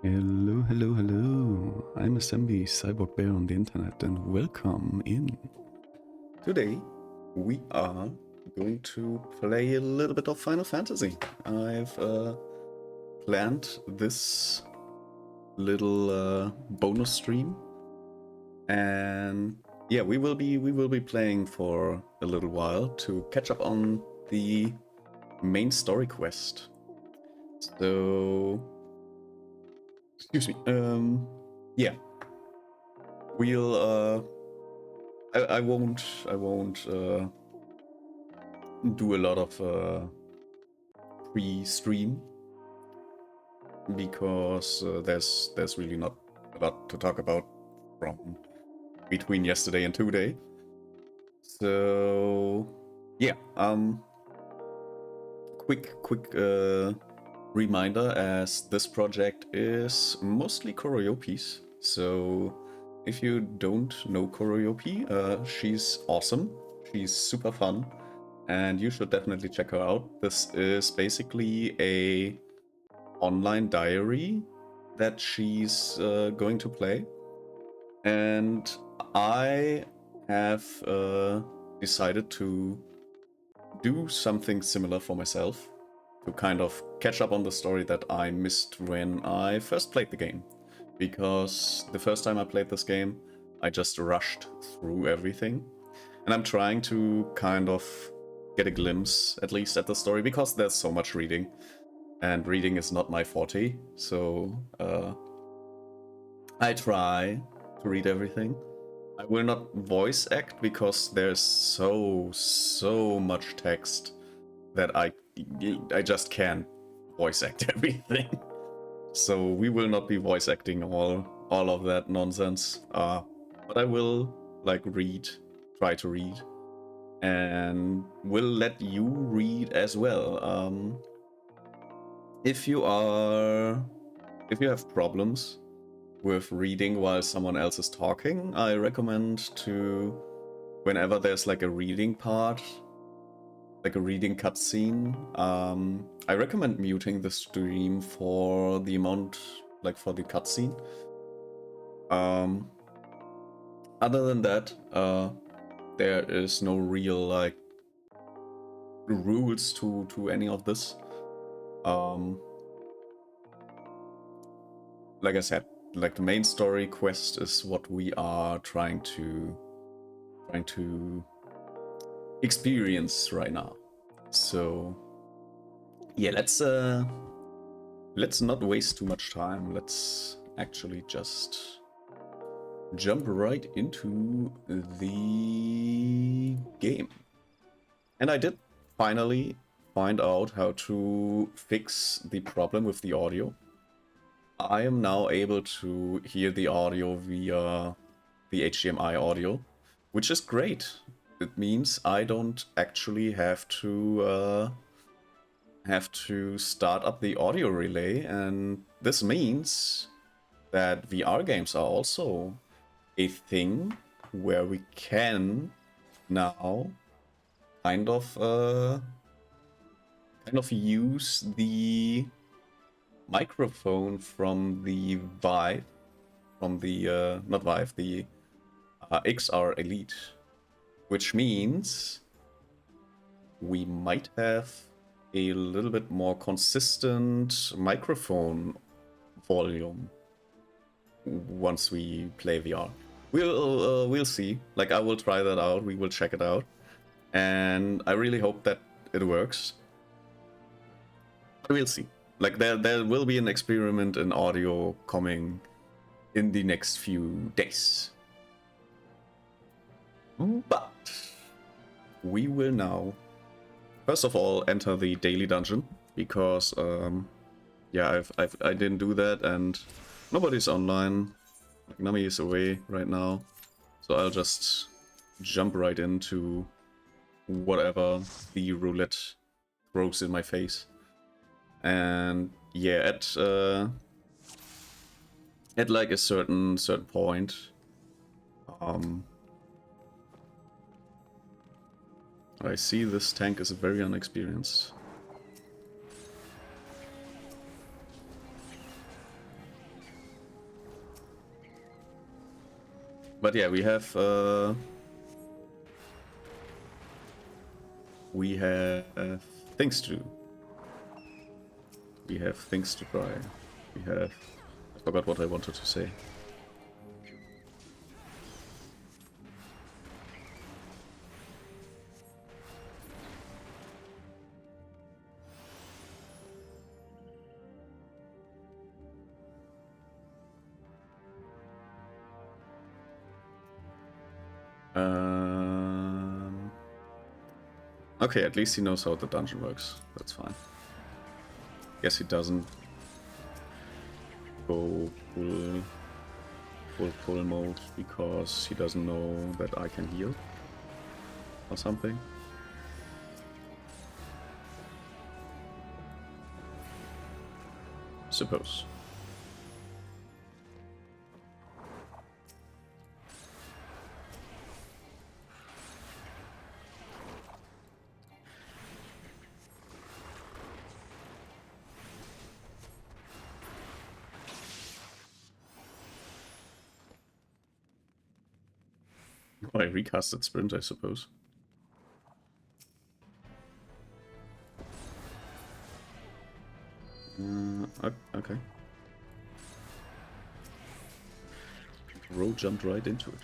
Hello, hello, hello. I'm a zombie cyborg bear on the internet and welcome in. Today we are going to play a little bit of Final Fantasy. I've planned this little bonus stream, and yeah, we will be playing for a little while to catch up on the main story quest. So excuse me. Yeah, we'll. I won't. Do a lot of pre-stream because there's really not a lot to talk about from between yesterday and today. So yeah. Quick reminder, as this project is mostly Koroyopi's. So if you don't know Koroyopi, she's awesome. She's super fun, and you should definitely check her out. This is basically a online diary that she's going to play, and I have decided to do something similar for myself to kind of catch up on the story that I missed when I first played the game. Because the first time I played this game, I just rushed through everything. And I'm trying to kind of get a glimpse, at least, at the story, because there's so much reading. And reading is not my forte, so I try to read everything. I will not voice act because there's so much text that I just can't voice act everything. So we will not be voice acting all of that nonsense. But I will try to read, and will let you read as well. If you have problems with reading while someone else is talking, I recommend to, whenever there's like a reading part, like a reading cutscene, I recommend muting the stream for the amount, like for the cutscene. Other than that, there is no real like rules to any of this. Like I said, like the main story quest is what we are trying to experience right now. So yeah, let's not waste too much time. Let's actually just jump right into the game. And I did finally find out how to fix the problem with the audio. I am now able to hear the audio via the HDMI audio, which is great. It means I don't actually have to start up the audio relay, and this means that VR games are also a thing where we can now kind of use the microphone from the Vive, from the not Vive, the XR Elite, which means we might have a little bit more consistent microphone volume once we play VR. We'll see. Like, I will try that out. We will check it out, and I really hope that it works. But we'll see. Like, there will be an experiment in audio coming in the next few days. But we will now, first of all, enter the daily dungeon, because yeah, I didn't do that, and nobody's online. Like, Nami is away right now, so I'll just jump right into whatever the roulette throws in my face. And yeah, at like a certain point, I see this tank is very unexperienced. But yeah, we have things to do. We have things to try. We have... I forgot what I wanted to say. Okay, at least he knows how the dungeon works. That's fine. Guess he doesn't go full mode because he doesn't know that I can heal or something. Suppose. Oh, I recasted Sprint, I suppose. Okay. Ro jumped right into it.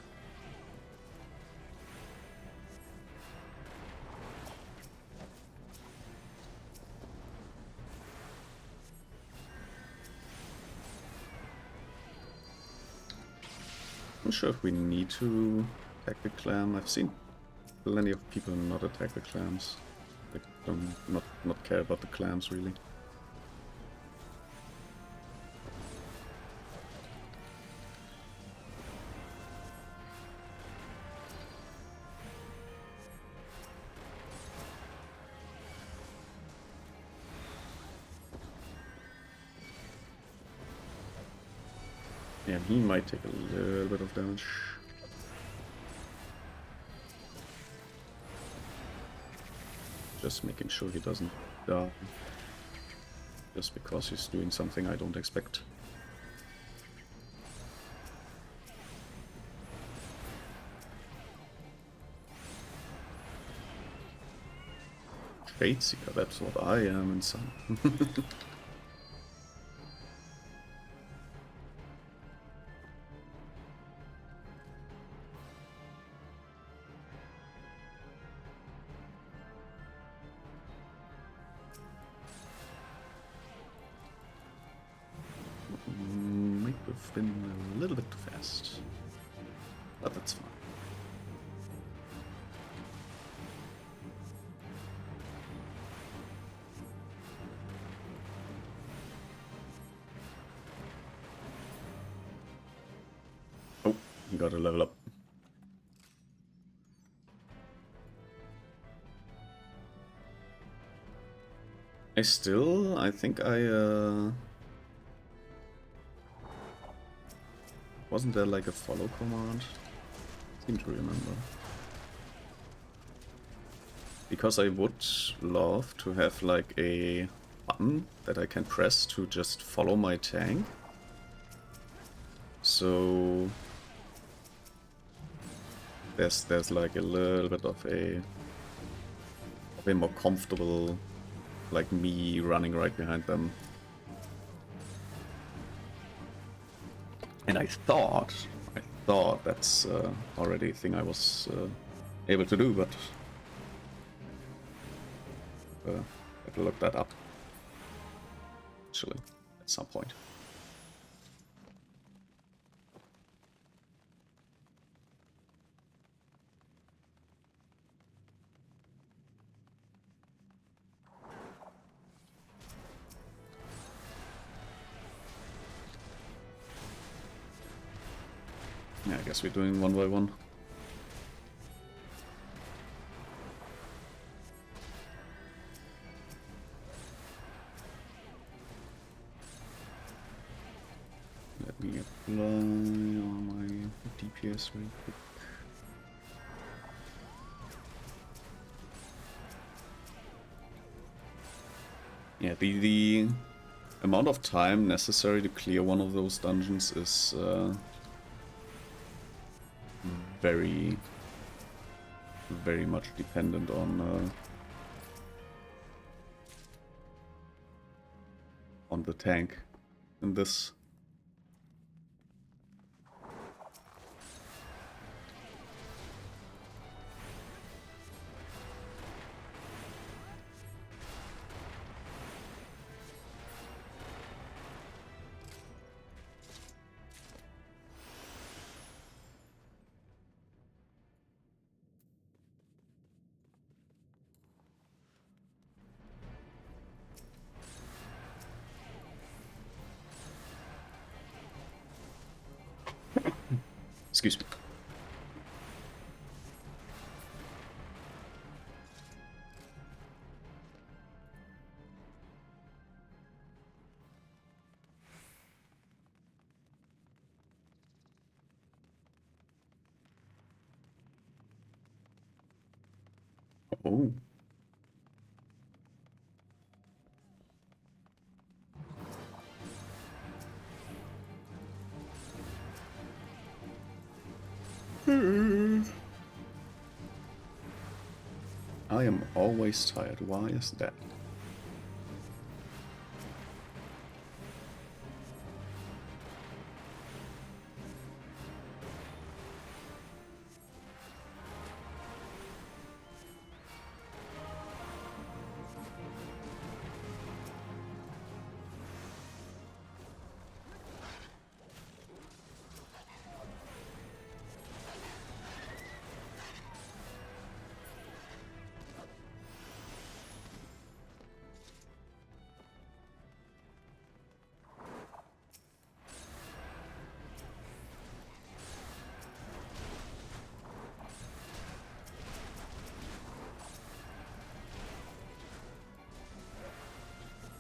I'm not sure if we need to attack the clam. I've seen plenty of people not attack the clams. Like, not care about the clams, really. Yeah, he might take a little bit of damage. Just making sure he doesn't die. Just because he's doing something I don't expect. Fateseeker, that's what I am in some. Might have been a little bit too fast. But that's fine. Oh, he got a level up. I think I, wasn't there like a follow command? I seem to remember. Because I would love to have like a button that I can press to just follow my tank. So there's like a little bit of a more comfortable, like me running right behind them. And I thought that's already a thing I was able to do, but I have to look that up actually at some point. Yeah, I guess we're doing one by one. Let me apply on my DPS real quick. Yeah, the amount of time necessary to clear one of those dungeons is very, very much dependent on the tank in this. Excuse me. Oh. I am always tired. Why is that?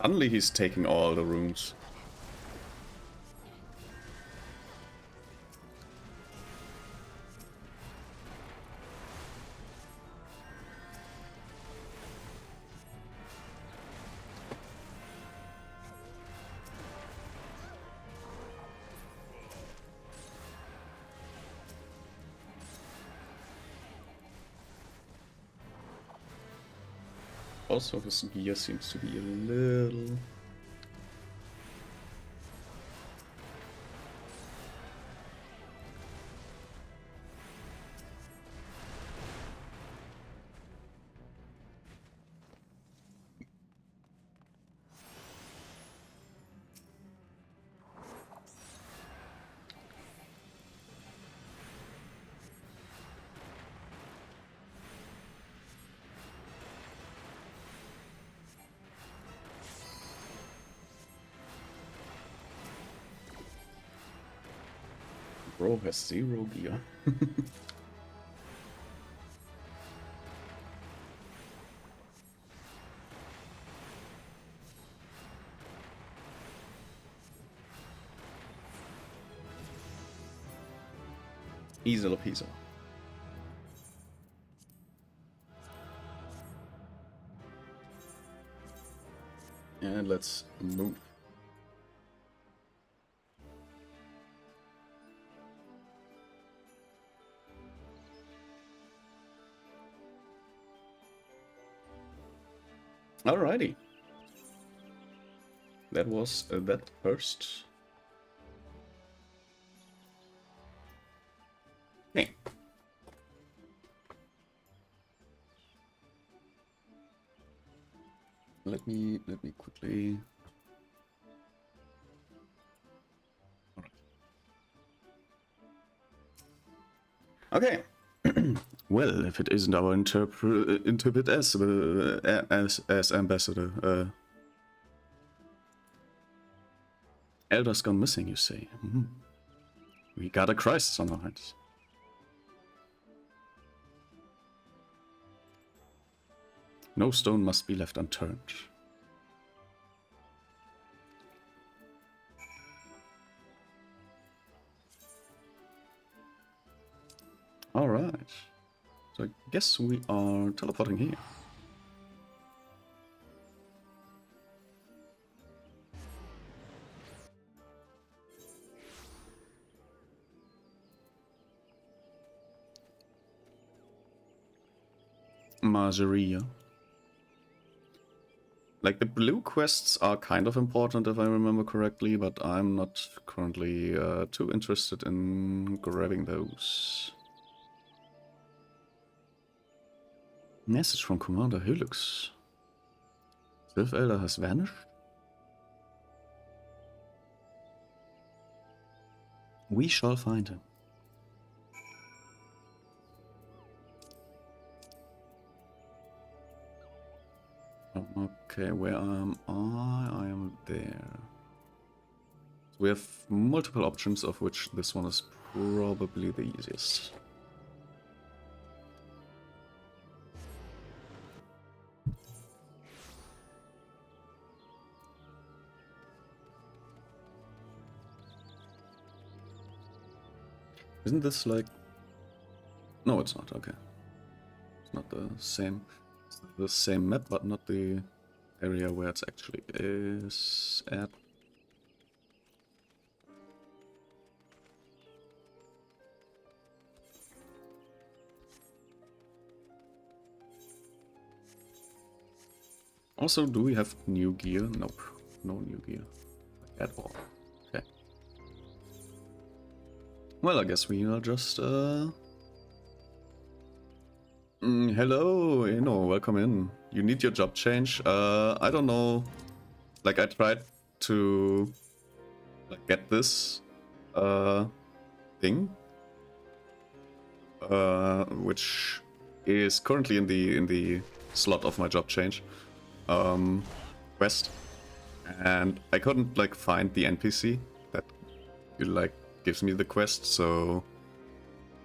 Suddenly he's taking all the rooms. Also, his gear seems to be a little... Bro has 0 gear. Easy peasy. And let's move. Alrighty. That was that first. Hey. Let me quickly. Okay. Well, if it isn't our interpret as ambassador, Elder's gone missing, you say? We got a crisis on our hands. No stone must be left unturned. Alright. So I guess we are teleporting here. Margeria. Like, the blue quests are kind of important if I remember correctly, but I'm not currently too interested in grabbing those. Message from Commander Hylux. Sylph Elder has vanished? We shall find him. Okay, where am I? I am there. So we have multiple options, of which this one is probably the easiest. Isn't this like... No, it's not, okay. It's not the same. It's the same map, but not the area where it actually is at. Also, do we have new gear? Nope, no new gear at all. Okay. Well, I guess we are just, hello, welcome in. You need your job change. I don't know. Like, I tried to get this thing, which is currently in the slot of my job change quest, and I couldn't find the NPC that gives me the quest. So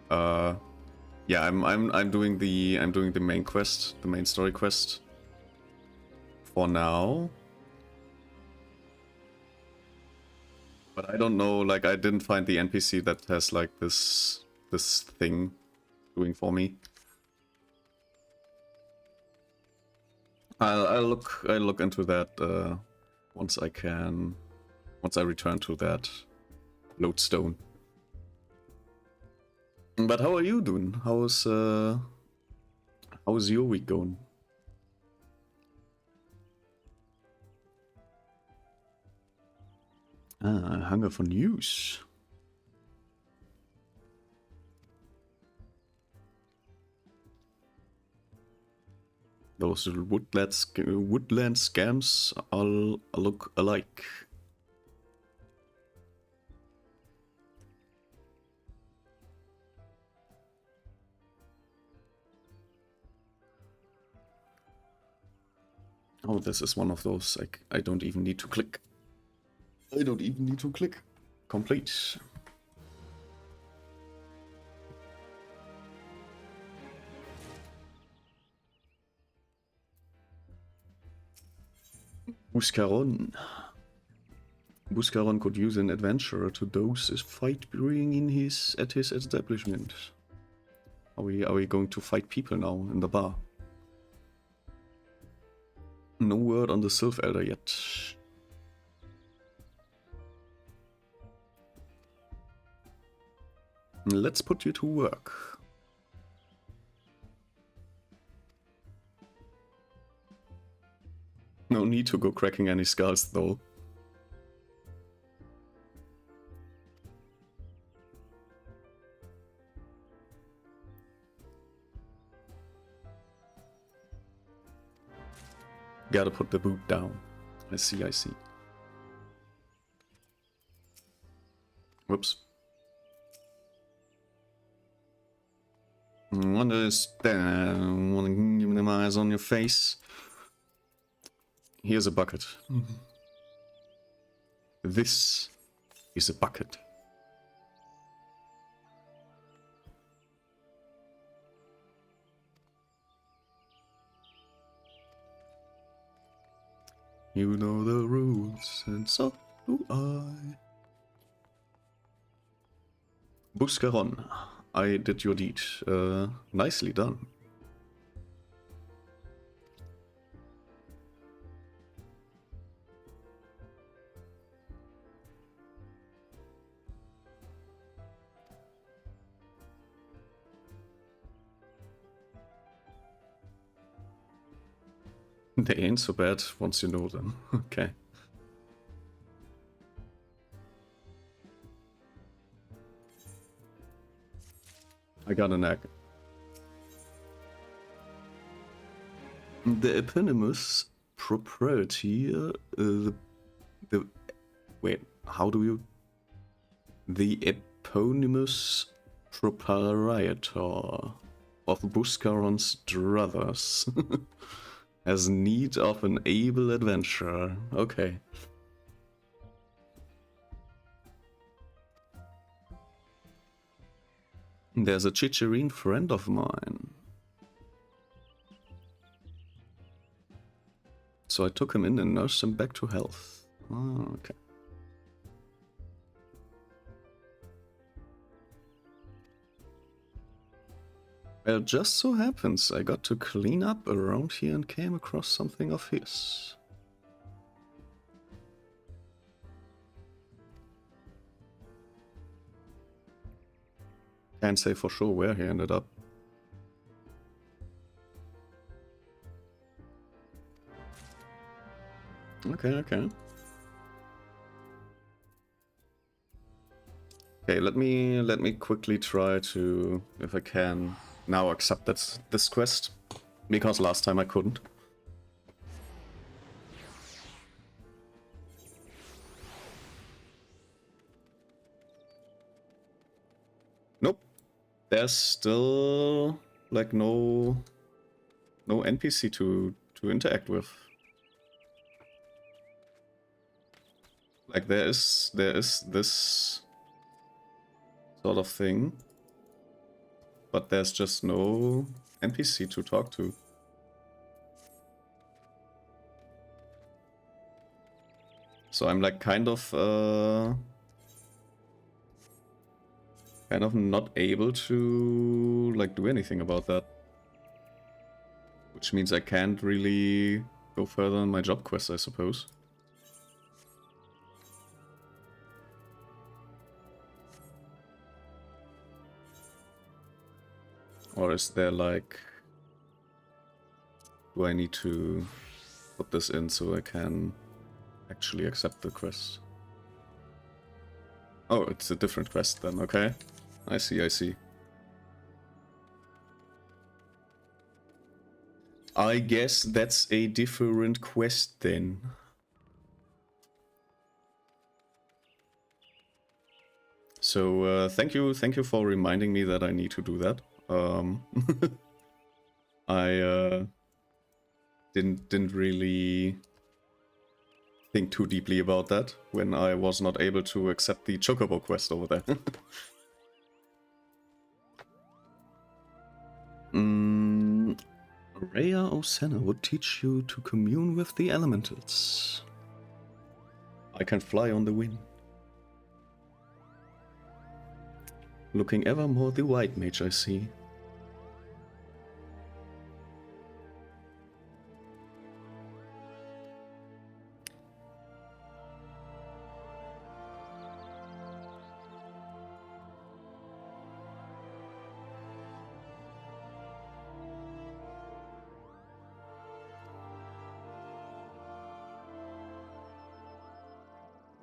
yeah, I'm doing the main quest, the main story quest for now. But I don't know, I didn't find the NPC that has this thing doing for me. I'll look into that once I return to that lodestone. But how are you doing? How's your week going? Hunger for news. Those woodland scams all look alike. Oh, this is one of those, I don't even need to click. I don't even need to click. Complete. Buscaron. Buscaron could use an adventurer to dose his fight brewing at his establishment. Are we going to fight people now in the bar? No word on the Sylph Elder yet. Let's put you to work. No need to go cracking any skulls, though. Gotta put the boot down. I see. Whoops. Understand. Wanna give them eyes on your face. Here's a bucket. This is a bucket. You know the rules, and so do I. Buscaron, I did your deed. Nicely done. They ain't so bad once you know them. Okay. I got an egg. The eponymous propriety, the wait, how do you? The eponymous proprietor of Buscaron's druthers has need of an able adventurer. Okay. There's a Chicherine friend of mine. So I took him in and nursed him back to health. Oh, okay. Well, it just so happens I got to clean up around here and came across something of his. Can't say for sure where he ended up. Okay, okay. Okay, let me quickly try to, if I can, now accept this quest, because last time I couldn't. Nope. There's still like no NPC to interact with. Like there is this sort of thing, but there's just no NPC to talk to. So I'm like kind of not able to like do anything about that. Which means I can't really go further on my job quest, I suppose. Or is there like... Do I need to put this in so I can actually accept the quest? Oh, it's a different quest then, okay. I see, I see. I guess that's a different quest then. So thank you for reminding me that I need to do that. I didn't really think too deeply about that when I was not able to accept the Chocobo quest over there. Rhea Osena would teach you to commune with the elementals. I can fly on the wind. Looking ever more the white mage, I see.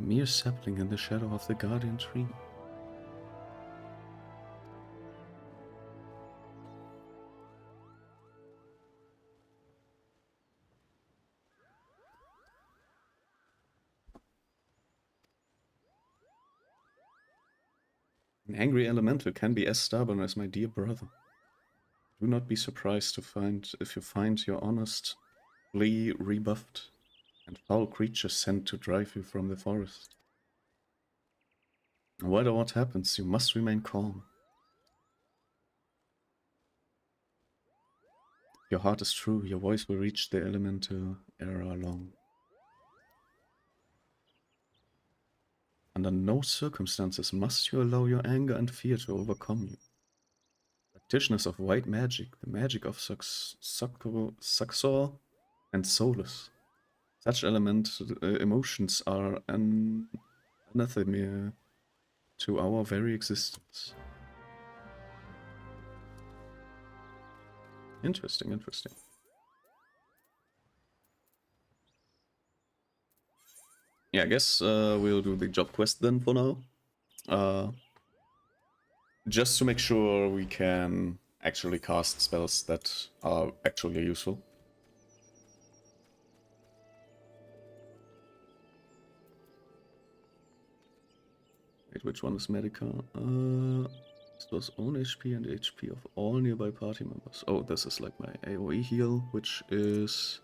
Mere sapling in the shadow of the guardian tree. An angry elemental can be as stubborn as my dear brother. Do not be surprised to find if you find your honestly rebuffed and foul creatures sent to drive you from the forest. No matter what happens, you must remain calm. If your heart is true, your voice will reach the elemental ere long. Under no circumstances must you allow your anger and fear to overcome you. Practitioners of white magic, the magic of Saxor and Solus. Such emotions are anathema to our very existence. Interesting, interesting. Yeah, I guess we'll do the job quest then for now. Just to make sure we can actually cast spells that are actually useful. Wait, which one is Medica? Restores own HP and HP of all nearby party members. Oh, this is like my AoE heal, which is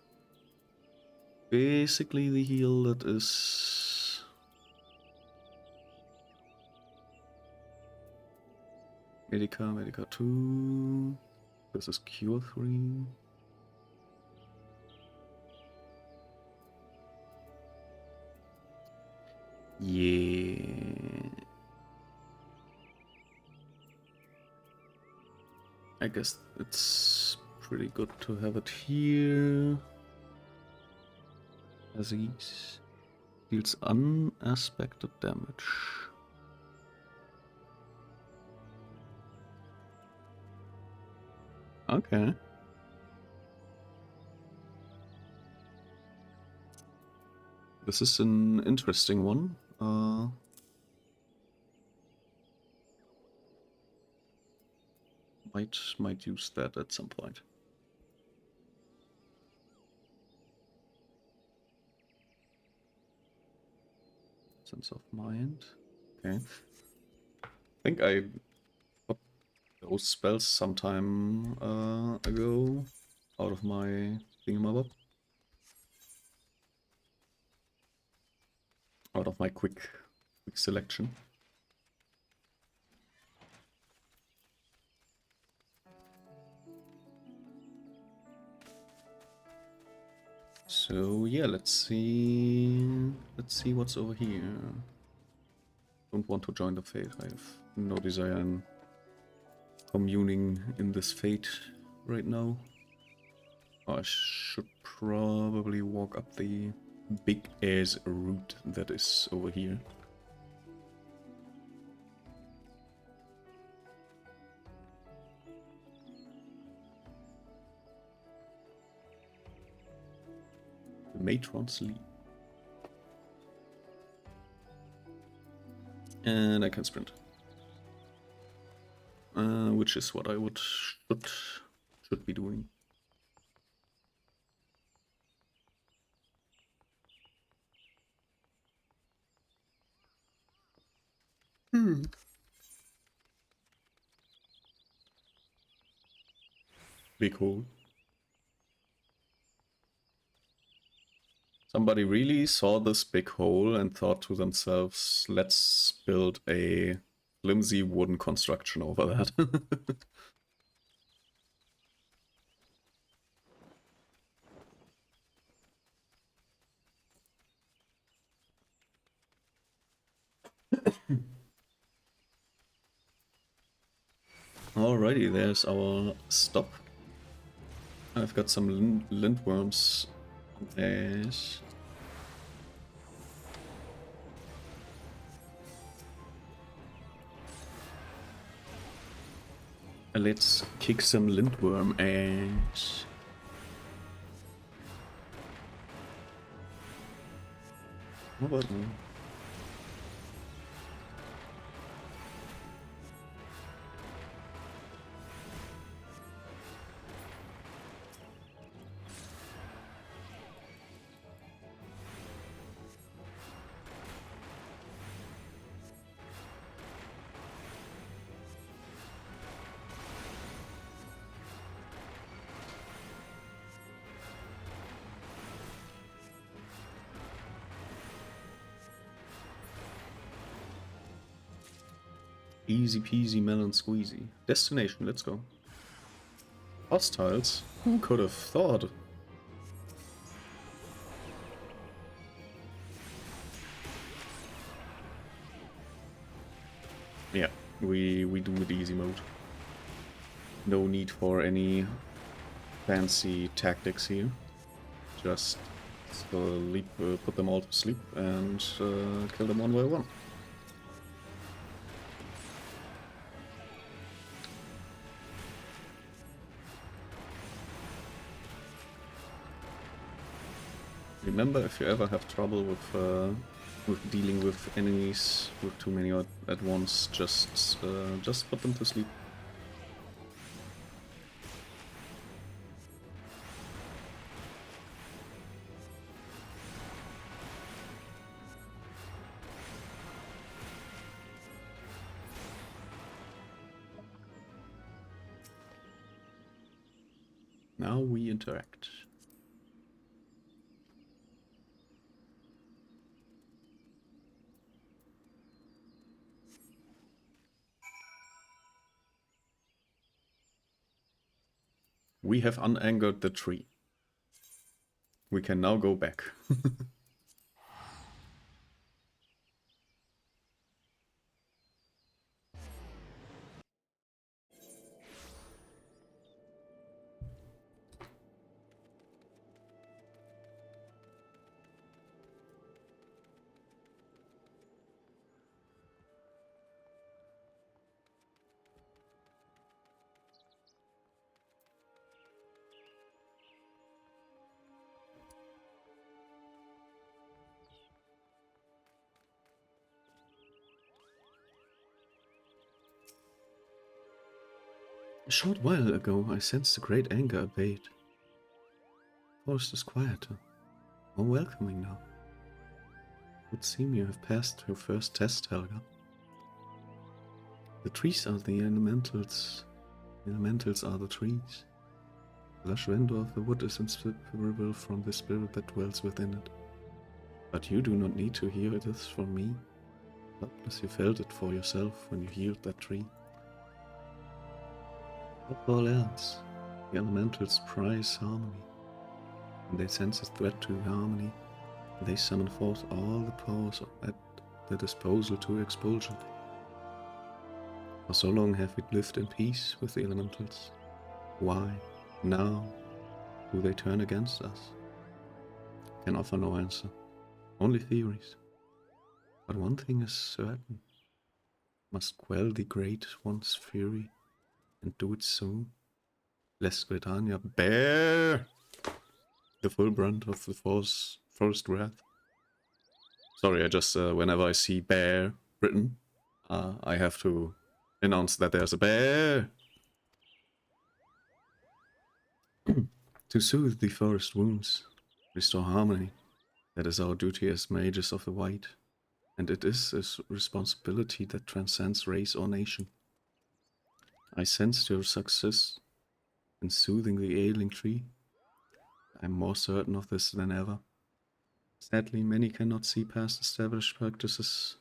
basically the heal that is... Medica 2. This is Cure 3. Yeah. I guess it's pretty good to have it here. Aziz deals unaspected damage. Okay. This is an interesting one. Might use that at some point. Sense of mind. Okay. I think I got those spells some time ago out of my thingamabob. Out of my quick selection. So yeah, let's see what's over here. Don't want to join the fate. I have no desire in communing in this fate right now. I should probably walk up the big ass route that is over here. The Matron's Leap. And I can sprint. Which is what I should be doing. Big hole. Somebody really saw this big hole and thought to themselves, let's build a flimsy wooden construction over that. Alrighty, there's our stop. I've got some lindworms. Yes. Let's kick some lindworm ass. What about me? Easy peasy melon squeezy. Destination, let's go. Hostiles? Who could have thought? Yeah, we do it easy mode. No need for any fancy tactics here. Just sleep, put them all to sleep and kill them one by one. Remember, if you ever have trouble with with dealing with enemies with too many at once. Just put them to sleep. Now we interact. We have unangered the tree. We can now go back. A short while ago, I sensed a great anger abate. Forest is quieter, more welcoming now. It would seem you have passed your first test, Helga. The trees are the elementals. The elementals are the trees. The lush verdure of the wood is inseparable from the spirit that dwells within it. But you do not need to hear this from me. Doubtless you felt it for yourself when you healed that tree. Above all else, the elementals prize harmony. When they sense a threat to harmony, they summon forth all the powers at their disposal to expulsion. For so long have we lived in peace with the elementals. Why, now, do they turn against us? Can offer no answer, only theories. But one thing is certain. Must quell the Great One's fury, and do it soon, lest Gridania bear the full brunt of the forest wrath. Sorry, I just, whenever I see bear written, I have to announce that there's a bear. To soothe the forest wounds, restore harmony. That is our duty as mages of the White, and it is a responsibility that transcends race or nation. I sensed your success in soothing the ailing tree. I am more certain of this than ever. Sadly, many cannot see past established practices.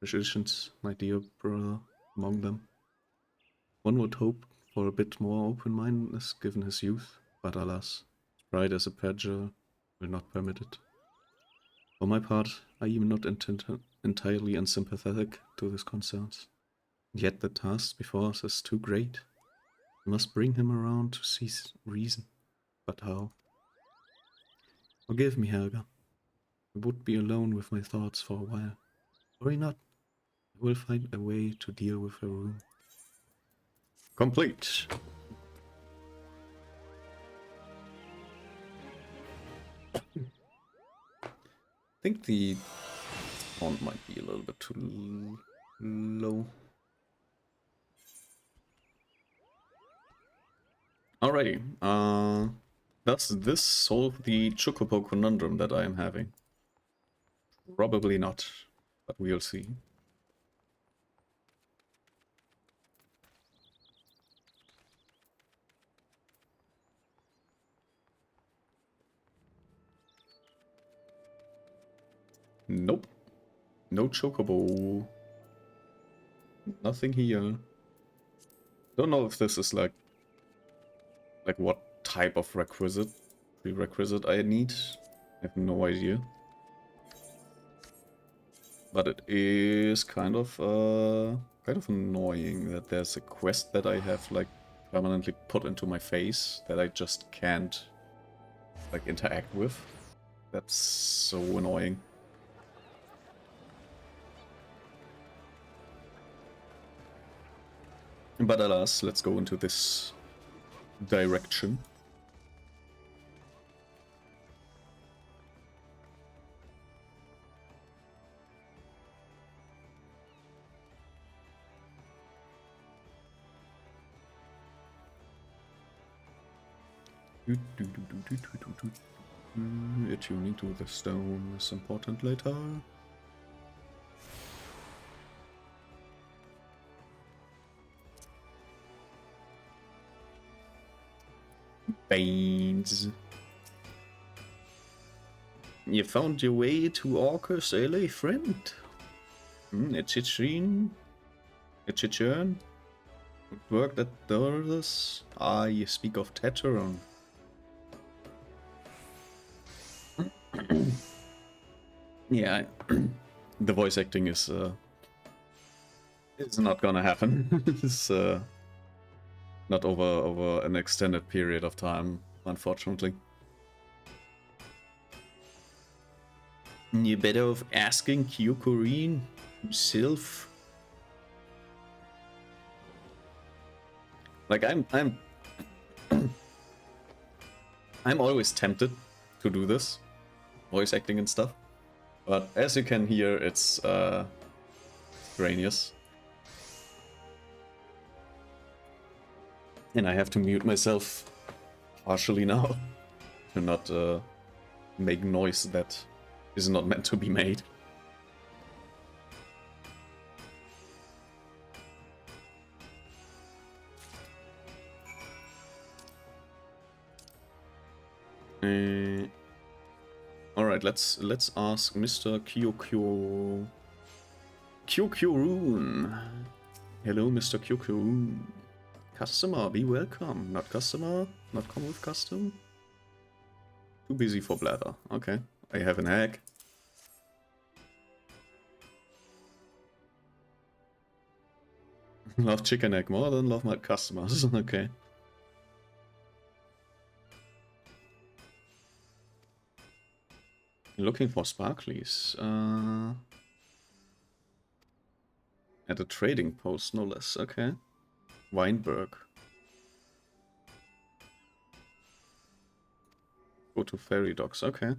Magicians, my dear brother, among them. One would hope for a bit more open-mindedness given his youth, but alas, pride as a pager will not permit it. For my part, I am not entirely unsympathetic to his concerns. Yet the task before us is too great. We must bring him around to see reason. But how? Forgive me, Helga. I would be alone with my thoughts for a while. Worry not. I will find a way to deal with her room. Complete. I think the font might be a little bit too low. Alrighty, does this solve the Chocobo conundrum that I am having? Probably not, but we'll see. Nope. No Chocobo. Nothing here. Don't know if this is like what type of prerequisite I need. I have no idea. But it is kind of annoying that there's a quest that I have like permanently put into my face that I just can't like interact with. That's so annoying. But alas, let's go into this direction. Attuning to the stone is important later. Baines. You found your way to Orcus, LA, friend? It's your turn. Work that does. Ah, you speak of Teteron. Yeah, the voice acting is not gonna happen. It's not over an extended period of time, unfortunately. You better off asking Kyokurin himself. Like I'm I'm always tempted to do this, voice acting and stuff. But as you can hear, it's strenuous. And I have to mute myself partially now to not make noise that is not meant to be made. All right, let's ask Mr. Kyokurun. Hello, Mr. Kyokurun. Customer, be welcome. Not customer, not come with custom. Too busy for blather. Okay, I have an egg. Love chicken egg more than love my customers. Okay. Looking for sparklies. At a trading post, no less. Okay. Weinberg. Go to ferry docks. Okay.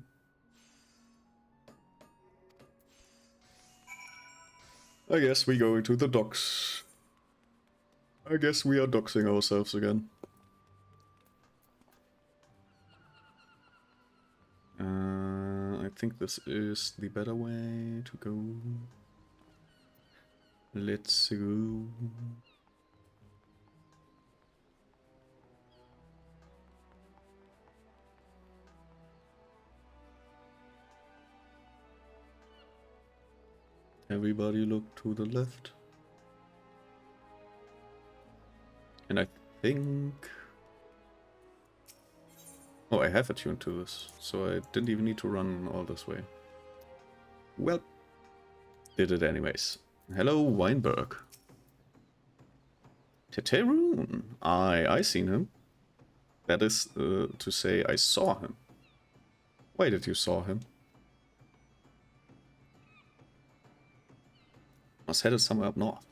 I guess we go to the docks. I guess we are doxing ourselves again. I think this is the better way to go. Let's go. Everybody look to the left. And I think... Oh, I have attuned to this, so I didn't even need to run all this way. Well, did it anyways. Hello, Weinberg. Teterun. I seen him. That is to say, I saw him. Why did you saw him? Was headed somewhere up north.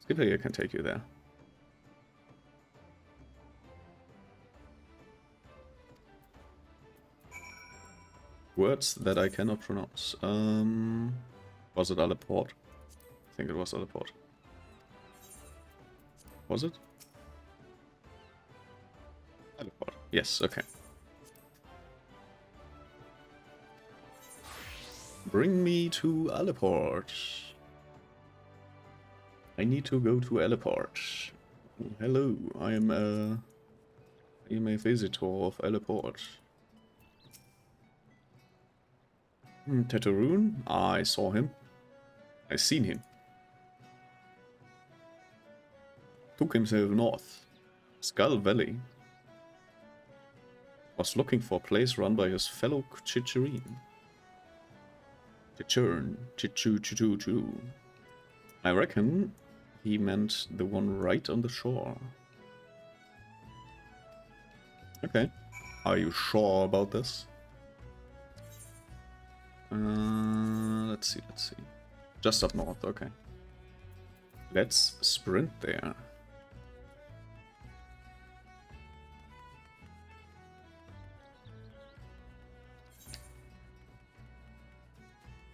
Skipper here can take you there. Words that I cannot pronounce. Was it Aleport? I think it was Aleport. Was it? Aleport. Yes, okay. Bring me to Aleport. I need to go to Aleport. Hello, I am a visitor of Aleport. Teteroon? I saw him. I seen him. Took himself north. Skull Valley. Was looking for a place run by his fellow Chicherin. Chichu. I reckon he meant the one right on the shore. Okay. Are you sure about this? Let's see. Just up north, okay. Let's sprint there.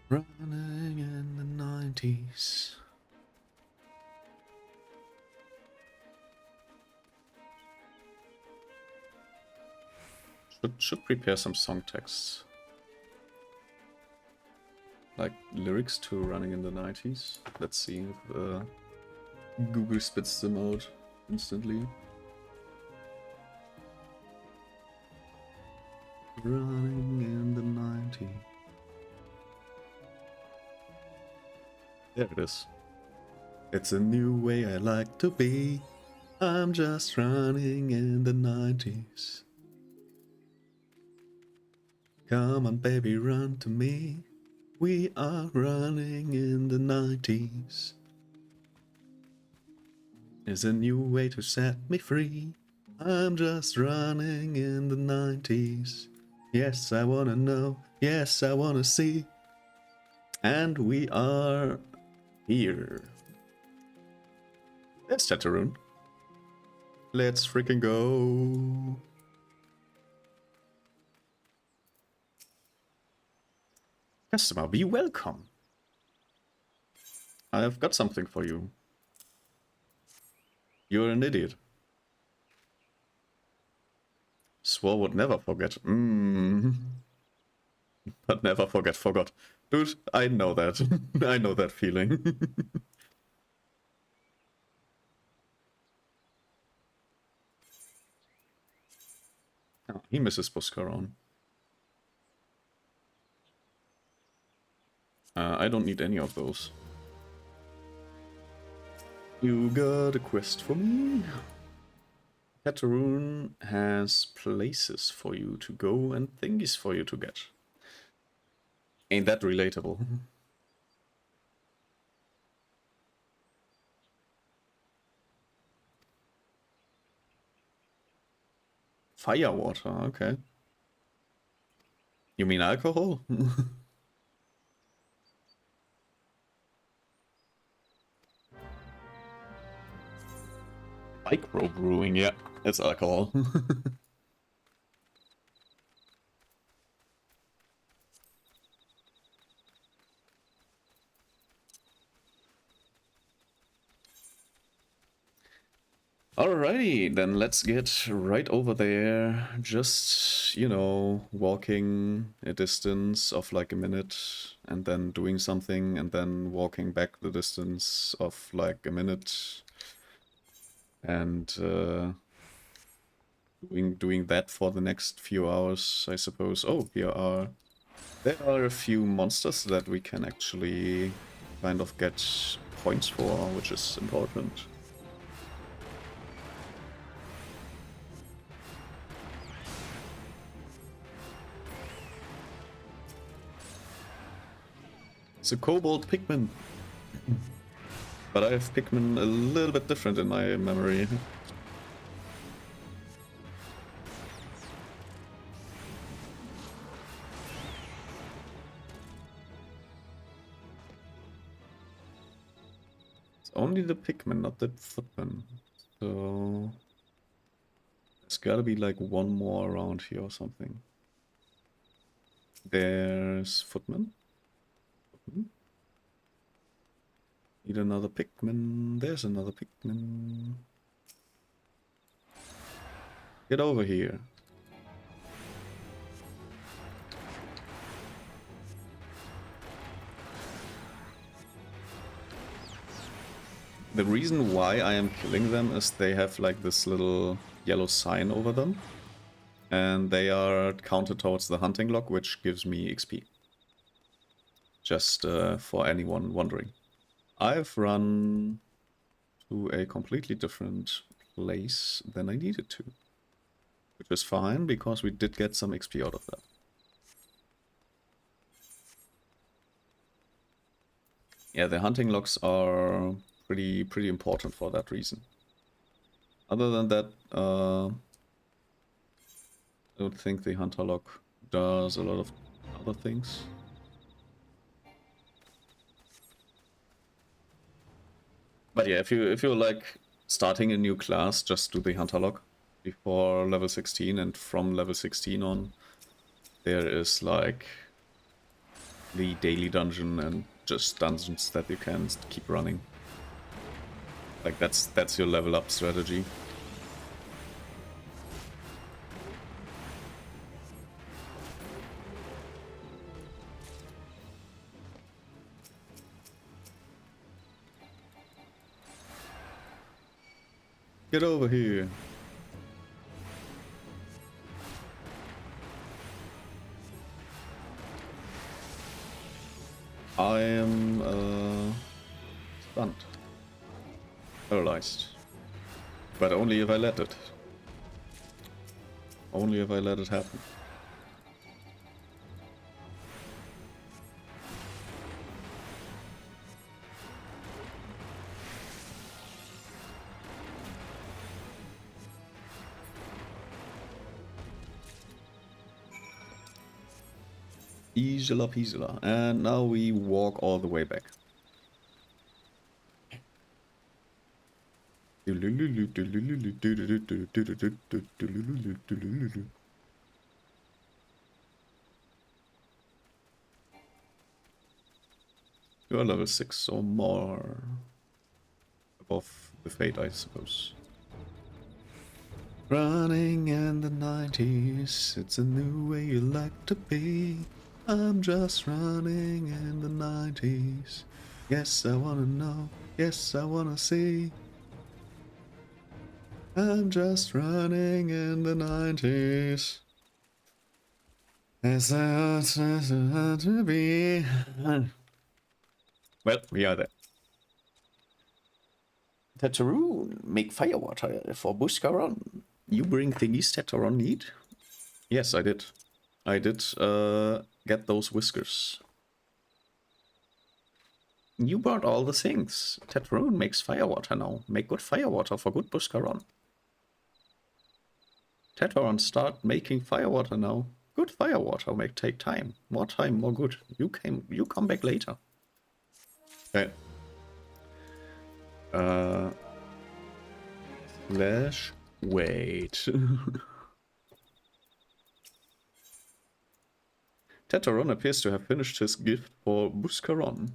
Running in the 90s. Should prepare some song texts. Like lyrics to Running in the 90s. Let's see if Google spits them out instantly. Running in the 90s. There it is. It's a new way I like to be. I'm just running in the 90s. Come on, baby, run to me. We are running in the 90s. It's a new way to set me free. I'm just running in the 90s. Yes, I wanna know. Yes, I wanna see. And we are here. There's Chatteroon. Let's freaking go. Customer, be welcome. I've got something for you. You're an idiot. Swore would never forget. But never forget, forgot. Dude, I know that. I know that feeling. Oh, he misses Buscaron. I don't need any of those. You got a quest for me? Chatteroon has places for you to go and thingies for you to get. Ain't that relatable? Firewater, okay. You mean alcohol? Micro brewing, yeah, it's alcohol. Alrighty, then let's get right over there. Just, you know, walking a distance of like a minute and then doing something and then walking back the distance of like a minute and doing that for the next few hours, I suppose. Oh, there are a few monsters that we can actually kind of get points for, which is important. It's a Kobold Pikmin. But I have Pikmin a little bit different in my memory. It's only the Pikmin, not the Footman. So there's gotta be like one more around here or something. There's Footman. Need another Pikmin. There's another Pikmin. Get over here. The reason why I am killing them is they have like this little yellow sign over them. And they are counted towards the hunting log, which gives me XP. Just for anyone wondering. I've run to a completely different place than I needed to. Which is fine, because we did get some XP out of that. Yeah, the hunting logs are pretty important for that reason. Other than that, I don't think the hunter log does a lot of other things. But yeah, if you're like starting a new class, just do the hunter log before level 16, and from level 16 on, there is like the daily dungeon and just dungeons that you can keep running. Like that's your level up strategy. Get over here. I am stunned. Paralyzed. But only if I let it. Only if I let it happen. Easila peasila. And now we walk all the way back. You're level 6 or more. Above the fate, I suppose. Running in the 90s, it's a new way you like to be. I'm just running in the 90s. Yes, I wanna know, yes, I wanna see. I'm just running in the 90s. As I want to be. Well, we are there. Tataroon, make firewater for Buscaron. You bring thingies Tataron need? Yes, I did. I did get those whiskers. You brought all the things. Tataroon makes firewater now. Make good firewater for good Buscaron. Tataron, start making firewater now. Good firewater may take time. More time, more good. You come back later. Okay. Slash wait. Tataron appears to have finished his gift for Buscaron.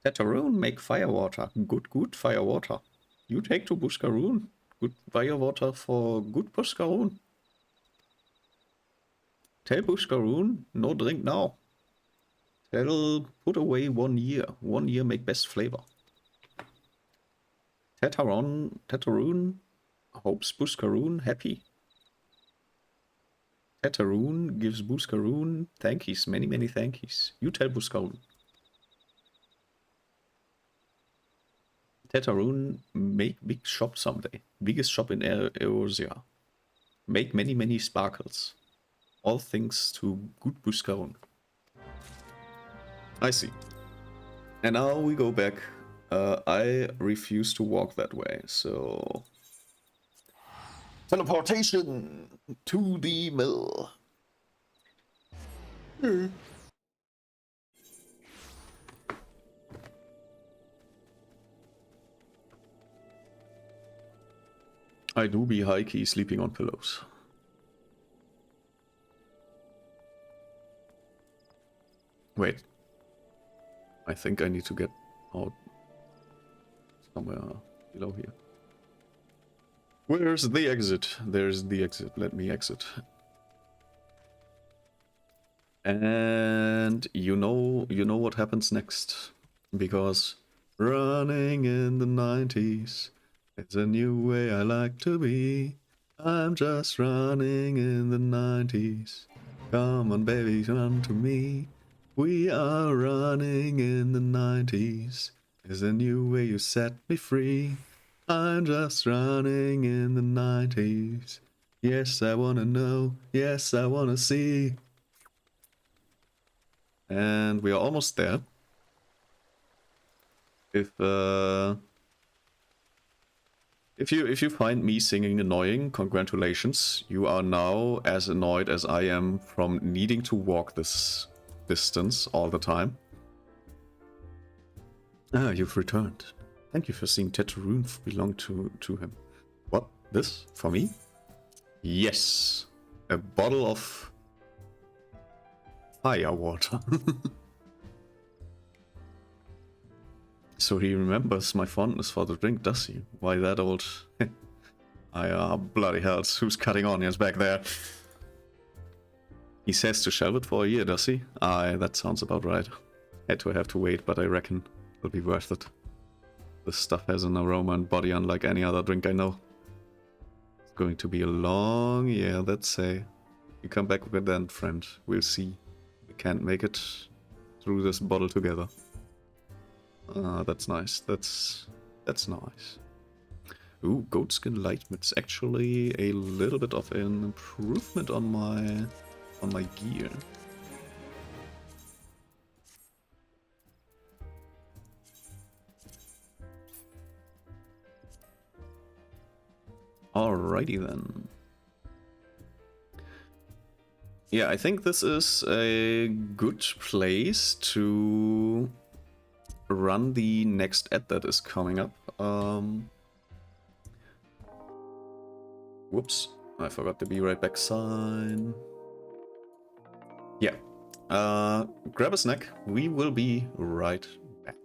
Tataron, make firewater. Good firewater. You take to Buscaron. Good firewater for good Buscaron. Tell Buscaron, no drink now. Tell put away 1 year. 1 year make best flavor. Tataroon hopes Buscaron happy. Tataroon gives Buscaron thankies, many thankies. You tell Buscaron. Tataroon make big shop someday. Biggest shop in Eorzea. Make many sparkles. All thanks to good Buscaron. I see. And now we go back. I refuse to walk that way, so... Teleportation to the mill. I do be high-key sleeping on pillows. Wait. I think I need to get out somewhere below here. Where's the exit? There's the exit. Let me exit. And you know what happens next. Because running in the 90s, it's a new way I like to be. I'm just running in the 90s. Come on, baby, run to me. We are running in the 90s. It's a new way you set me free. I'm just running in the 90s. Yes, I wanna know. Yes, I wanna see. And we are almost there. If you find me singing annoying, congratulations. You are now as annoyed as I am from needing to walk this distance all the time. Ah, you've returned. Thank you for seeing Tataroon belong to him. What? This? For me? Yes. A bottle of firewater. So he remembers my fondness for the drink, does he? Why that old... bloody hell, who's cutting onions back there? He says to shelve it for a year, does he? Aye, that sounds about right. Had to have to wait, but I reckon it'll be worth it. This stuff has an aroma and body unlike any other drink I know. It's going to be a long year, let's say. You come back with that, friend. We'll see. We can't make it through this bottle together. That's nice. That's nice. Ooh, goatskin light mitts. Actually, a little bit of an improvement on my gear. Alrighty then. Yeah, I think this is a good place to run the next ad that is coming up. Whoops, I forgot the be right back sign. Yeah, grab a snack. We will be right back.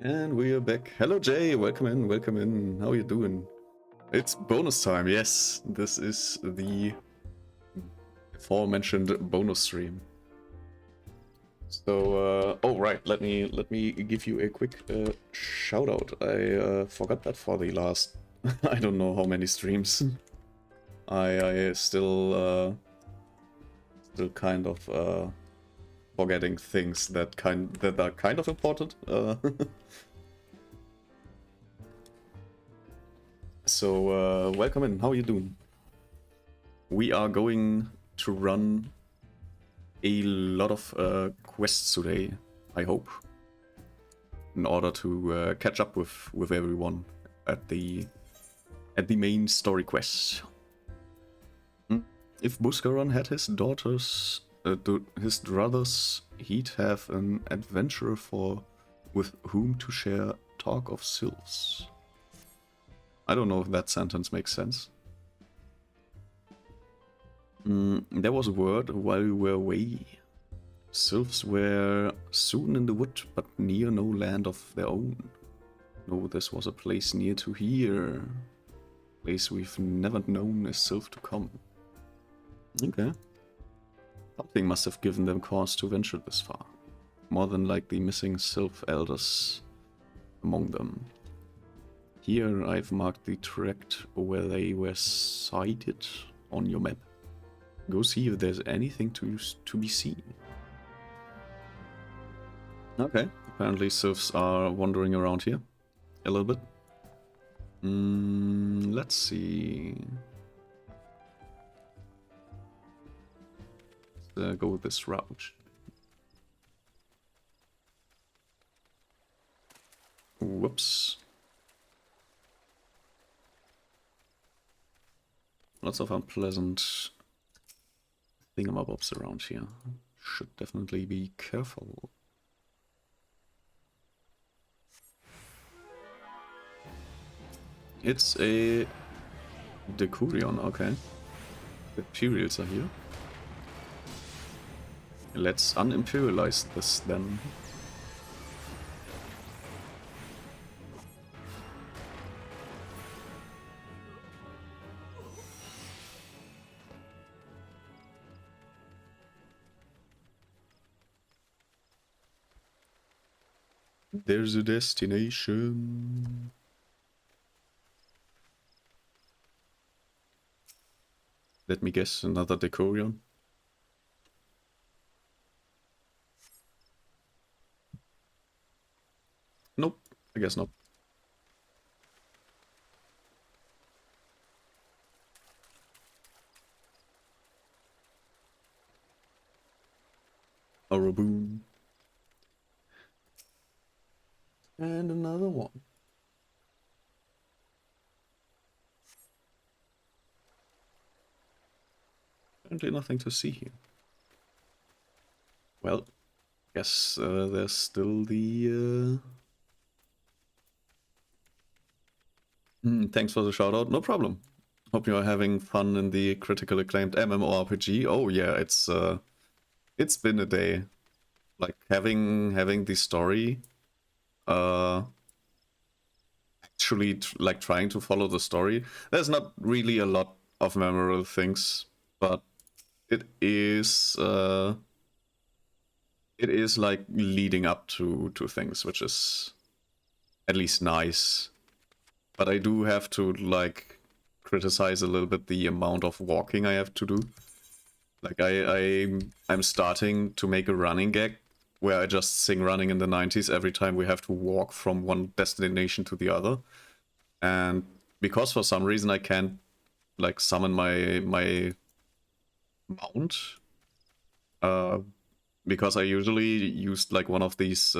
And we are back. Hello Jay, welcome in, welcome in. How are you doing? It's bonus time, yes. This is the aforementioned bonus stream. So, oh right, let me give you a quick shout out. I forgot that for the last I don't know how many streams. I still kind of forgetting things that are kind of important. So welcome in. How are you doing? We are going to run a lot of quests today, I hope, in order to catch up with everyone at the at the main story quest. If Buscaron had his daughters, his brothers, he'd have an adventurer with whom to share talk of sylphs. I don't know if that sentence makes sense. There was word while we were away. Sylphs were soon in the wood, but near no land of their own. No, this was a place near to here. Place we've never known a sylph to come. Okay. Something must have given them cause to venture this far. More than likely missing sylph elders among them. Here I've marked the tract where they were sighted on your map. Go see if there's anything to be seen. Okay, apparently sylphs are wandering around here a little bit. Let's see. Let's go with this route. Whoops. Lots of unpleasant thingamabobs around here. Should definitely be careful. It's a Decurion, okay. The Imperials are here. Let's unimperialize this then. There's a destination. Let me guess, another Decurion. Nope, I guess not. A Raboon. And another one. Apparently nothing to see here. Well, guess there's still the... thanks for the shout out, no problem. Hope you're having fun in the critically acclaimed MMORPG. Oh yeah, it's been a day. Like having the story, actually like trying to follow the story. There's not really a lot of memorable things, but it is like leading up to things, which is at least nice. But I do have to like criticize a little bit the amount of walking I have to do. Like I'm starting to make a running gag where I just sing Running in the 90s every time we have to walk from one destination to the other. And because for some reason I can't like summon my mount, because I usually used like one of these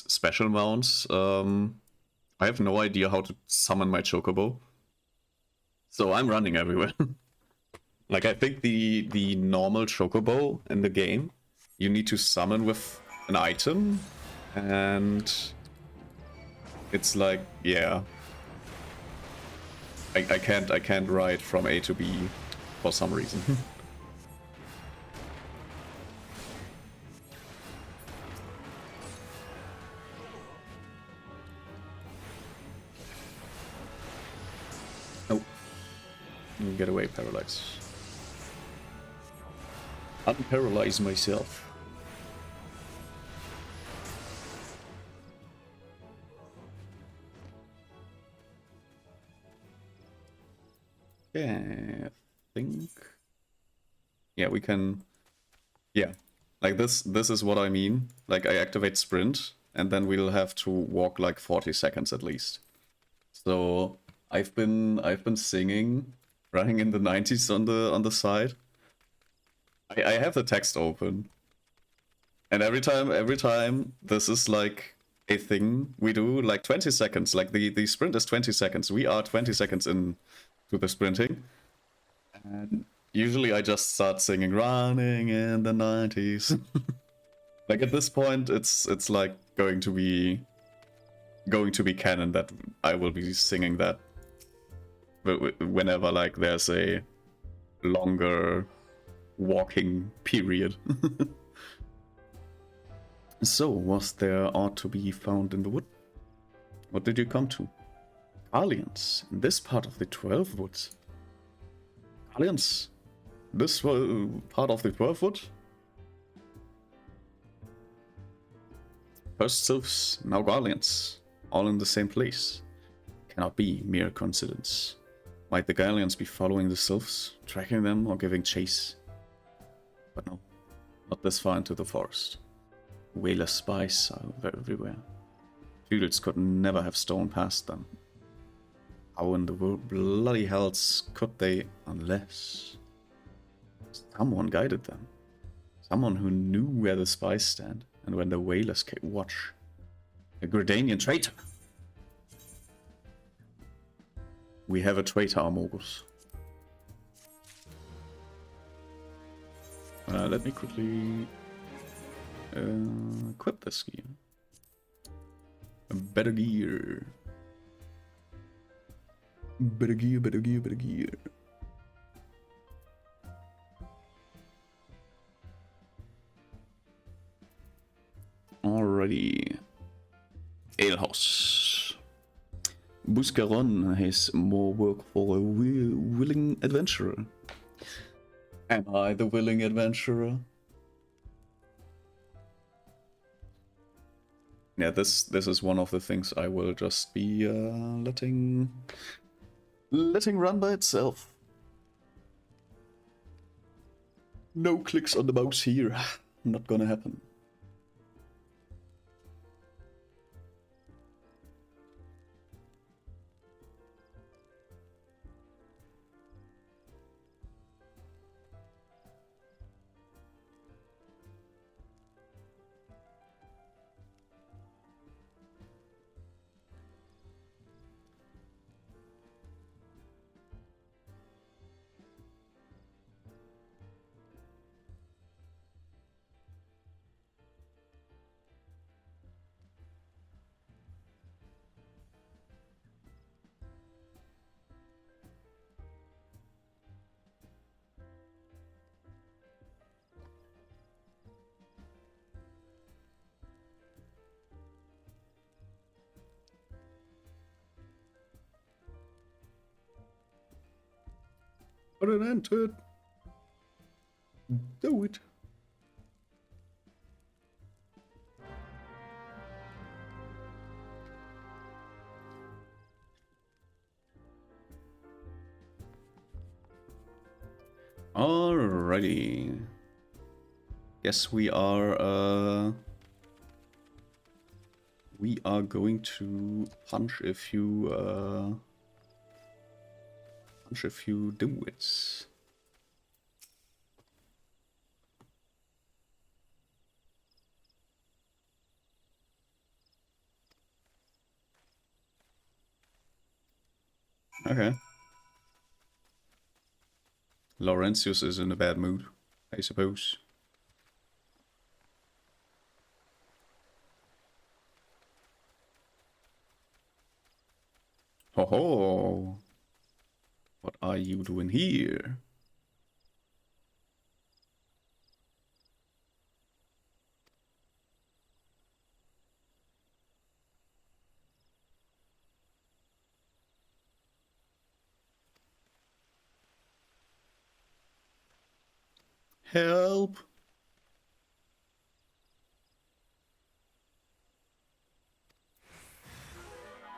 special mounts, I have no idea how to summon my Chocobo. So I'm running everywhere. Like I think the normal Chocobo in the game, you need to summon with an item, and it's like, yeah, I can't ride from A to B for some reason. Oh, get away, Parallax. Unparalyze myself. Yeah, I think. Yeah, we can. Yeah, like this is what I mean. Like I activate sprint, and then we'll have to walk like 40 seconds at least. So I've been singing Running in the 90s on the side. I have the text open, and every time this is like a thing we do, like 20 seconds. Like the sprint is 20 seconds. We are 20 seconds in to the sprinting. And usually I just start singing "Running in the 90s." Like at this point, it's like going to be canon that I will be singing that whenever like there's a longer walking period. So, was there aught to be found in the wood? What did you come to? Aliens, in this part of the 12 woods. Aliens, this part of the 12 wood? First sylphs, now Garleans, all in the same place. Cannot be mere coincidence. Might the Garleans be following the sylphs, tracking them, or giving chase? But no, not this far into the forest. Whaler spies are everywhere. Fields could never have stolen past them. How in the bloody hells could they, unless someone guided them? Someone who knew where the spies stand and when the whalers watch. A Gridanian traitor. We have a traitor, Amogus. Let me quickly equip this gear. A better gear. Better gear, better gear, better gear. Alrighty. Alehouse. Buscaron has more work for a willing adventurer. Am I the willing adventurer? Yeah, this is one of the things I will just be letting run by itself. No clicks on the mouse here. Not gonna happen. Put an end to it. Do it. Alrighty. Guess we are going to punch a few dimwits. Okay. Laurentius is in a bad mood, I suppose. Ho ho! What are you doing here? Help!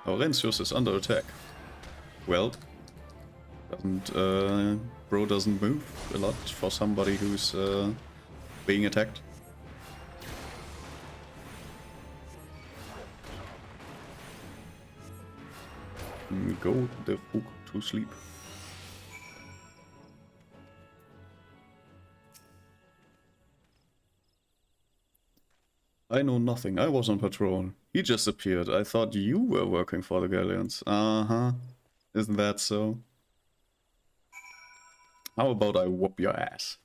Laurentius is under attack. Well, bro doesn't move a lot for somebody who's being attacked. Go the fuck to sleep. I know nothing. I was on patrol. He just appeared. I thought you were working for the Galleons. Uh-huh. Isn't that so? How about I whoop your ass?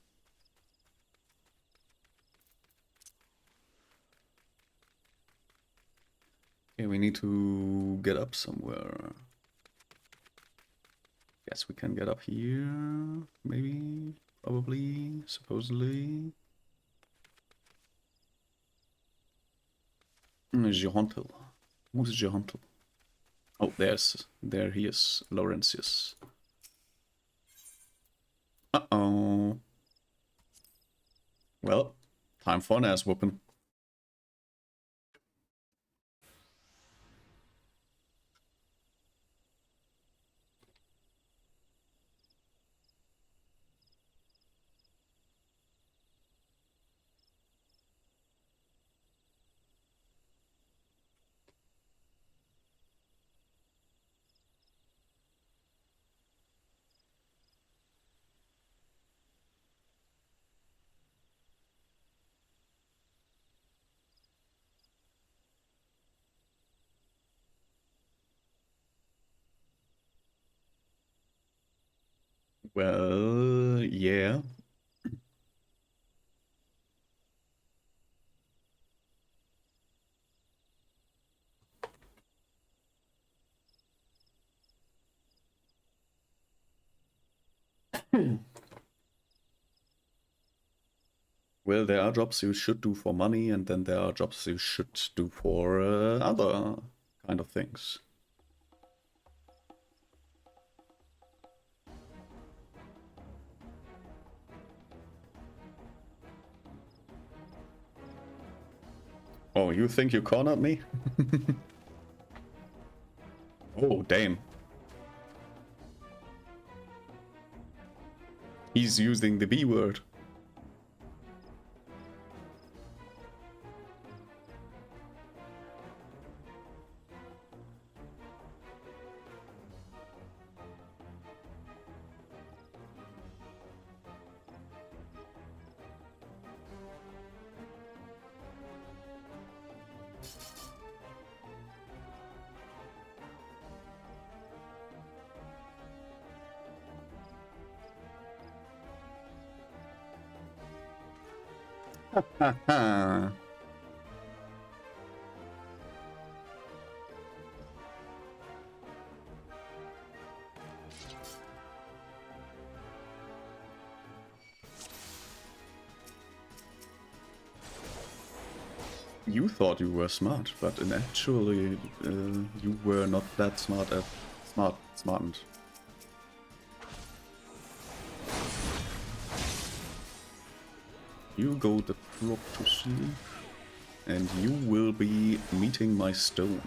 Okay, we need to get up somewhere. Guess we can get up here. Maybe. Probably. Supposedly. Gerontel. Who's Gerontel? Oh, there he is. Laurentius. Uh-oh. Well, time for an ass whooping. Well, yeah. Well, there are jobs you should do for money, and then there are jobs you should do for other kind of things. Oh, you think you cornered me? Oh, damn. He's using the B word. Haha. You thought you were smart, but in actually you were not that smart at smartened. You go the frog to sleep, and you will be meeting my stone.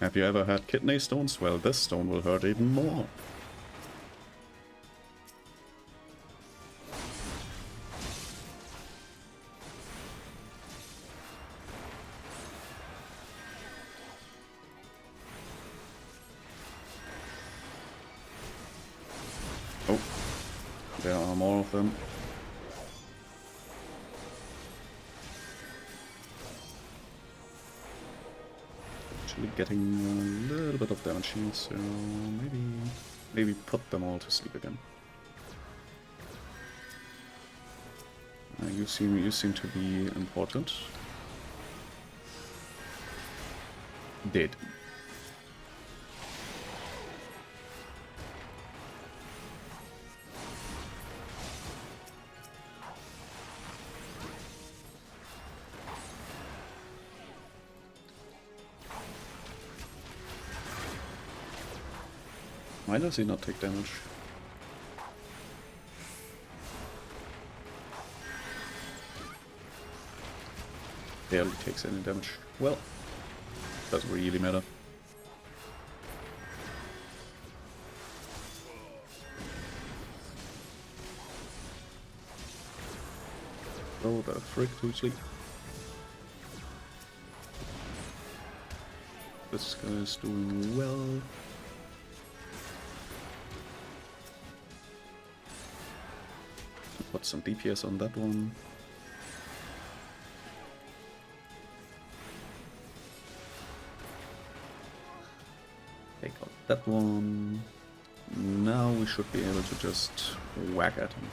Have you ever had kidney stones? Well, this stone will hurt even more. Oh, there are more of them. Actually getting a little bit of damage here, so maybe put them all to sleep again. You seem to be important. Dead. Why does he not take damage? Barely takes any damage. Well, doesn't really matter. Oh, the frick to sleep. This guy is doing well. Put some DPS on that one. Take out that one. Now we should be able to just whack at him.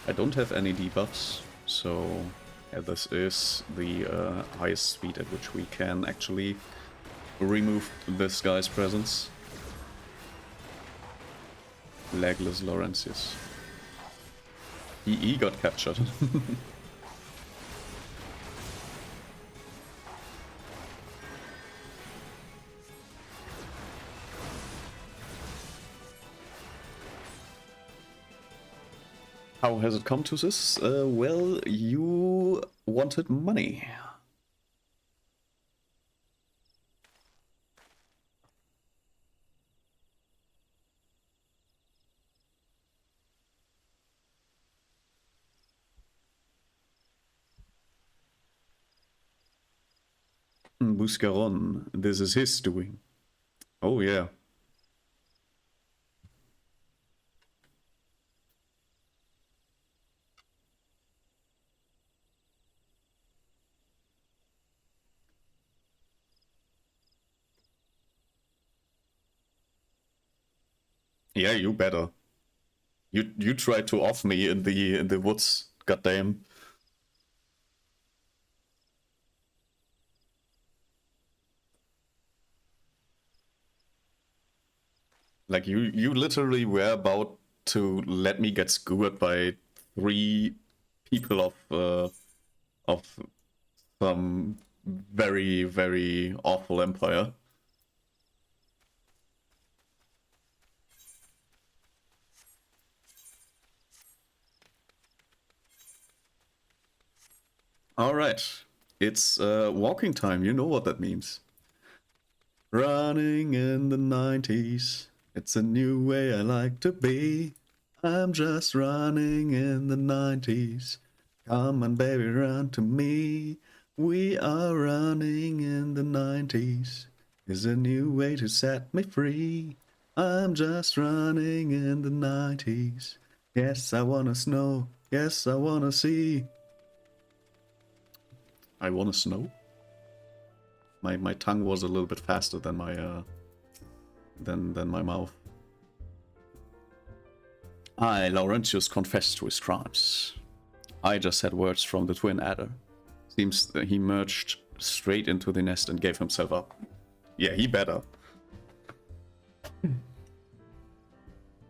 I don't have any debuffs, so yeah, this is the highest speed at which we can actually remove this guy's presence. Legless Laurentius. He got captured. How has it come to this? Well, you wanted money. Buscaron, this is his doing. Oh yeah. Yeah, you better. You tried to off me in the woods, goddamn. Like you literally were about to let me get skewered by 3 people of some very, very awful empire. Alright. It's walking time, you know what that means. Running in the 90s. It's a new way I like to be. I'm just running in the 90s. Come on, baby, run to me. We are running in the 90s. Is a new way to set me free. I'm just running in the 90s. Yes, I wanna snow. Yes, I wanna see. I wanna snow? My tongue was a little bit faster than my than my mouth. I, Laurentius, confessed to his crimes. I just had words from the twin adder. Seems that he merged straight into the nest and gave himself up. Yeah, he better.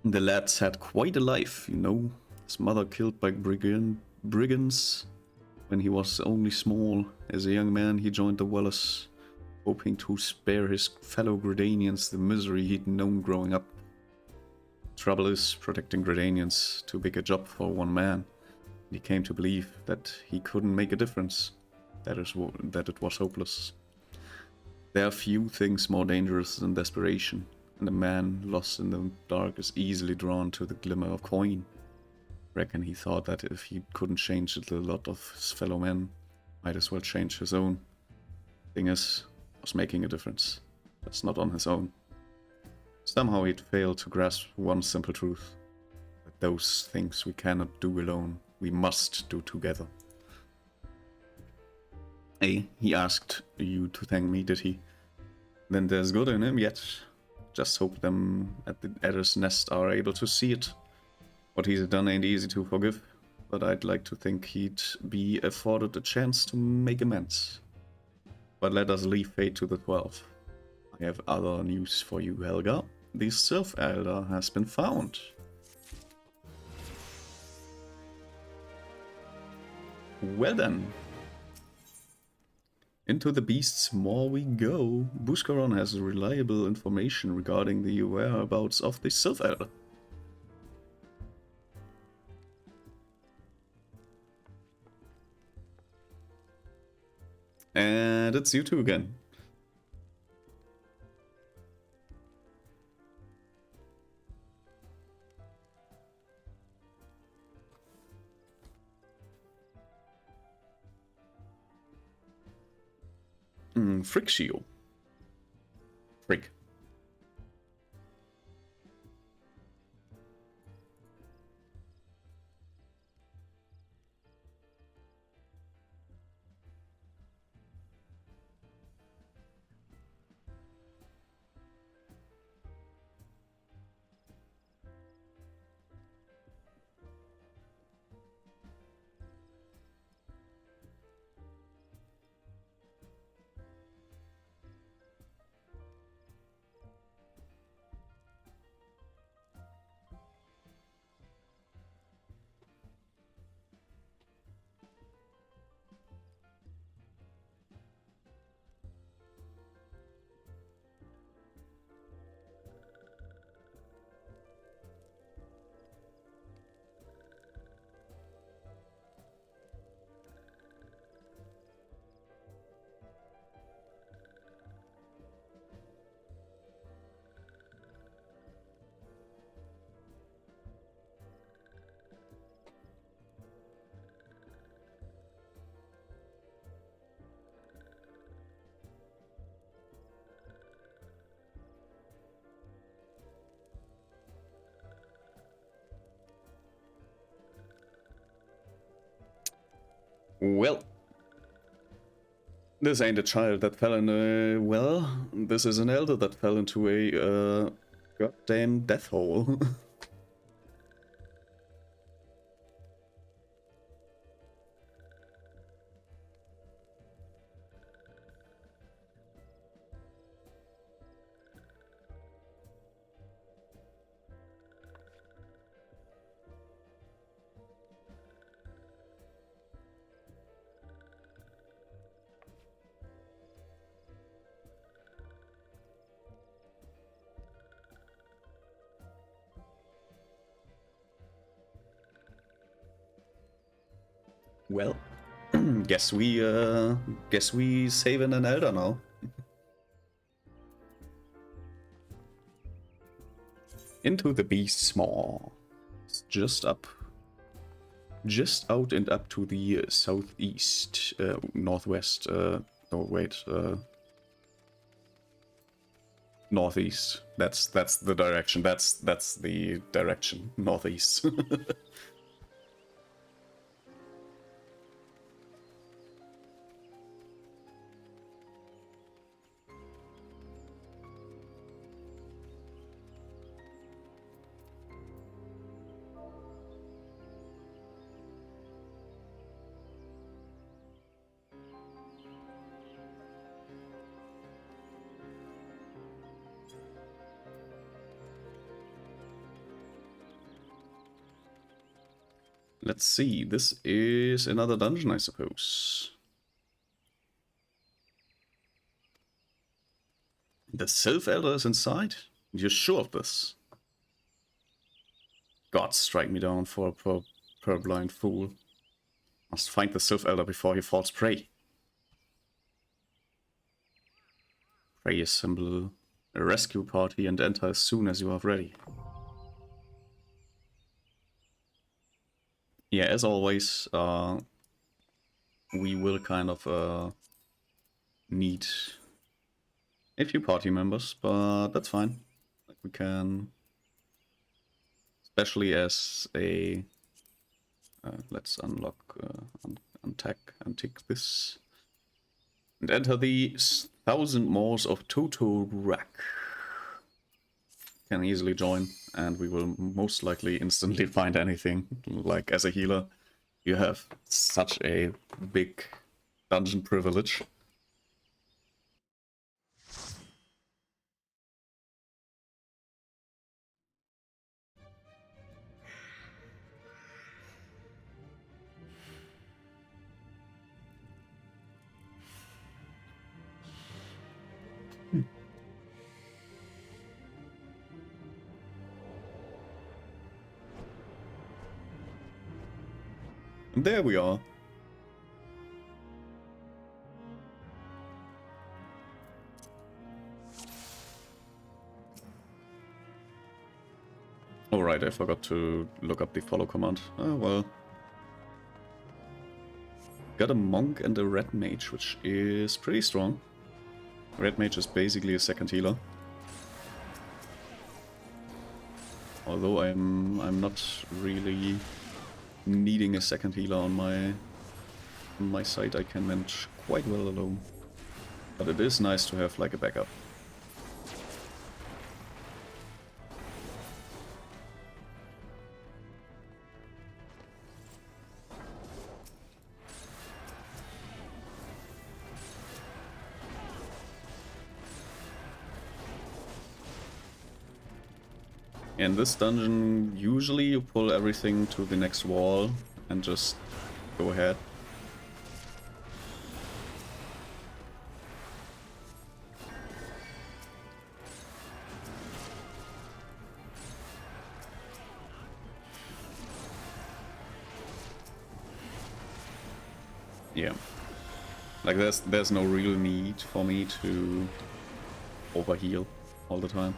The lad's had quite a life, you know. His mother killed by brigands when he was only small. As a young man, he joined the Wellers, hoping to spare his fellow Gridanians the misery he'd known growing up. Trouble is, protecting Gridanians, too big a job for one man. He came to believe that he couldn't make a difference, that it was hopeless. There are few things more dangerous than desperation, and a man lost in the dark is easily drawn to the glimmer of coin. Reckon he thought that if he couldn't change the lot of his fellow men, might as well change his own. Thing is, was making a difference. That's not on his own. Somehow he'd failed to grasp one simple truth. That those things we cannot do alone, we must do together. Hey, he asked you to thank me, did he? Then there's good in him yet. Just hope them at the Adder's Nest are able to see it. What he's done ain't easy to forgive, but I'd like to think he'd be afforded a chance to make amends. But let us leave fate to the 12. I have other news for you, Helga. The Sylph Elder has been found. Well then. Into the beast's maw we go. Buscaron has reliable information regarding the whereabouts of the Sylph Elder. And it's you two again. Frixio. Frick. Well, this ain't a child that fell in a well. This is an elder that fell into a goddamn death hole. Well, guess we saving an elder now. Into the beast's maw. It's just out and up to the southeast, northwest. No, wait, northeast. That's the direction. That's the direction. Northeast. Let's see, this is another dungeon, I suppose. The Sylph Elder is inside? You're sure of this? God, strike me down for a purblind fool. Must find the Sylph Elder before he falls prey. Pray assemble a rescue party and enter as soon as you are ready. Yeah, as always, we will kind of need a few party members, but that's fine. Like we can, especially as a let's unlock, untick this, and enter the 1,000 Maws of Toto-Rak. Can easily join, and we will most likely instantly find anything. Like, as a healer, you have such a big dungeon privilege. And there we are. Alright, I forgot to look up the follow command. Oh well. Got a monk and a red mage, which is pretty strong. Red mage is basically a second healer. Although I'm not really needing a second healer on my side, I can manage quite well alone. But it is nice to have like a backup. In this dungeon, usually you pull everything to the next wall and just go ahead. Yeah. Like there's no real need for me to overheal all the time.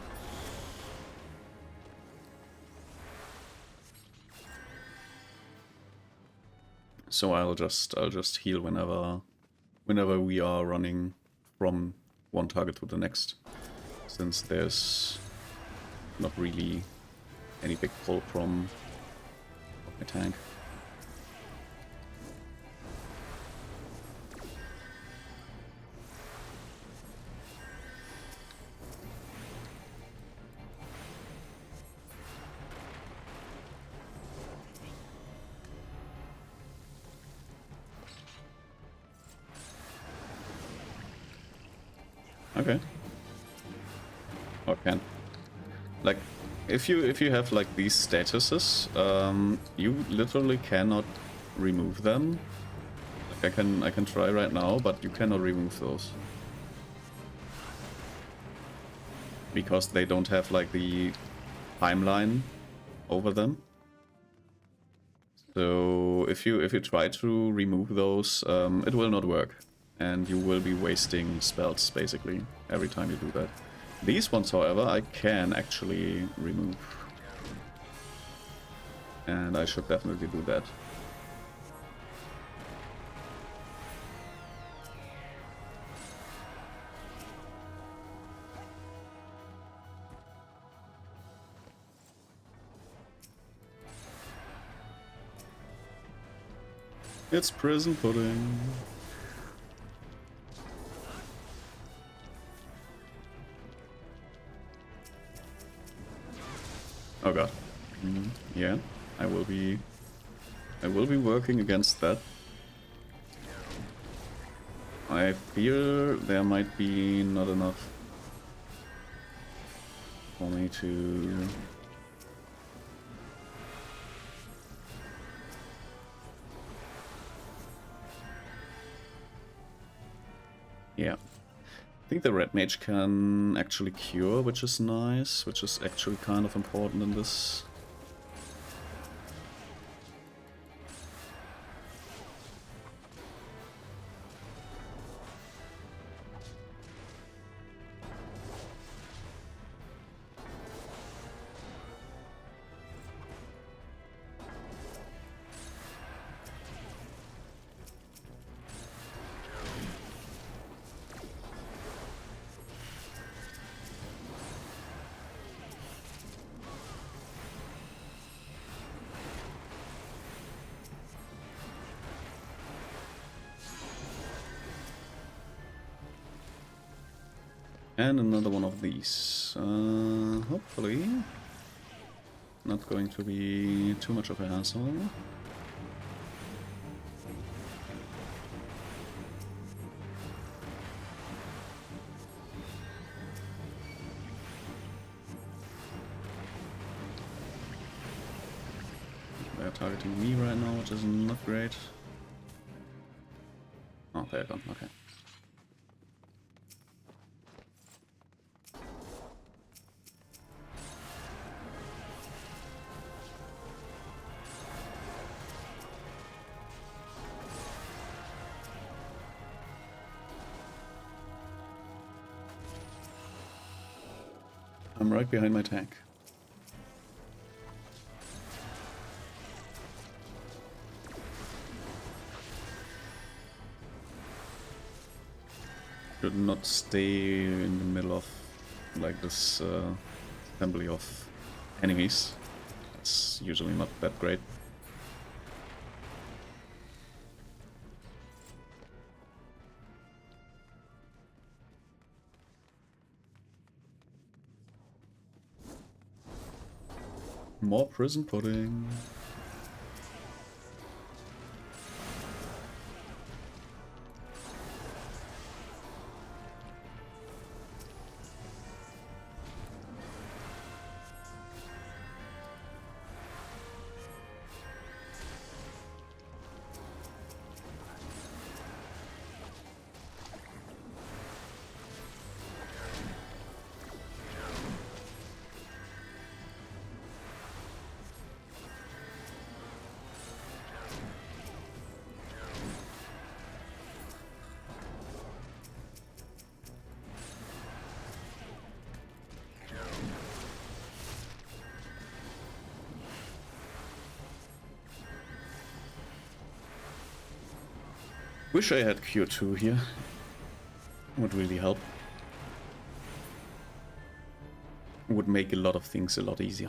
So I'll just heal whenever we are running from one target to the next, since there's not really any big pull from my tank. Okay. Or can. Like, if you have like these statuses, you literally cannot remove them. Like I can try right now, but you cannot remove those. Because they don't have like the timeline over them. So if you try to remove those, it will not work. And you will be wasting spells basically every time you do that. These ones, however, I can actually remove. And I should definitely do that. It's prison pudding. Oh god. Yeah, I will be working against that. I fear there might be not enough for me to... Yeah. I think the red mage can actually cure, which is nice, which is actually kind of important in this. And another one of these. Hopefully not going to be too much of a hassle. They're targeting me right now, which is not great. Oh, they're gone, okay. I'm right behind my tank. Should not stay in the middle of like this assembly of enemies. That's usually not that great. More prison pudding. Wish I had Cure 2 here. Would really help. Would make a lot of things a lot easier.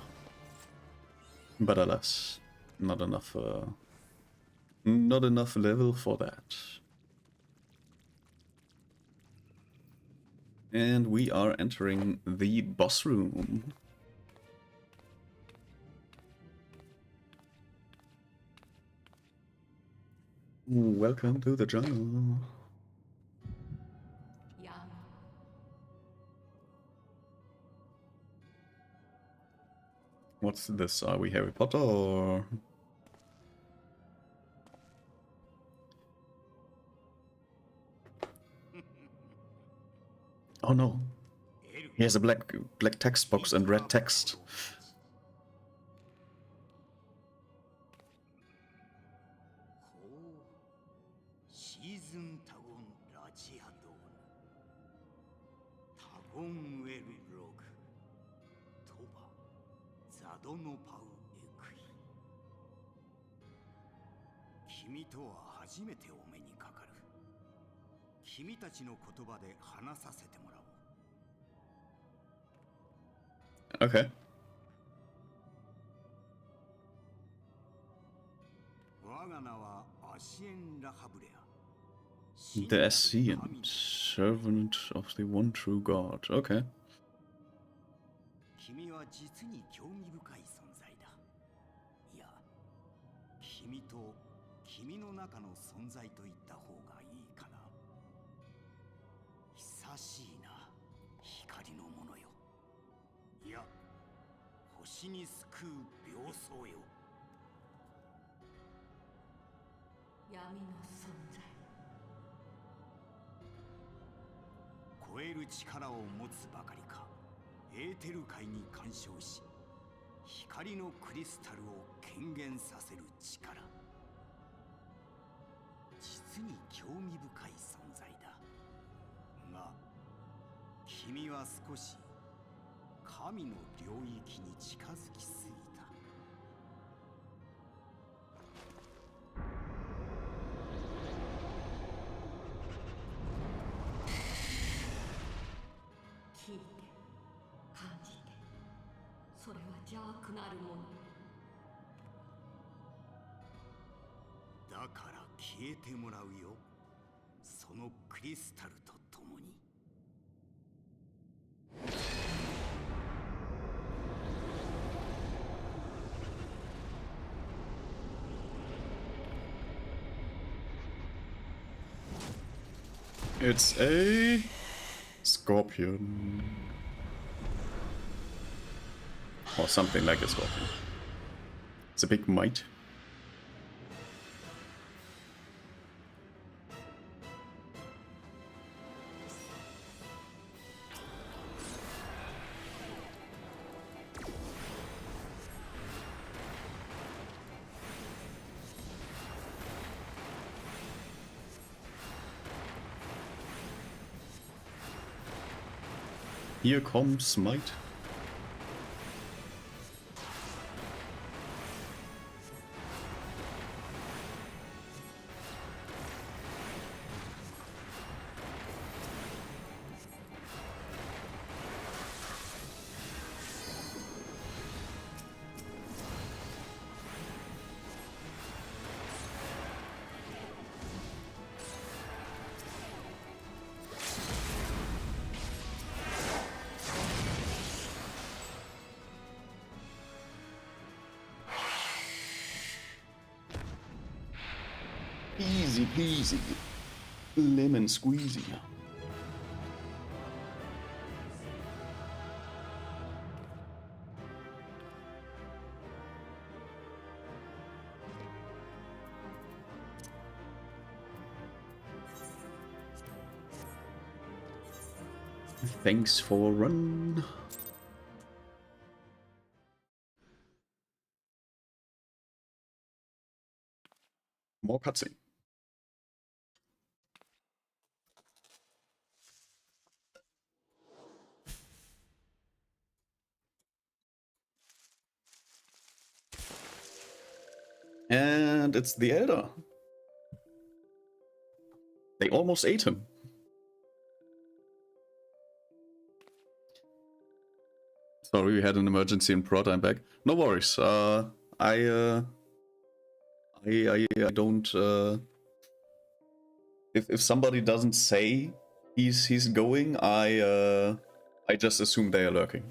But alas, not enough level for that. And we are entering the boss room. Welcome to the jungle. What's this? Are we Harry Potter or... Oh no. He has a black text box and red text. Okay. The Ascian, servant of the one true God. Okay. 君は実に興味深い存在だ。いや、君と君の中の存在と言った方がいいかな。久しいな、光のものよ。いや、星に救う病巣よ。闇の存在。超える力を持つばかりか。エーテル界に干渉し、光のクリスタルを権限させる力。実に興味深い存在だ。が、君は少し神の領域に近づきすぎた。聞いて。感じて、それは邪悪なるものだから消えてもらうよ、そのクリスタルと共に。It's a scorpion. Or something like a scorpion. It's a big mite. Here comes Smite. Easy peasy. Lemon squeezy. Thanks for a run. More cutscene. And it's the Elder. They almost ate him. Sorry, we had an emergency in prod. I'm back. No worries. I don't. If somebody doesn't say he's going, I just assume they are lurking.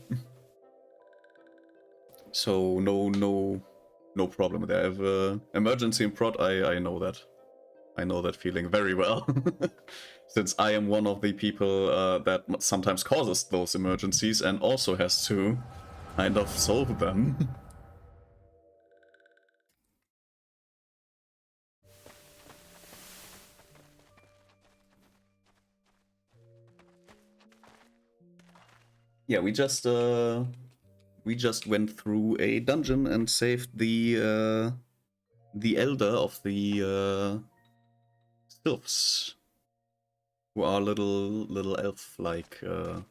So no problem there. If emergency in prod, I know that. I know that feeling very well. Since I am one of the people that sometimes causes those emergencies and also has to kind of solve them. Yeah, we just went through a dungeon and saved the elder of the sylphs, who are little elf-like people.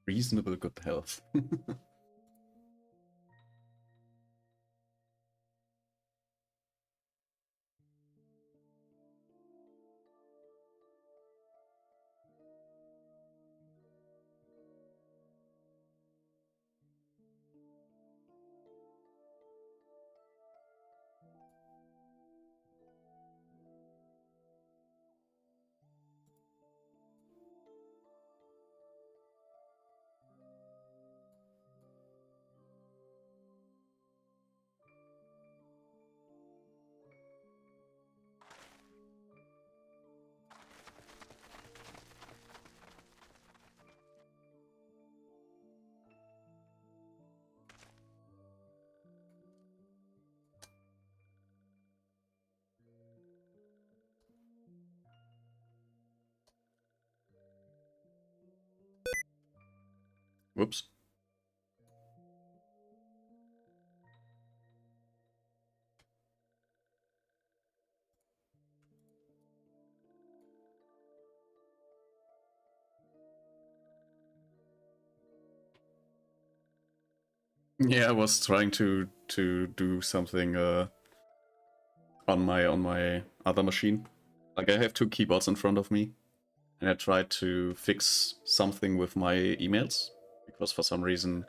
Reasonable good health. Whoops. Yeah, I was trying to do something on my other machine. Like, I have two keyboards in front of me, and I tried to fix something with my emails, because for some reason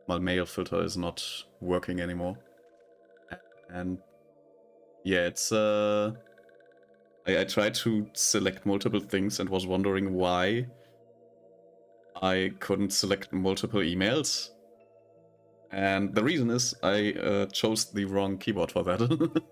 my mail filter is not working anymore. And yeah, it's I tried to select multiple things and was wondering why I couldn't select multiple emails. And the reason is I chose the wrong keyboard for that.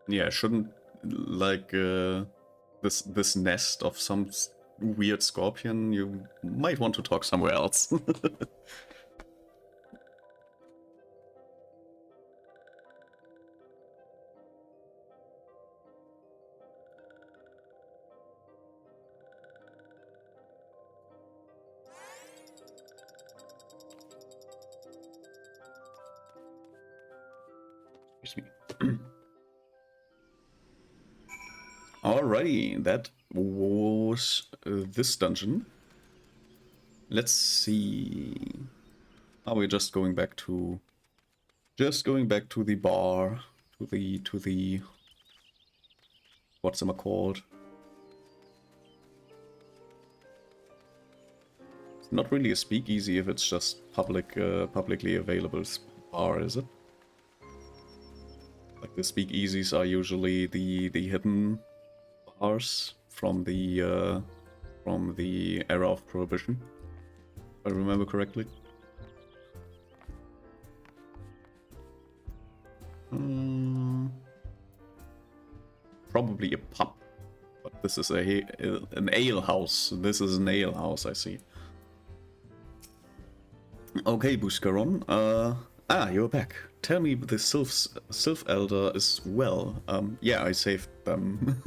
Yeah, shouldn't, like, this nest of some weird scorpion, you might want to talk somewhere else. Excuse me. Alrighty, that was this dungeon. Let's see. Are we just going back to the bar, to the what's it called? It's not really a speakeasy if it's just publicly available bar, is it? Like the speakeasies are usually the hidden bars from the era of Prohibition, if I remember correctly. Probably a pub, but this is an ale house. This is an ale house, I see. Okay, Buscaron. You're back. Tell me the Sylph Elder is well. Yeah, I saved them.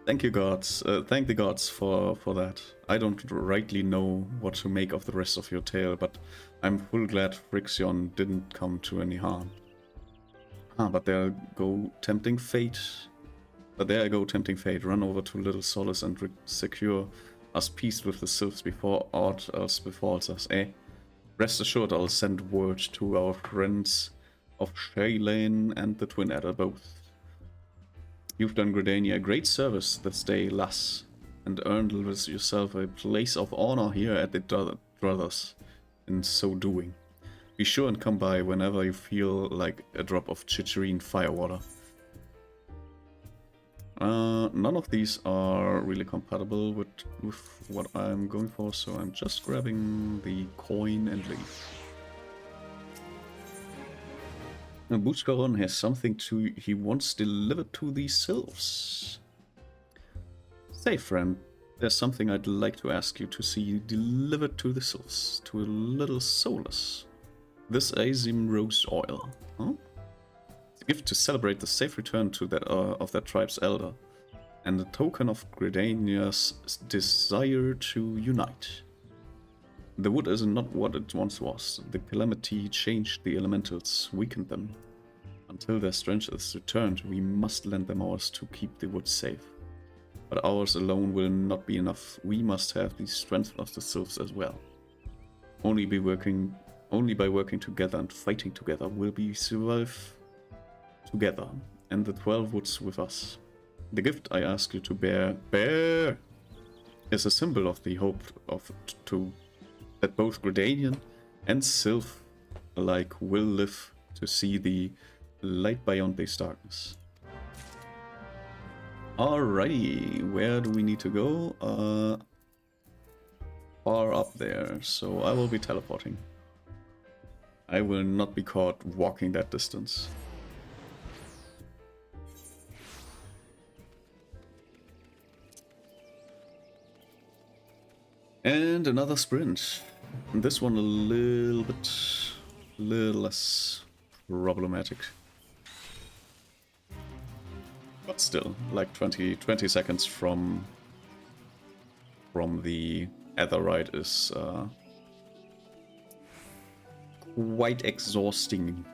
Thank you, gods. Thank the gods for that. I don't rightly know what to make of the rest of your tale, but I'm full glad Phyrexion didn't come to any harm. But there I go tempting fate. Run over to Little Solace and secure us peace with the Sylphs before aught else befalls us, eh? Rest assured I'll send word to our friends of Shaylane and the Twin Adder both. You've done Gridania a great service this day, lass, and earned yourself a place of honor here at the Brothers in so doing. Be sure and come by whenever you feel like a drop of Cicherine firewater. None of these are really compatible with what I'm going for, so I'm just grabbing the coin and leave. Buscaron has something he wants delivered to the Sylphs. Say, friend, there's something I'd like to ask you to see delivered to the Sylphs, to a Little Solace. This Azim Rose Oil, huh? It's a gift to celebrate the safe return to of that tribe's elder, and a token of Gridania's desire to unite. The wood is not what it once was. The calamity changed the elementals, weakened them. Until their strength is returned, we must lend them ours to keep the wood safe. But ours alone will not be enough. We must have the strength of the Sylphs as well. Only by working together and fighting together will we survive together, and the 12 woods with us. The gift I ask you to bear is a symbol of the hope that both Gridanian and Sylph alike will live to see the light beyond this darkness. Alrighty, where do we need to go? Far up there, so I will be teleporting. I will not be caught walking that distance. And another sprint. This one a little less problematic. But still, like 20 seconds from the Aetheryte is quite exhausting.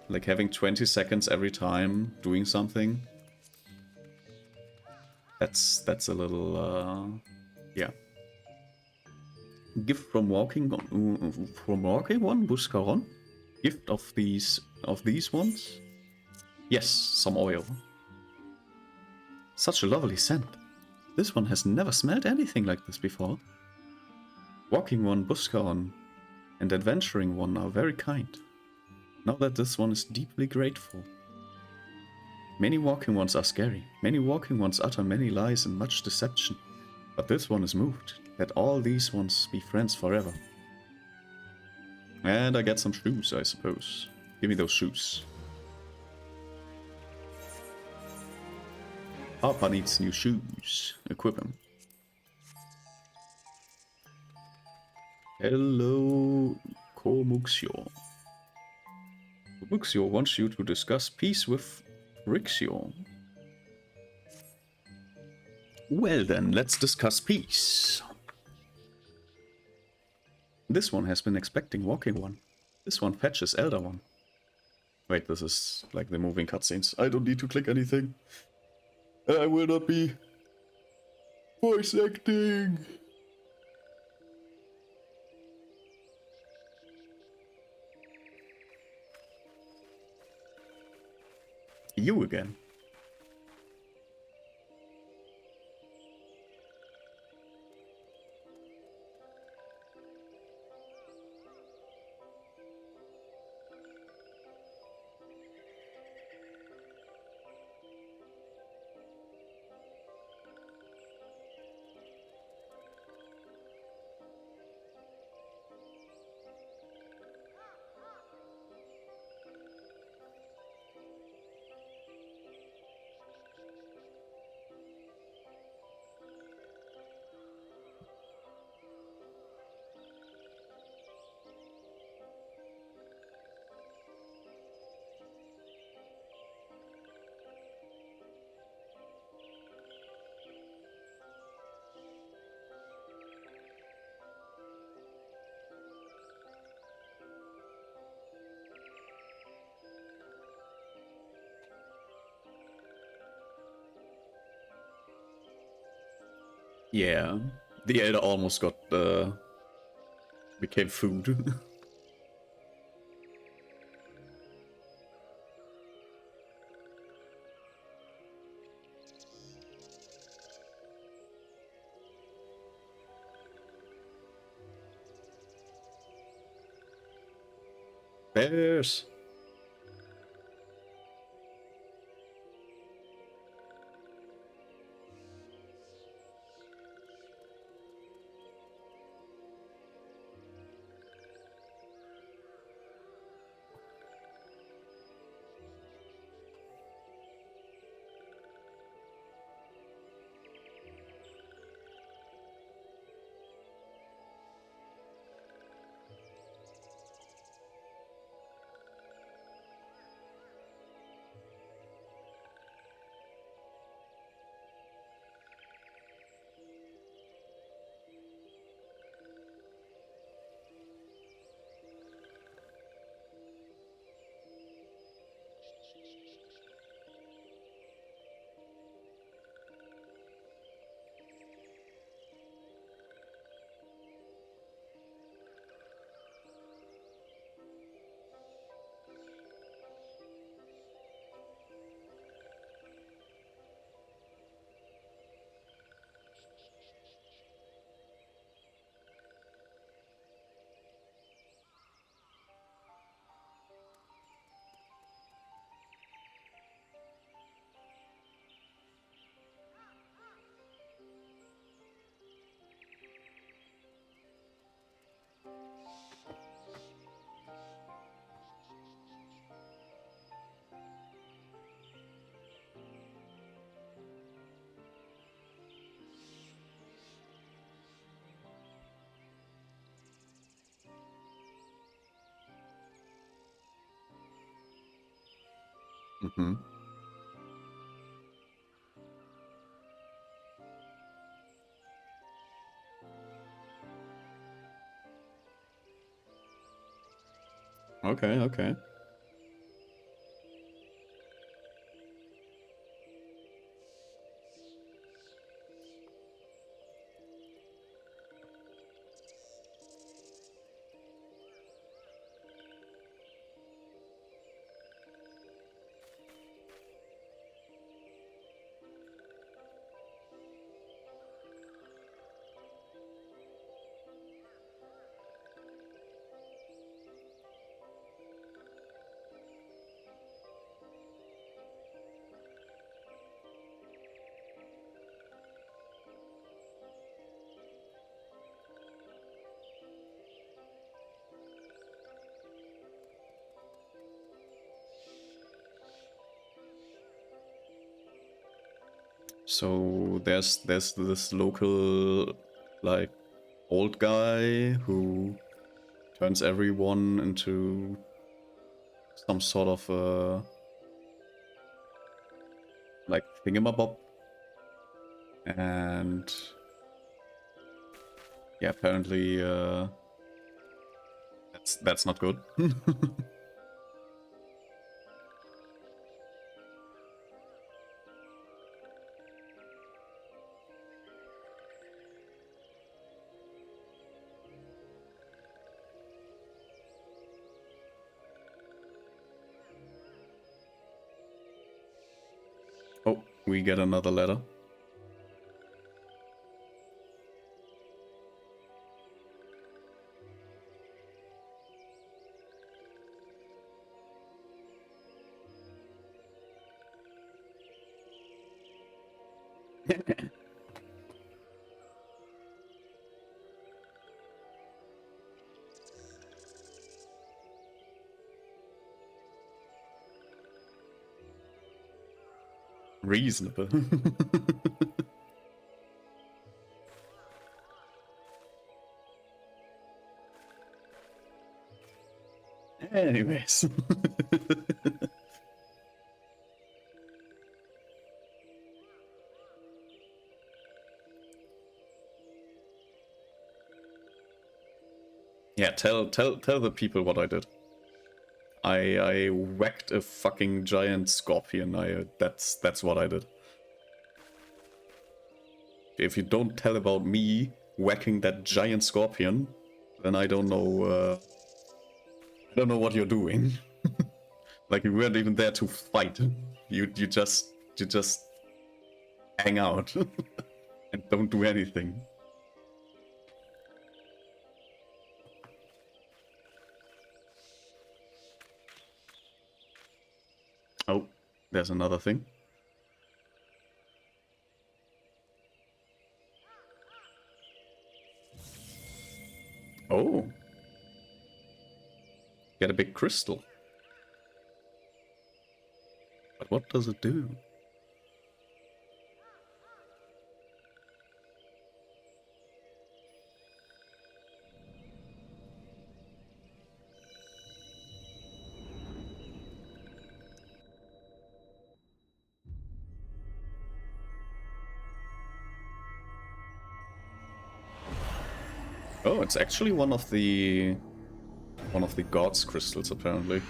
Like having 20 seconds every time doing something. That's a little yeah. Gift from walking one, Buscaron? Gift of these ones? Yes, some oil. Such a lovely scent. This one has never smelled anything like this before. Walking one, Buscaron, and adventuring one are very kind. Now that this one is deeply grateful. Many walking ones are scary. Many walking ones utter many lies and much deception. But this one is moved. Let all these ones be friends forever. And I get some shoes, I suppose. Give me those shoes. Papa needs new shoes. Equip him. Hello, Komuxio. Komuxio wants you to discuss peace with Phyrexion. Well then, let's discuss peace. This one has been expecting walking one. This one fetches elder one. Wait, this is like the moving cutscenes. I don't need to click anything. I will not be voice acting. You again. Yeah, the Elder almost got became food. Bears. Mm-hmm. Okay, okay. So there's this local like old guy who turns everyone into some sort of like thingamabob, and yeah, apparently that's not good. Oh, we get another letter. Reasonable. Anyways. Yeah, tell the people what I did. I whacked a fucking giant scorpion. That's what I did. if you don't tell about me whacking that giant scorpion, then I don't know what you're doing. Like, you weren't even there to fight. You just hang out and don't do anything. Oh, there's another thing. Oh. Get a big crystal. But what does it do? Oh, it's actually one of the gods crystals, apparently.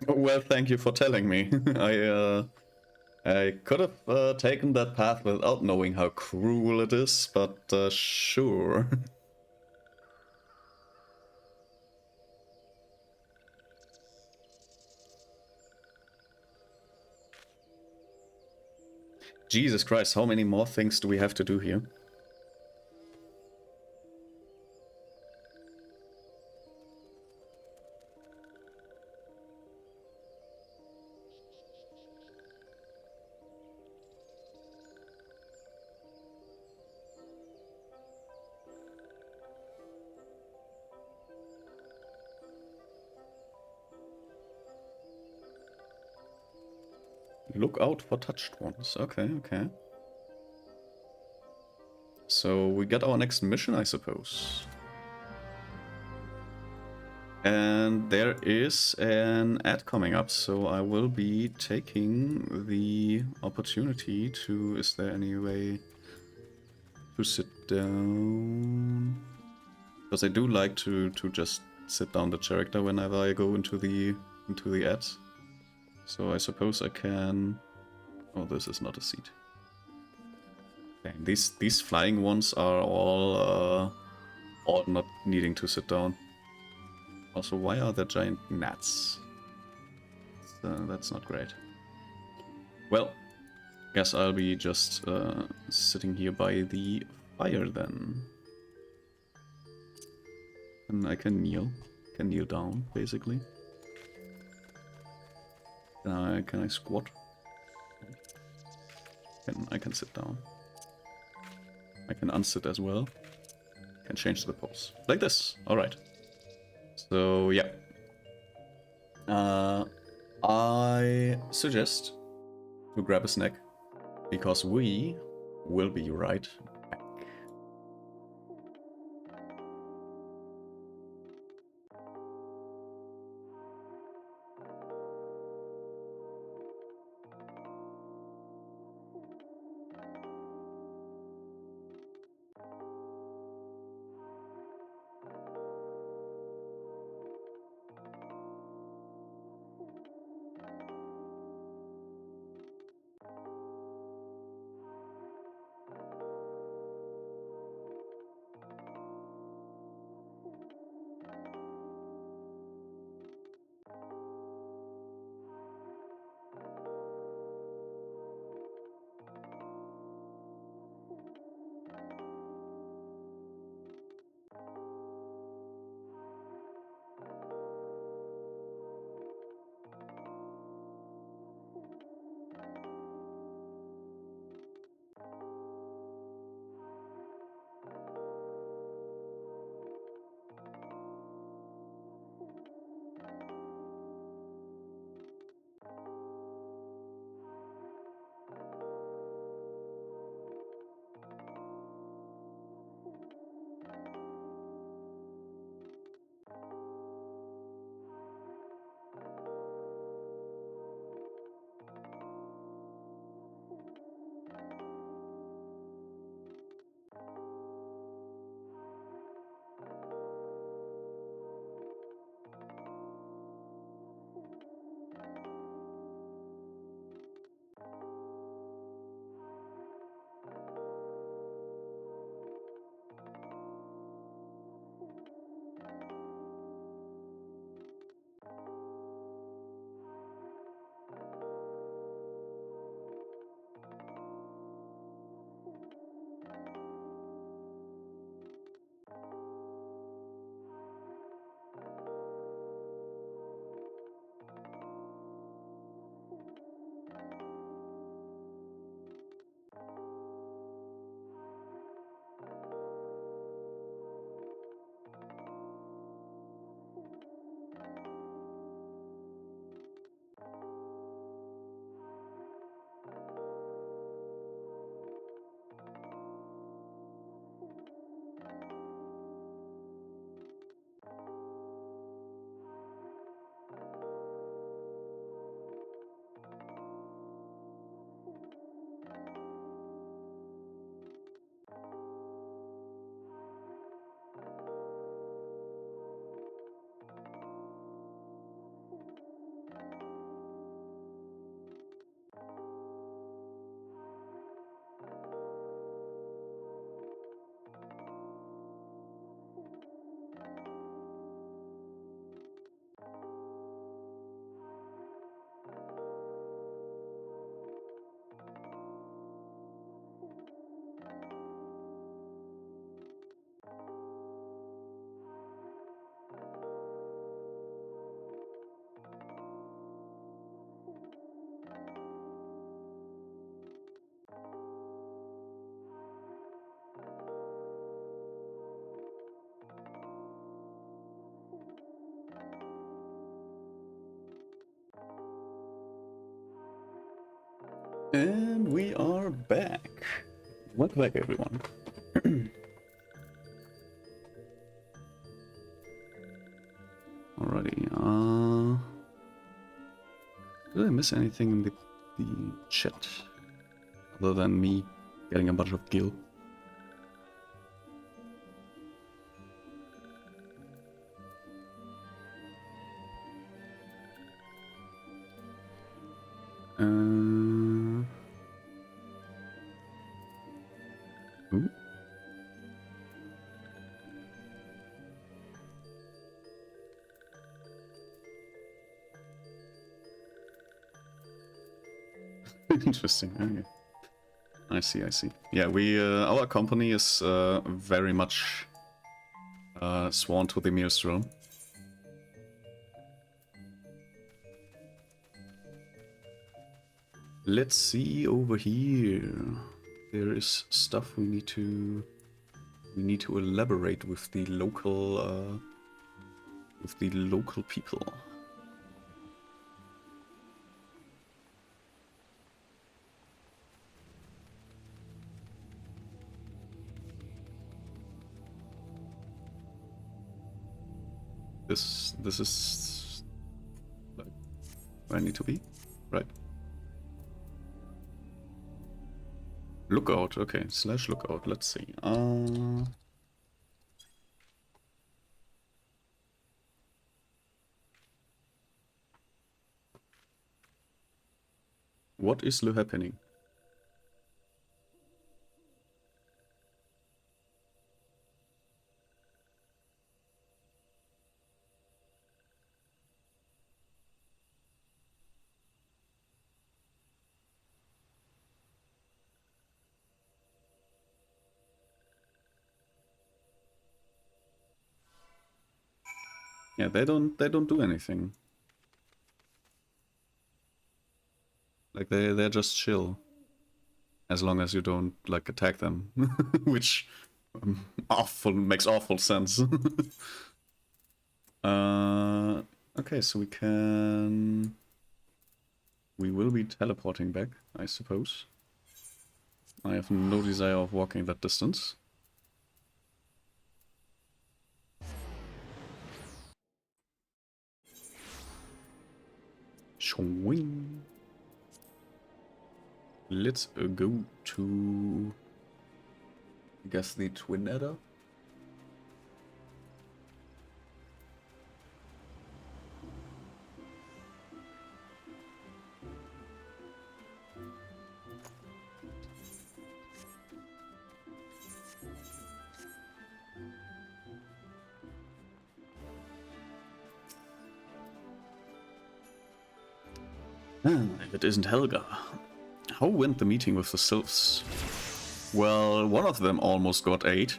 Oh, well, thank you for telling me. I could have taken that path without knowing how cruel it is, but sure. Jesus Christ, how many more things do we have to do here? Look out for touched ones. Okay, okay. So we get our next mission, I suppose. And there is an ad coming up, so I will be taking the opportunity to... Is there any way to sit down? Because I do like to just sit down the character whenever I go into the ads. So I suppose I can... Oh, this is not a seat. Dang, these flying ones are all not needing to sit down. Also, why are there giant gnats? That's not great. Well, guess I'll be just sitting here by the fire then. And I can kneel down, basically. Can I squat? I can sit down. I can unsit as well. Can change the pose. Like this. Alright. So, yeah. I suggest to grab a snack, because we will be right back. And we are back. Welcome back, everyone. Alrighty, did I miss anything in the chat? Other than me getting a bunch of gil? Ooh. Interesting. Okay. I see. Yeah, we our company is very much sworn to the Maelstrom. Let's see over here. There is stuff we need to elaborate with the local people. This is like where I need to be, right? Lookout, okay, / lookout. Let's see. What is happening? Yeah, they don't do anything. Like they're just chill. As long as you don't like attack them, which makes awful sense. Okay, so we will be teleporting back, I suppose. I have no desire of walking that distance. Swing. Let's go to, I guess, the Twin Adder. If it isn't Helga. How went the meeting with the Sylphs? Well, one of them almost got 8.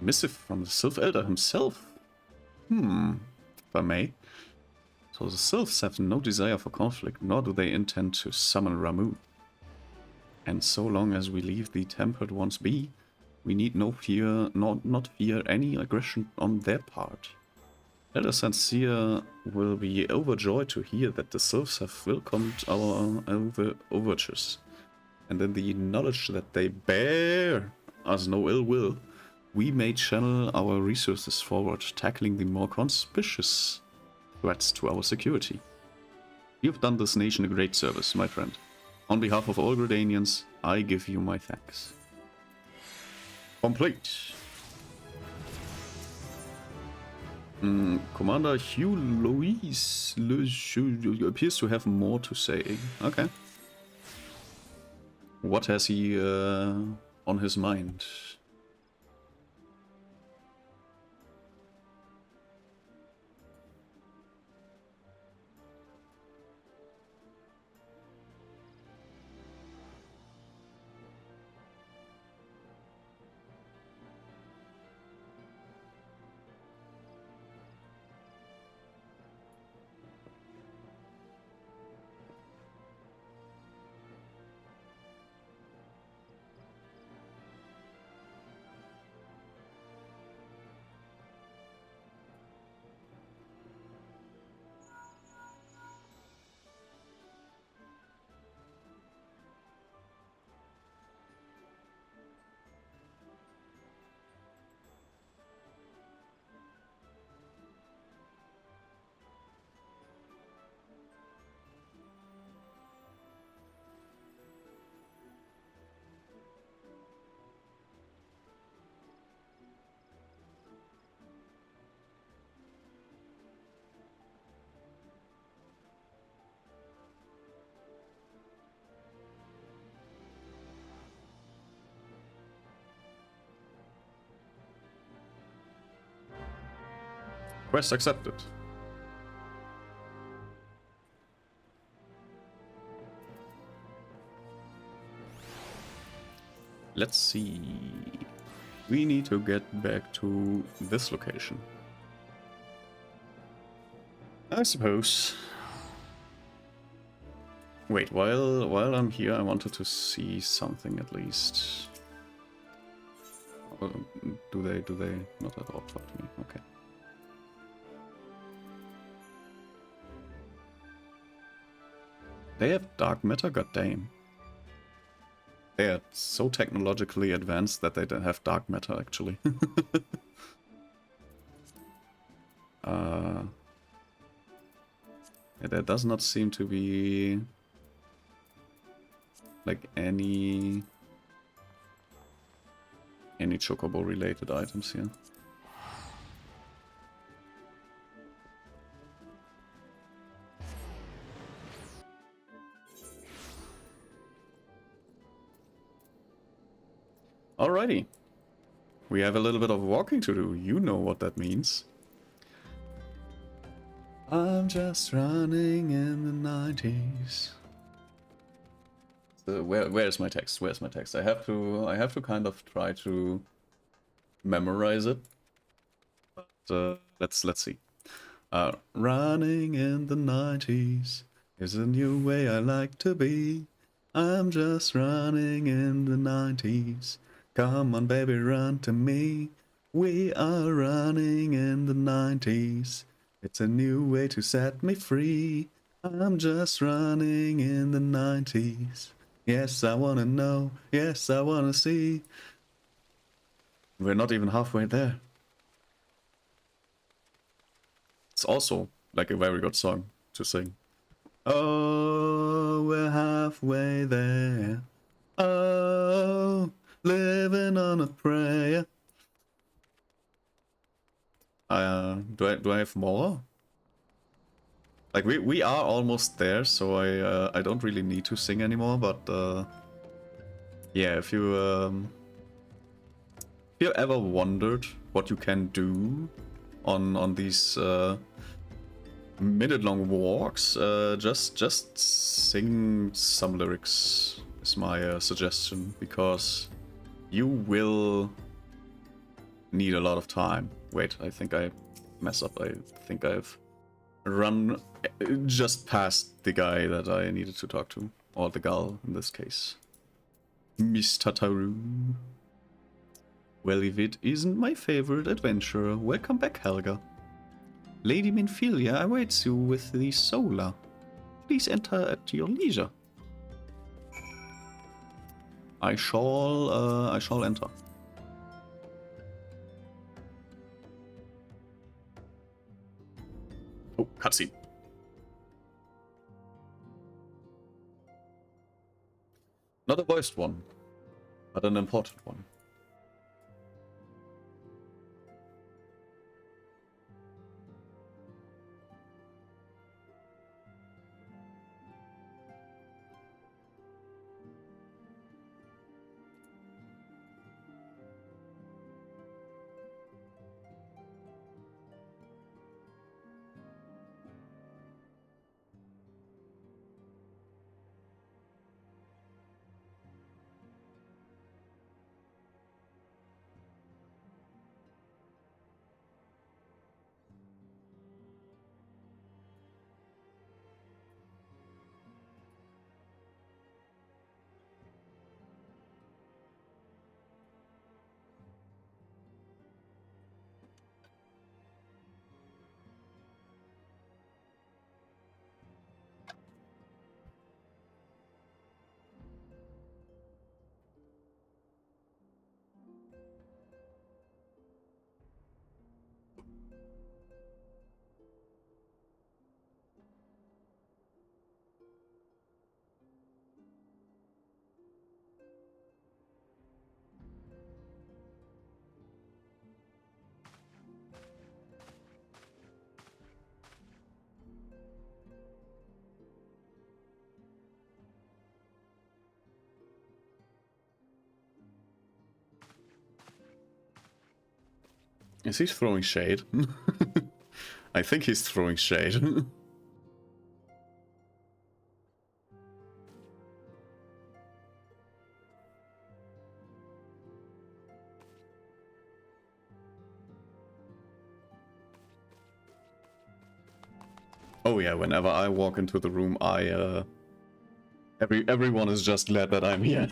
Missive from the Sylph Elder himself? If I may. So the Sylphs have no desire for conflict, nor do they intend to summon Ramuh. And so long as we leave the Tempered Ones be, we need not fear any aggression on their part. Elder Sincere will be overjoyed to hear that the Sylphs have welcomed our overtures, and in the knowledge that they bear us no ill will, we may channel our resources forward, tackling the more conspicuous threats to our security. You've done this nation a great service, my friend. On behalf of all Gridanians, I give you my thanks. Complete. Commander Hugh Louis appears to have more to say. Okay. What has he on his mind? Quest accepted. Let's see. We need to get back to this location, I suppose. Wait, while I'm here, I wanted to see something at least. Do they not at all talk to me? Okay. They have dark matter, goddamn. They are so technologically advanced that they don't have dark matter, actually. Yeah, there does not seem to be like any chocobo related items here. Alrighty. We have a little bit of walking to do. You know what that means. I'm just running in the 90s. So where's my text? Where's my text? I have to kind of try to memorize it. But let's see. Running in the 90s is a new way I like to be. I'm just running in the 90s. Come on, baby, run to me. We are running in the 90s. It's a new way to set me free. I'm just running in the 90s. Yes, I wanna know. Yes, I wanna see. We're not even halfway there. It's also like a very good song to sing. Oh, we're halfway there. Oh, living on a prayer. Do I have more? Like we are almost there, so I don't really need to sing anymore. But yeah, if you ever wondered what you can do on these minute-long walks, just sing some lyrics is my suggestion, because you will need a lot of time. Wait, I think I mess up. I think I've run just past the guy that I needed to talk to, or the gal in this case. Miss Tataru. Well, if it isn't my favorite adventurer, welcome back, Helga. Lady Minfilia awaits you with the Solar. Please enter at your leisure. I shall enter. Oh, cutscene. Not a voiced one, but an important one. Is he throwing shade? I think he's throwing shade. Oh yeah, whenever I walk into the room, everyone is just glad that I'm here.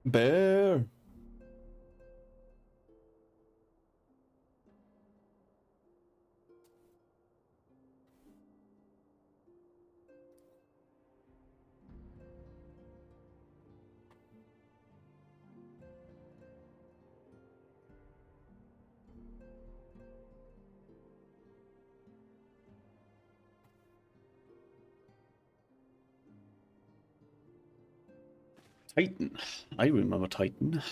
Bear! Titan. I remember Titan.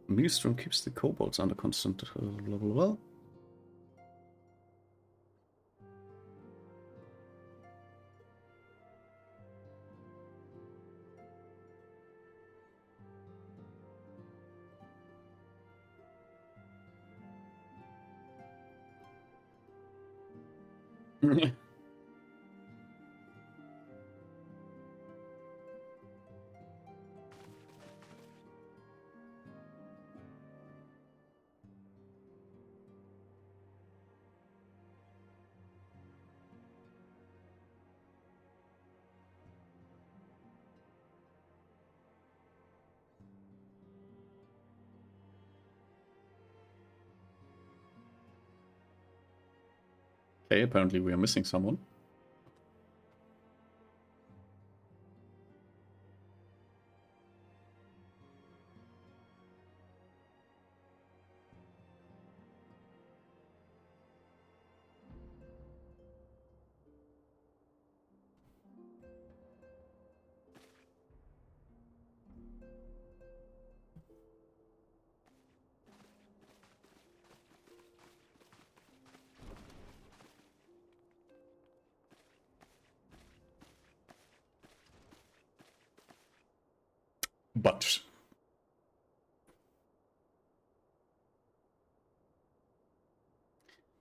Maelstrom keeps the kobolds under constant blah blah blah. Okay, apparently we are missing someone. But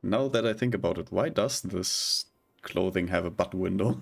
now that I think about it, why does this clothing have a butt window?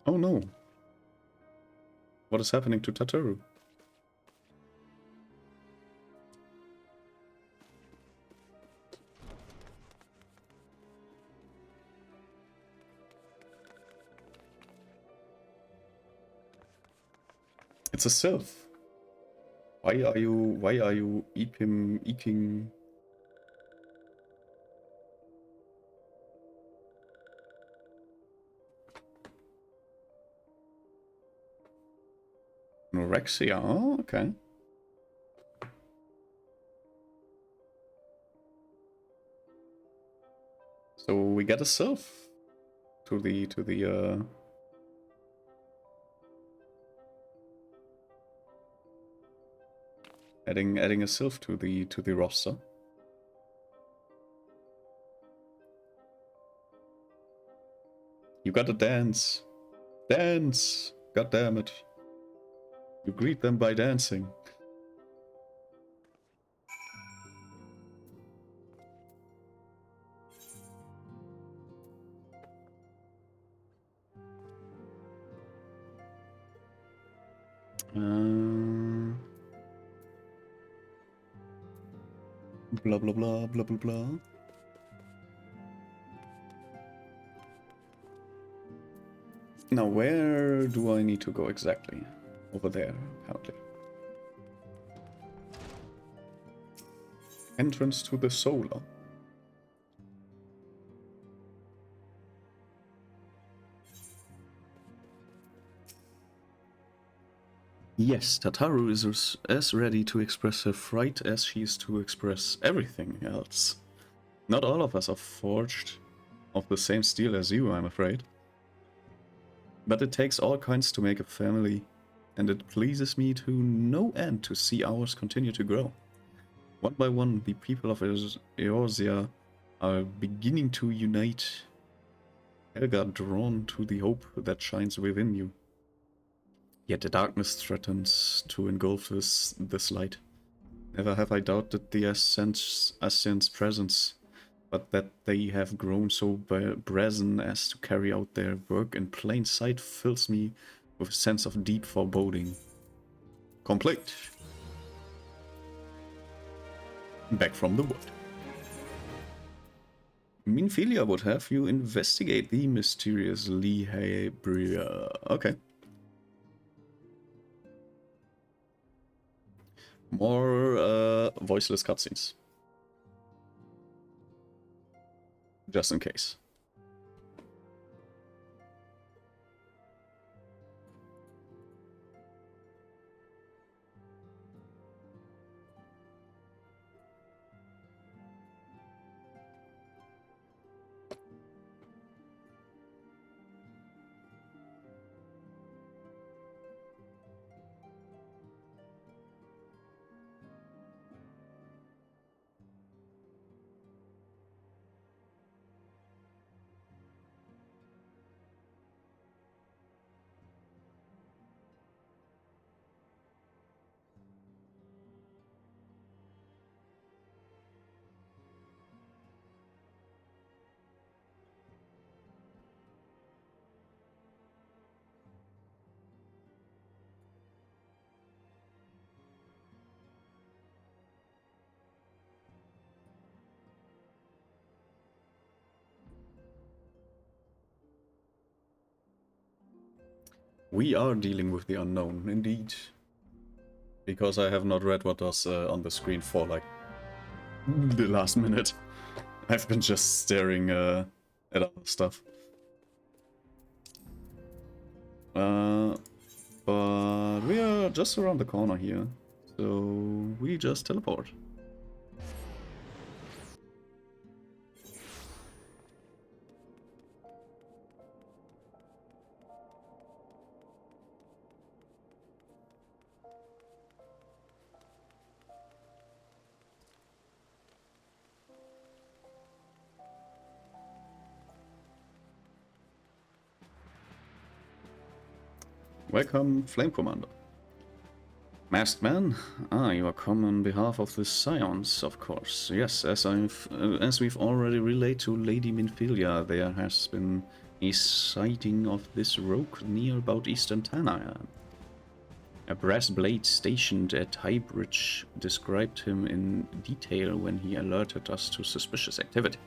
Oh no. What is happening to Tataru? It's a sylph. Why are you eating? Anorexia, oh, okay. So we get a sylph to the adding a sylph to the roster. You gotta dance. Dance! God damn it. You greet them by dancing. Blah blah blah blah blah blah. Now where do I need to go exactly? Over there, apparently. Entrance to the solar. Yes, Tataru is as ready to express her fright as she is to express everything else. Not all of us are forged of the same steel as you, I'm afraid. But it takes all kinds to make a family, and it pleases me to no end to see ours continue to grow. One by one, the people of Eorzea are beginning to unite. Helga drawn to the hope that shines within you. Yet the darkness threatens to engulf this light. Never have I doubted the Ascen's presence, but that they have grown so brazen as to carry out their work in plain sight fills me with a sense of deep foreboding. Complete. Back from the wood. Minfilia would have you investigate the mysterious Lihabria. Okay. More voiceless cutscenes. Just in case. We are dealing with the unknown, indeed. Because I have not read what was on the screen for, like, the last minute. I've been just staring at other stuff. But we are just around the corner here, so we just teleport. Welcome, Flame Commander. Masked Man? Ah, you are come on behalf of the Scions, of course. Yes, as we've already relayed to Lady Minfilia, there has been a sighting of this rogue near about Eastern Tanayan. A brass blade stationed at Highbridge described him in detail when he alerted us to suspicious activity.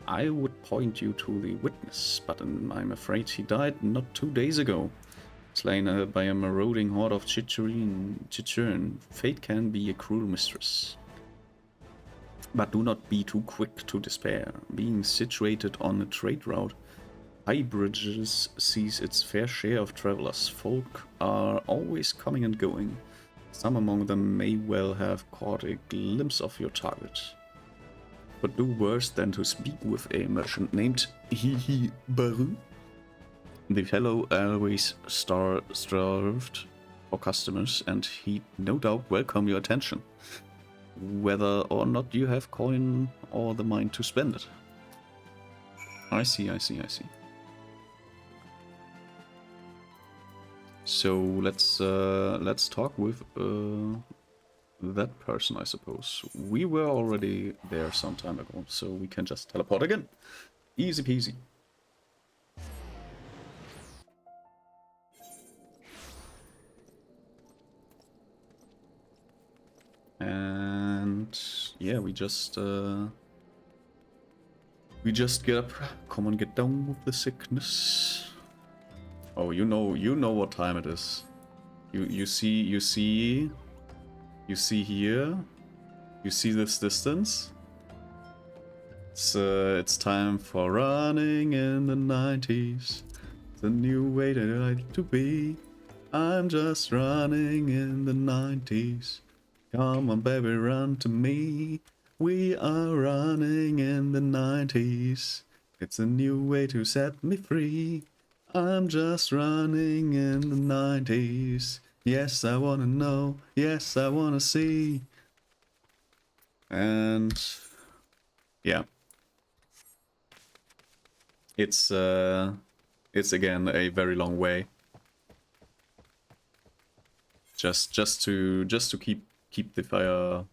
I would point you to the witness, but I'm afraid he died not 2 days ago. Slain by a marauding horde of Chichurn, fate can be a cruel mistress. But do not be too quick to despair. Being situated on a trade route, Highbridge sees its fair share of travelers. Folk are always coming and going. Some among them may well have caught a glimpse of your target. But do worse than to speak with a merchant named Hihi Baru. The fellow always starved for customers, and he'd no doubt welcome your attention, whether or not you have coin or the mind to spend it. I see. So let's talk with that person, I suppose. We were already there some time ago, so we can just teleport again. Easy peasy. yeah, we just get up. Come on, get down with the sickness. Oh, you know what time it is. You see here. You see this distance. It's time for running in the 90s. The new way that I like to be. I'm just running in the 90s. Come on, baby, run to me. We are running in the 90s. It's a new way to set me free. I'm just running in the 90s. Yes, I wanna know. Yes, I wanna see. And yeah. It's again a very long way. Just to keep the fire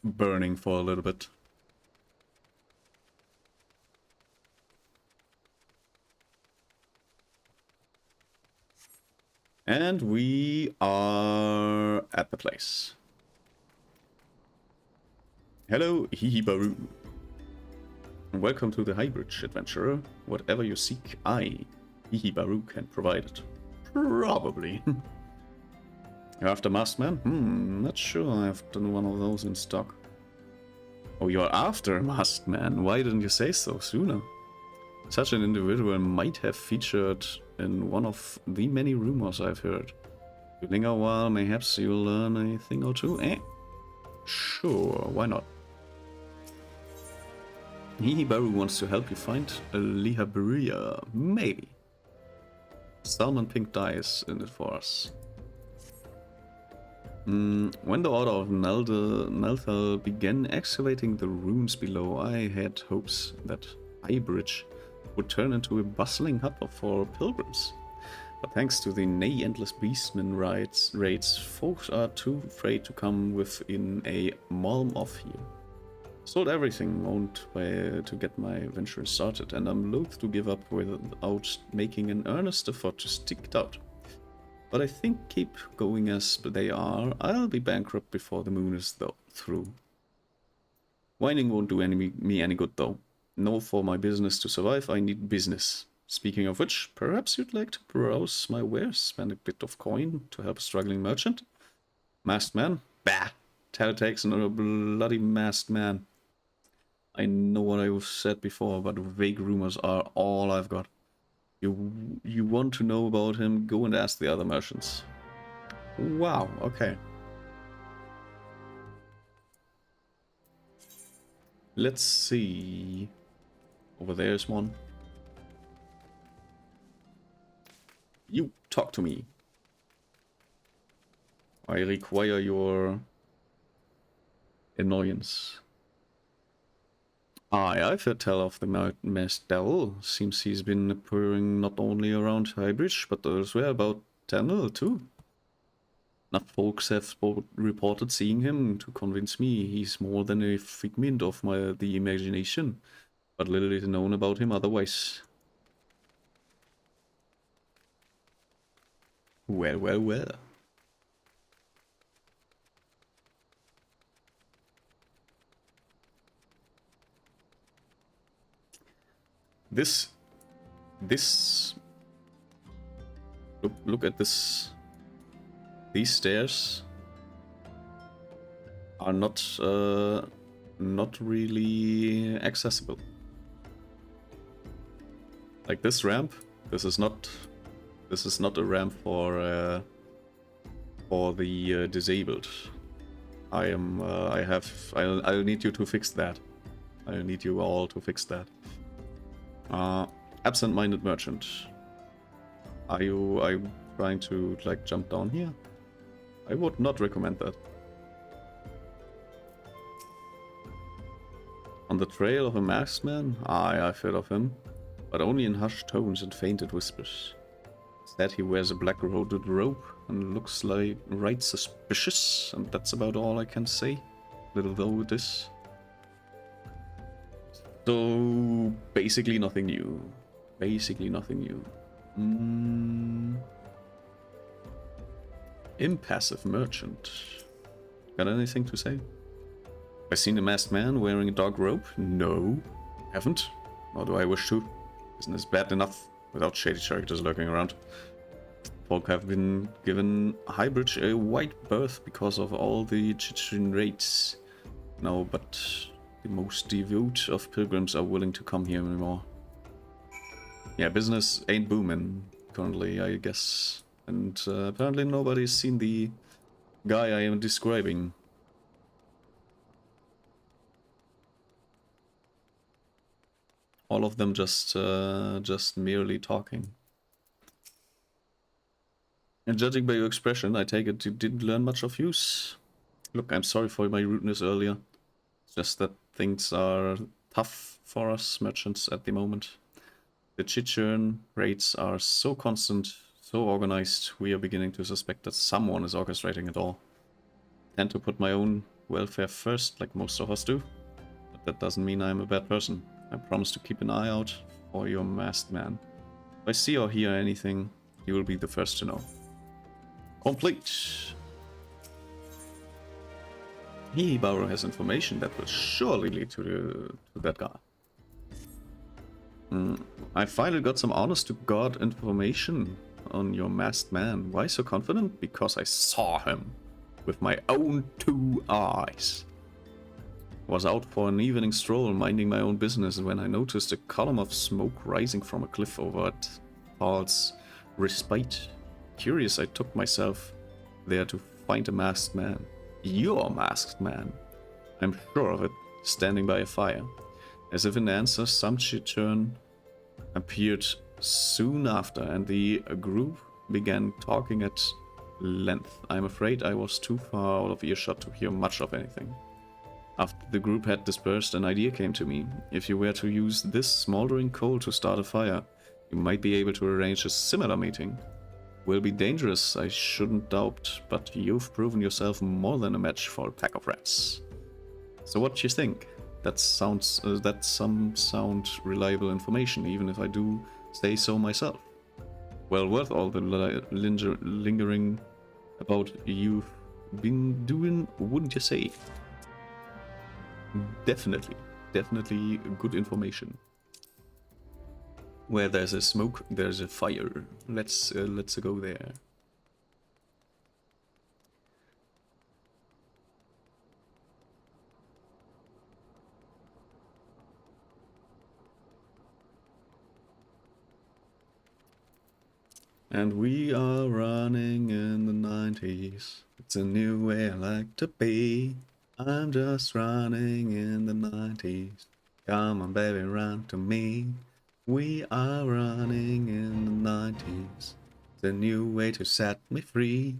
burning for a little bit. And we are at the place. Hello, Hihibaru. Welcome to the Highbridge, adventurer. Whatever you seek, I, Hihibaru, can provide it. Probably. You're after Masked Man? Not sure I have done one of those in stock. Oh, you're after Masked Man? Why didn't you say so sooner? Such an individual might have featured in one of the many rumors I've heard. You linger a while, perhaps you'll learn a thing or two, eh? Sure, why not? Hihibaru wants to help you find a Lihabria, maybe. Salmon pink dye is in it for us. When the Order of Nelthal began excavating the ruins below, I had hopes that Highbridge would turn into a bustling hub for pilgrims. But thanks to the nay endless beastmen raids, folks are too afraid to come within a malm of here. Sold everything owned to get my venture started, and I'm loath to give up without making an earnest effort to stick it out. But I think keep going as they are, I'll be bankrupt before the moon is through. Whining won't do me any good though. No, for my business to survive, I need business. Speaking of which, perhaps you'd like to browse my wares, spend a bit of coin to help a struggling merchant? Masked Man? Bah! Tell takes another bloody masked man. I know what I said before, but vague rumors are all I've got. You want to know about him, go and ask the other merchants. Wow, okay. Let's see. Over there's one. You talk to me. I require your annoyance. I've heard tell of the masked devil. Seems he's been appearing not only around Highbridge, but elsewhere about Tennel too. Enough folks have reported seeing him to convince me he's more than a figment of the imagination, but little is known about him otherwise. Well, well, well. This look at this. These stairs are not really accessible. Like this ramp, this is not a ramp for the disabled. I'll need you to fix that. I'll need you all to fix that. Absent-minded merchant. Are you trying to like jump down here? I would not recommend that. On the trail of a masked man? Aye, I've heard of him, but only in hushed tones and fainted whispers. Instead, he wears a black-roded robe and looks like right suspicious, and that's about all I can say, little though it is. So, basically nothing new. Basically nothing new. Impassive merchant. Got anything to say? I seen a masked man wearing a dark robe? No, haven't. Nor do I wish to. Isn't this bad enough without shady characters lurking around? Folk have been given Highbridge a white berth because of all the Chichen raids. No, but the most devout of pilgrims are willing to come here anymore. Yeah, business ain't booming currently, I guess. And apparently nobody's seen the guy I am describing. All of them just merely talking. And judging by your expression, I take it you didn't learn much of use. Look, I'm sorry for my rudeness earlier. It's just that things are tough for us merchants at the moment. The Chichurn raids are so constant, so organized, we are beginning to suspect that someone is orchestrating it all. I tend to put my own welfare first, like most of us do. But that doesn't mean I'm a bad person. I promise to keep an eye out for your masked man. If I see or hear anything, you will be the first to know. Complete! Hibaro has information that will surely lead to that guy. I finally got some honest-to-God information on your masked man. Why so confident? Because I saw him with my own 2 eyes. Was out for an evening stroll, minding my own business, when I noticed a column of smoke rising from a cliff over at Paul's Respite. Curious, I took myself there to find a masked man. Your masked man, I'm sure of it, standing by a fire. As if in answer, some Chichurn appeared soon after, and the group began talking at length. I'm afraid I was too far out of earshot to hear much of anything. After the group had dispersed, an idea came to me. If you were to use this smoldering coal to start a fire, you might be able to arrange a similar meeting. Will be dangerous, I shouldn't doubt, but you've proven yourself more than a match for a pack of rats. So what do you think? That's some sound reliable information, even if I do say so myself. Well worth all the lingering about you've been doing, wouldn't you say? Definitely good information. Where there's a smoke, there's a fire. Let's go there. And we are running in the 90s. It's a new way I like to be. I'm just running in the 90s. Come on, baby, run to me. We are running in the 90s. It's a new way to set me free.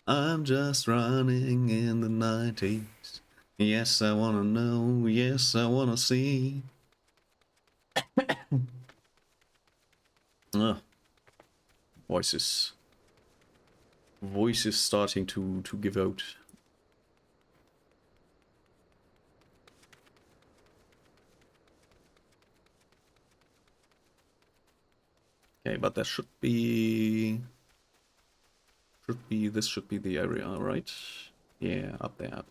I'm just running in the 90s. Yes, I wanna know. Yes, I wanna see. Voices starting to give out. Okay, but there should be this should be the area, right? Yeah, up there.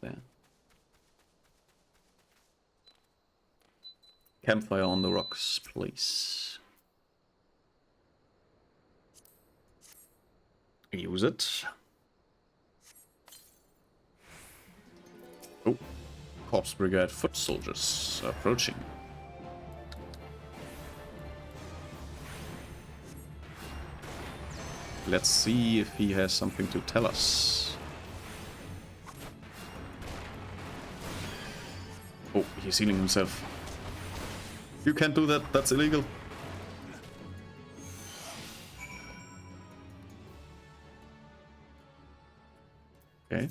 Campfire on the rocks, please. Use it. Oh, Corpse Brigade foot soldiers approaching. Let's see if he has something to tell us. Oh, he's healing himself. You can't do that, that's illegal. Okay.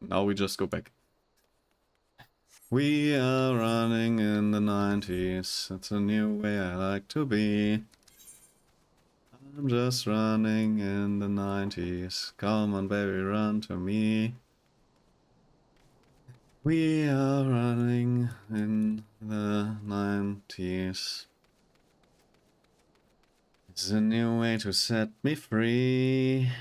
Now we just go back. We are running in the 90s. It's a new way I like to be. I'm just running in the 90s. Come on, baby, run to me. We are running in the 90s. It's a new way to set me free.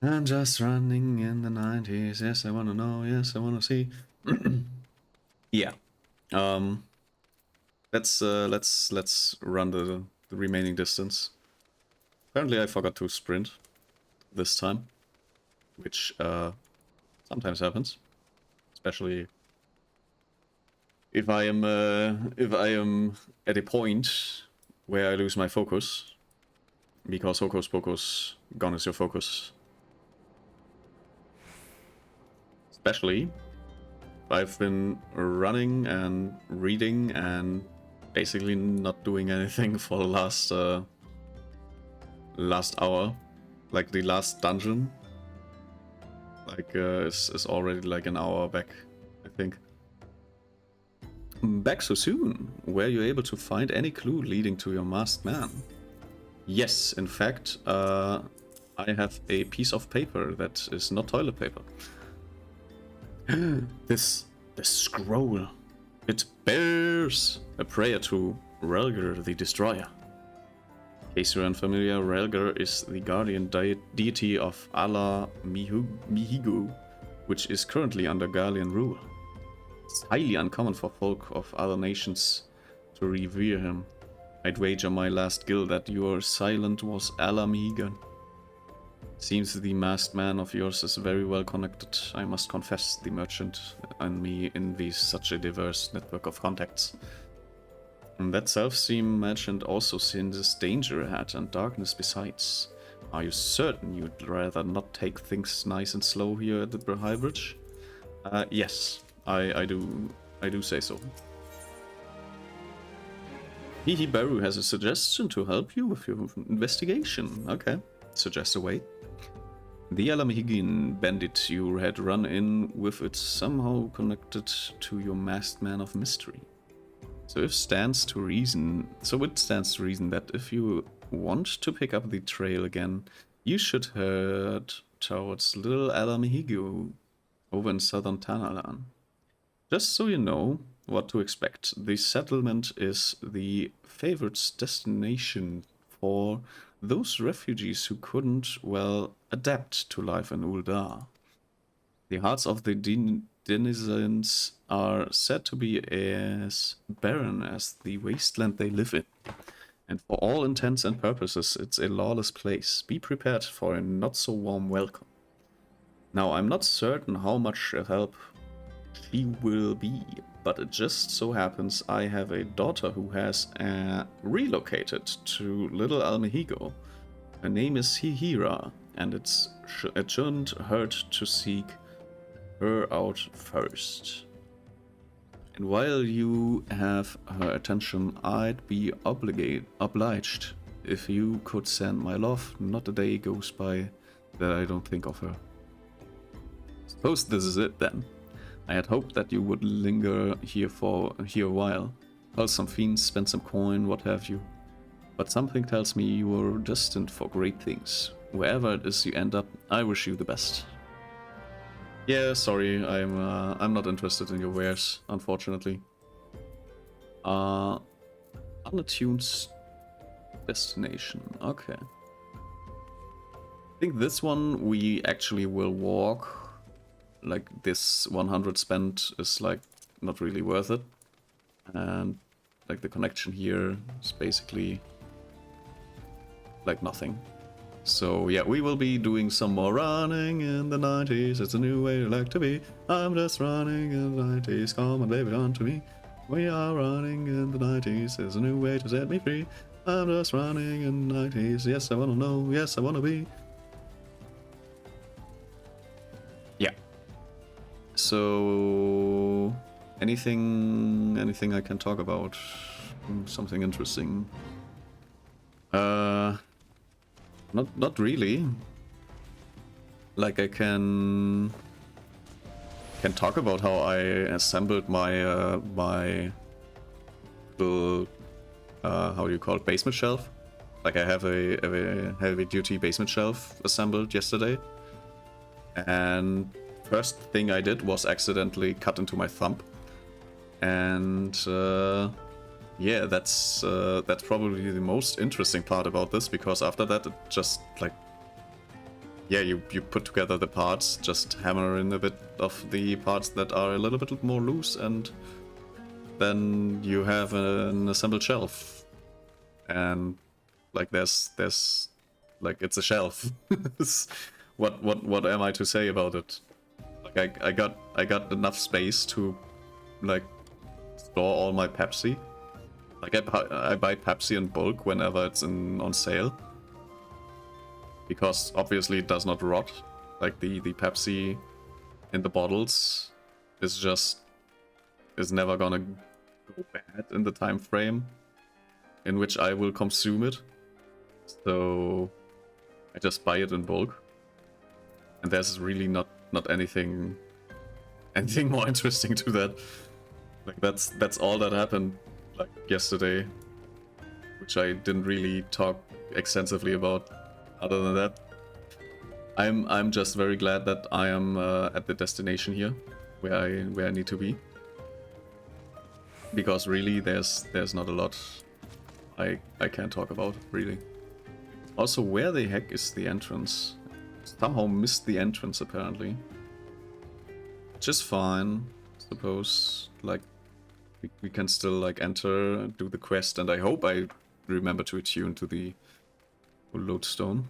I'm just running in the 90s. Yes, I wanna know. Yes, I wanna see. Yeah. Let's run the remaining distance. Apparently, I forgot to sprint this time, which sometimes happens, especially if I am at a point where I lose my focus, because Hocus Pocus gone is your focus. Especially, I've been running and reading and basically not doing anything for the last hour. Like the last dungeon, like is already like an hour back, I think. Back so soon. Were you able to find any clue leading to your masked man? Yes, in fact, I have a piece of paper that is not toilet paper. This scroll. It bears a prayer to Relgar the Destroyer. In case you're unfamiliar, Relgar is the guardian deity of Allah Mihigo, which is currently under Garlean rule. It's highly uncommon for folk of other nations to revere him. I'd wager my last gill that your silent was Allah Mihigan. Seems the masked man of yours is very well connected. I must confess, the merchant and me envies such a diverse network of contacts. And that self-seem merchant also senses danger ahead and darkness besides. Are you certain you'd rather not take things nice and slow here at the High Bridge? Yes, I do say so. Hihibaru has a suggestion to help you with your investigation. Okay, suggest a way. The Alamhigin bandit you had run in with is somehow connected to your masked man of mystery. So it stands to reason that if you want to pick up the trail again, you should head towards Little Alamhigo over in southern Tanalan. Just so you know what to expect, the settlement is the favorite destination for those refugees who couldn't, well, adapt to life in Uldar. The hearts of the denizens are said to be as barren as the wasteland they live in. And for all intents and purposes, it's a lawless place. Be prepared for a not-so-warm welcome. Now, I'm not certain how much help she will be, but it just so happens I have a daughter who has relocated to Little Almehigo. Her name is Hihira, and it shouldn't hurt to seek her out first. And while you have her attention, I'd be obliged if you could send my love. Not a day goes by that I don't think of her. Suppose this is it then. I had hoped that you would linger here a while, cull some fiends, spend some coin, what have you. But something tells me you are destined for great things. Wherever it is you end up, I wish you the best. Yeah, sorry, I'm not interested in your wares, unfortunately. Unattuned destination. Okay. I think this one we actually will walk. Like, this 100 spent is like not really worth it, and like the connection here is basically like nothing. So yeah, we will be doing some more running in the 90s. It's a new way to like to be. I'm just running in the 90s. Come on, baby, on to me. We are running in the 90s. It's a new way to set me free. I'm just running in the 90s. Yes, I wanna know. Yes, I wanna be. Yeah. So anything I can talk about? Something interesting? Not really. Like, I can talk about how I assembled my my little how do you call it, basement shelf. Like, I have a heavy duty basement shelf assembled yesterday, and first thing I did was accidentally cut into my thumb, and yeah, that's probably the most interesting part about this, because after that it just like yeah, you put together the parts, just hammer in a bit of the parts that are a little bit more loose, and then you have an assembled shelf. And like there's like it's a shelf. what am I to say about it? Like I got enough space to like store all my Pepsi. Like I buy Pepsi in bulk whenever it's on sale, because obviously it does not rot. Like the Pepsi in the bottles is never gonna go bad in the time frame in which I will consume it. So I just buy it in bulk, and there's really not anything more interesting to that. Like that's all that happened like yesterday, which I didn't really talk extensively about. Other than that, I'm just very glad that I am at the destination here, where I need to be, because really there's not a lot I can talk about really. Also, where the heck is the entrance? Somehow missed the entrance apparently. Which is fine, I suppose. Like we can still like enter, do the quest, and I hope I remember to attune to the lodestone.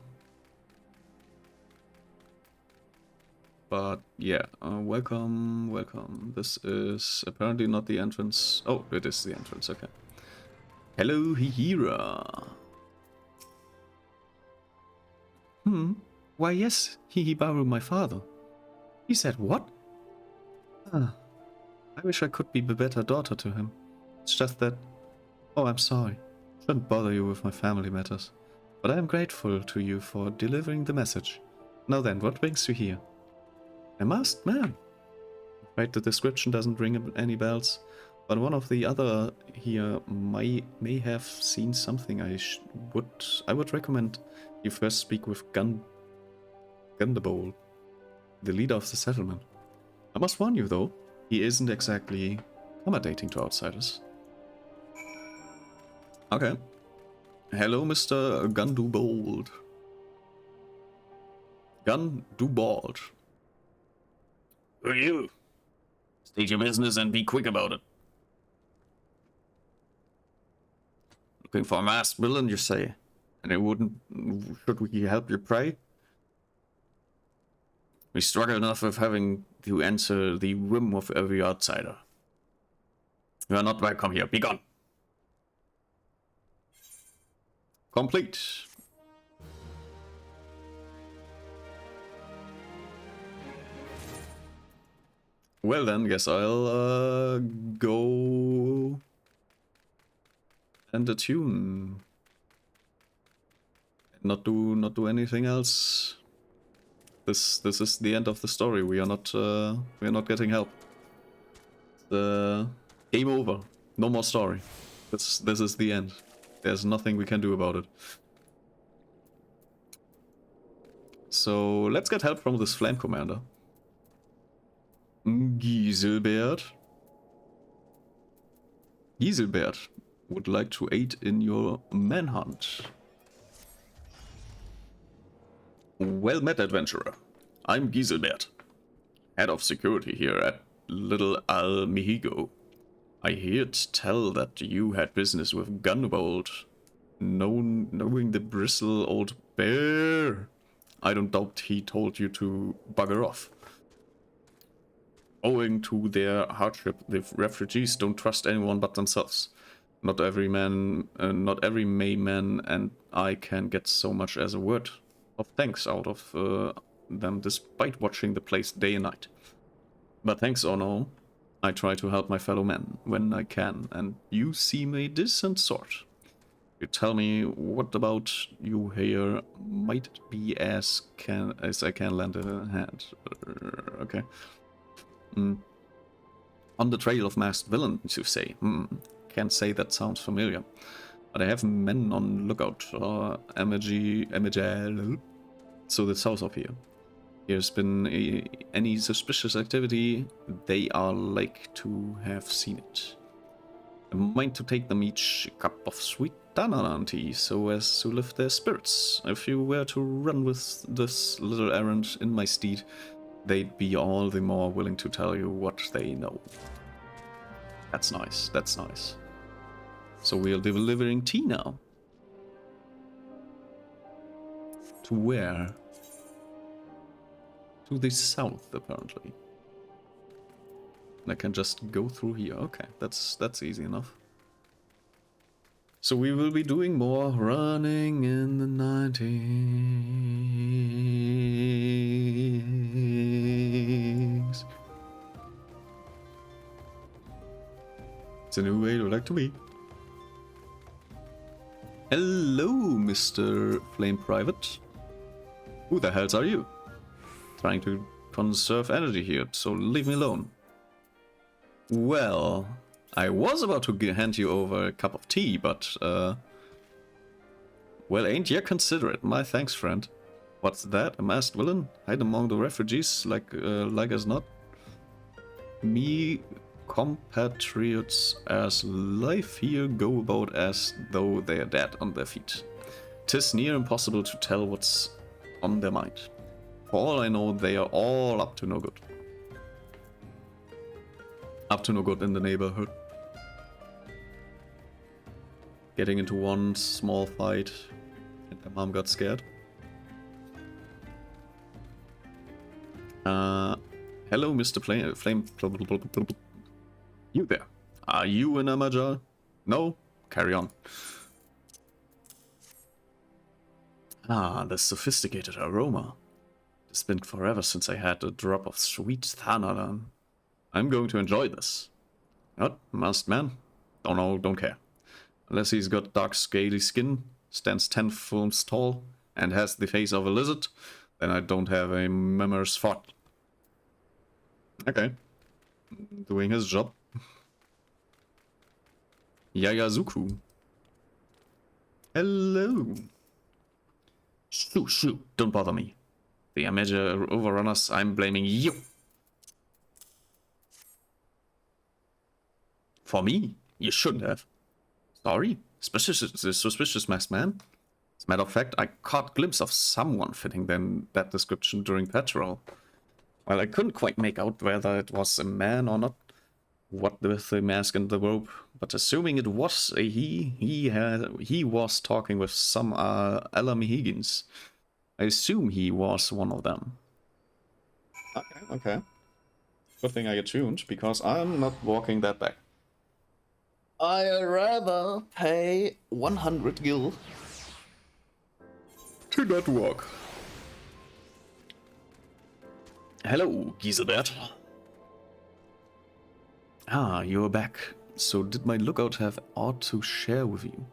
But yeah, welcome. This is apparently not the entrance. Oh, it is the entrance, okay. Hello, Hihira. Why yes, Hihibaru, my father. He said what? I wish I could be a better daughter to him. It's just that... Oh, I'm sorry. Shouldn't bother you with my family matters. But I am grateful to you for delivering the message. Now then, what brings you here? A masked man. Right, the description doesn't ring any bells, but one of the other here may have seen something. I would recommend you first speak with Gundabol, the leader of the settlement. I must warn you though, he isn't exactly accommodating to outsiders. Okay. Hello, Mr. Gundubold. Gundubold. Who are you? State your business and be quick about it. Looking for a masked villain, you say? And it wouldn't... Should we help your prey? We struggle enough with having to answer the whim of every outsider. You are not welcome here. Be gone. Complete. Well then, guess I'll go and attune. Not do anything else. This is the end of the story. We are not getting help. Game over. No more story. This is the end. There's nothing we can do about it. So let's get help from this flame commander. Giselbert. Giselbert would like to aid in your manhunt. Well met, adventurer. I'm Giselbert, head of security here at Little Al Mihigo. I heard tell that you had business with Gunbolt, knowing the bristle old bear. I don't doubt he told you to bugger off. Owing to their hardship, the refugees don't trust anyone but themselves. Not every Mayman and I can get so much as a word of thanks out of them, despite watching the place day and night. But thanks or no, I try to help my fellow men when I can, and you seem a decent sort. You tell me what about you here might be as I can lend a hand. Okay. On the trail of masked villains, you say. Can't say that sounds familiar. But I have men on lookout for Amajal, so the south of here. There's been any suspicious activity, they are like to have seen it. I mind to take them each a cup of sweet Thanalan tea so as to lift their spirits. If you were to run with this little errand in my stead, they'd be all the more willing to tell you what they know. That's nice, that's nice. So we're delivering tea now. To where? To the south, apparently. And I can just go through here. Okay, that's easy enough. So we will be doing more running in the 90s. It's a new way to like to be. Hello, Mr. Flame Private. Who the hells are you? Trying to conserve energy here, so leave me alone. Well, I was about to hand you over a cup of tea, but, well, ain't ya considerate. My thanks, friend. What's that? A masked villain? Hide among the refugees like as not? Me compatriots as life here go about as though they are dead on their feet. 'Tis near impossible to tell what's on their mind. For all I know, they are all up to no good. Up to no good in the neighborhood. Getting into one small fight, and their mom got scared. Hello, Mr. Flame. You there? Are you an Amajar? No? Carry on. Ah, the sophisticated aroma. It's been forever since I had a drop of sweet Thanalan. I'm going to enjoy this. What? Masked man? Oh no, don't care. Unless he's got dark scaly skin, stands 10 films tall, and has the face of a lizard, then I don't have a memor's thought. Okay. Doing his job. Yayazuku. Hello. Shoo, don't bother me. The Amaja overrunners, I'm blaming you. For me? You shouldn't have. Sorry? Suspicious masked man? As a matter of fact, I caught a glimpse of someone fitting that description during patrol. Well, I couldn't quite make out whether it was a man or not, what with the mask and the robe, but assuming it was a he was talking with some Alam Higgins. I assume he was one of them. Okay. Good thing I get tuned, because I'm not walking that back. I'd rather pay 100 gil to not walk. Hello, Giselbert. Ah, you're back. So did my lookout have aught to share with you?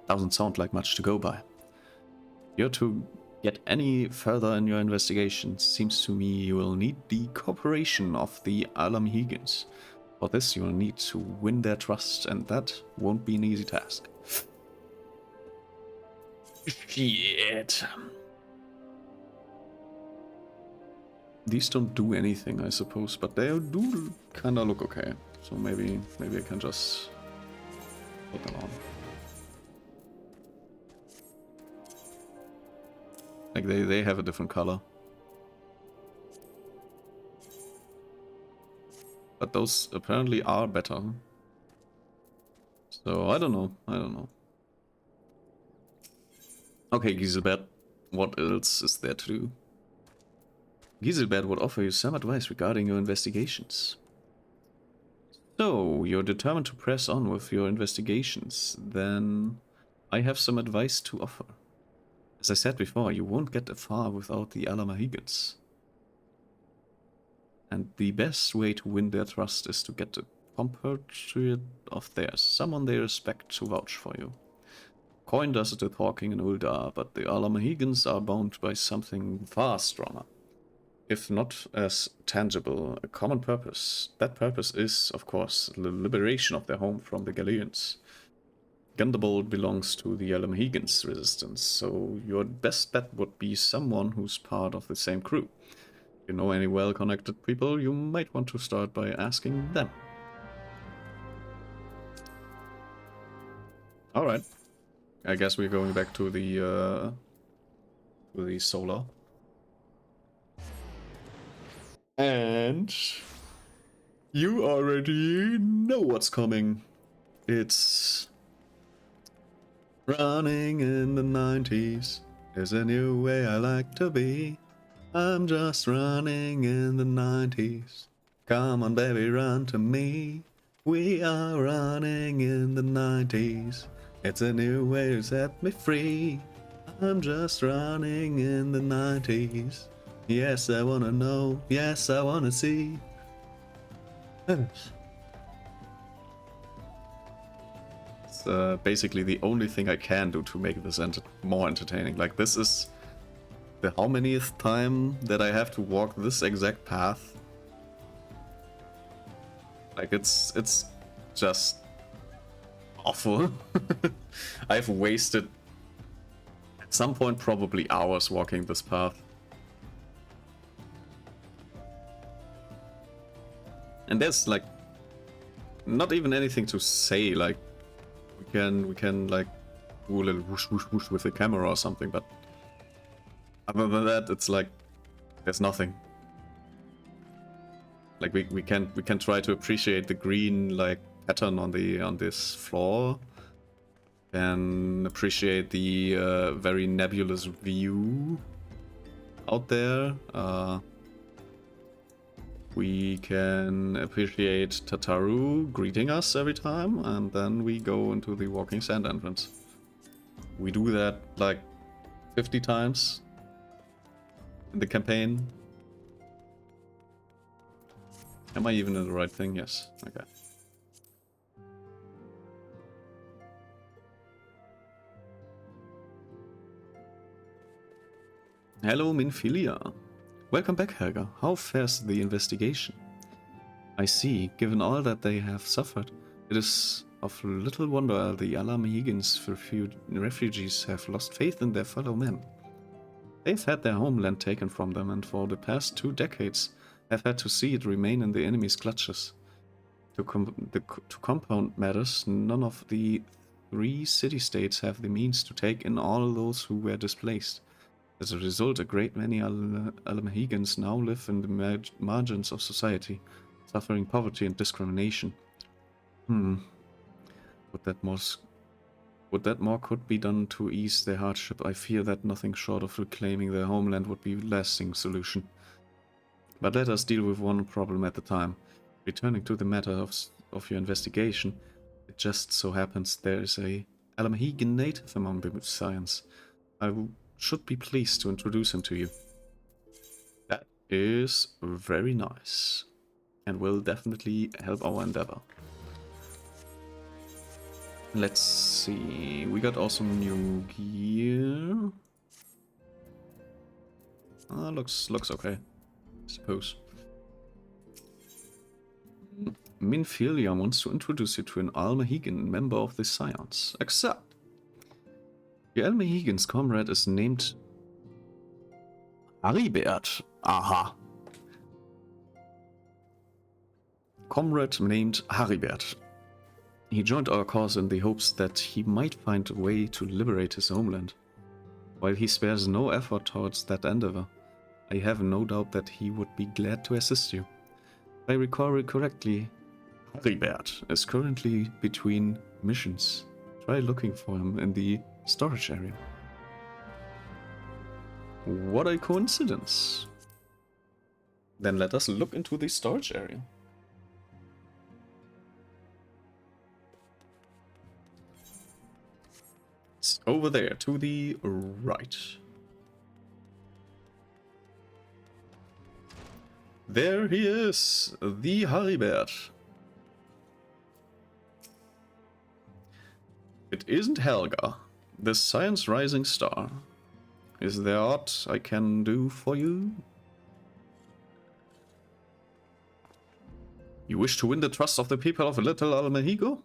Doesn't sound like much to go by. You're to get any further in your investigation. Seems to me you will need the cooperation of the Alam Higgins. For this you will need to win their trust, and that won't be an easy task. Shit. These don't do anything, I suppose, but they do kinda look okay. So maybe I can just put them on. Like they have a different color. But those apparently are better. So I don't know. Okay, Giselbert, what else is there to do? Giselbert would offer you some advice regarding your investigations. So, you're determined to press on with your investigations, then I have some advice to offer. As I said before, you won't get far without the Alam Higgins. And the best way to win their trust is to get a compatriot of theirs, someone they respect, to vouch for you. Coin does the talking in Uldar, but the Alam Higgins are bound by something far stronger. If not as tangible, a common purpose. That purpose is, of course, the liberation of their home from the Galleons. Gunderbolt belongs to the Alam Higgins resistance, so your best bet would be someone who's part of the same crew. If you know any well-connected people, you might want to start by asking them. Alright, I guess we're going back to the solar. And you already know what's coming. It's running in the 90s. There's a new way I like to be. I'm just running in the 90s. Come on, baby, run to me. We are running in the 90s. It's a new way to set me free. I'm just running in the 90s. Yes, I wanna know. Yes, I wanna see. It's basically the only thing I can do to make this more entertaining. Like, this is the how manyth time that I have to walk this exact path. Like, it's just awful. I've wasted at some point probably hours walking this path. And there's like not even anything to say. Like, we can like do a little whoosh whoosh whoosh with the camera or something, but other than that, it's like there's nothing. Like, we can try to appreciate the green like pattern on this floor, and appreciate the very nebulous view out there. We can appreciate Tataru greeting us every time, and then we go into the Walking Sand entrance. We do that like 50 times in the campaign. Am I even in the right thing? Yes. Okay. Hello, Minfilia. Welcome back, Helga. How fares the investigation? I see. Given all that they have suffered, it is of little wonder the Ala-Mhigans refugees have lost faith in their fellow men. They've had their homeland taken from them, and for the past 2 decades have had to see it remain in the enemy's clutches. To compound matters, none of the 3 city-states have the means to take in all those who were displaced. As a result, a great many Ala-Mhigans now live in the margins of society, suffering poverty and discrimination. Would that more could be done to ease their hardship? I fear that nothing short of reclaiming their homeland would be a lasting solution. But let us deal with one problem at a time. Returning to the matter of your investigation, it just so happens there is a Ala-Mhigan native among the Scions. I should be pleased to introduce him to you. That is very nice, and will definitely help our endeavor. Let's see, we got also new gear. Looks okay, I suppose. Minfilia wants to introduce you to an Ala-Mhigan member of the Scions. Accept. Your Ala-Mhigan's comrade is named Haribert. Aha. Comrade named Haribert. He joined our cause in the hopes that he might find a way to liberate his homeland. While he spares no effort towards that endeavor, I have no doubt that he would be glad to assist you. If I recall correctly, Haribert is currently between missions. Try looking for him in the storage area. What a coincidence. Then let us look into the storage area. It's over there to the right. There he is, the Haribert. It isn't Helga, the Science Rising Star. Is there aught I can do for you? You wish to win the trust of the people of Little Ala-Mhigo?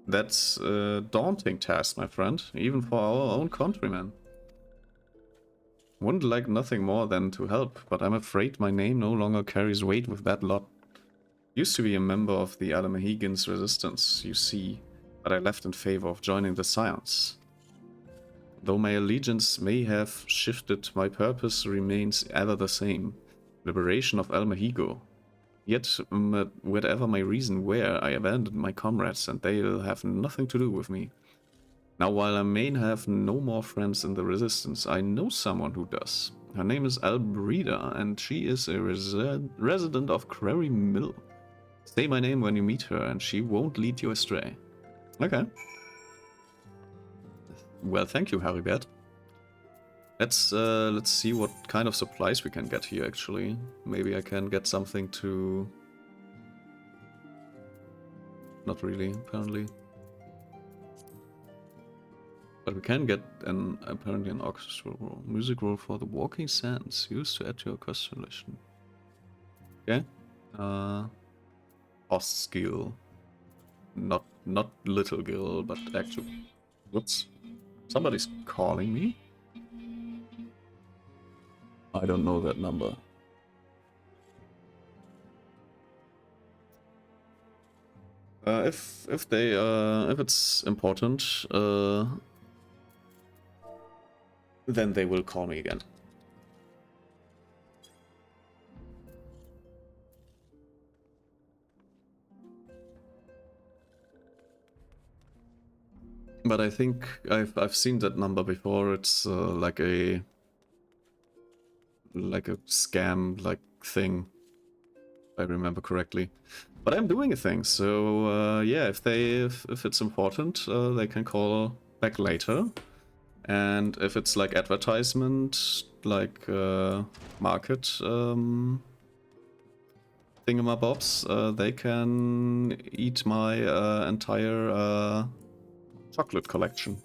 That's a daunting task, my friend, even for our own countrymen. Wouldn't like nothing more than to help, but I'm afraid my name no longer carries weight with that lot. Used to be a member of the Ala-Mhigan's resistance, you see, but I left in favor of joining the Scions. Though my allegiance may have shifted, my purpose remains ever the same. Liberation of Almahigo. Yet, whatever my reason were, I abandoned my comrades, and they'll have nothing to do with me. Now, while I may have no more friends in the Resistance, I know someone who does. Her name is Albreda, and she is a resident of Quarry Mill. Say my name when you meet her, and she won't lead you astray. Okay. Well, thank you, Haribert. Let's see what kind of supplies we can get here, actually. Maybe I can get something to... Not really, apparently. But we can get apparently an orchestral roll. Music roll for the Walking Sands, used to add to your constellation. Okay. Host skill. Not little gill, but actually... Whoops. Somebody's calling me? I don't know that number. If it's important, then they will call me again. But I think I've seen that number before. It's like a scam thing, if I remember correctly. But I'm doing a thing, so yeah. If it's important, they can call back later. And if it's like advertisement, like market thingamabobs, they can eat my entire chocolate collection.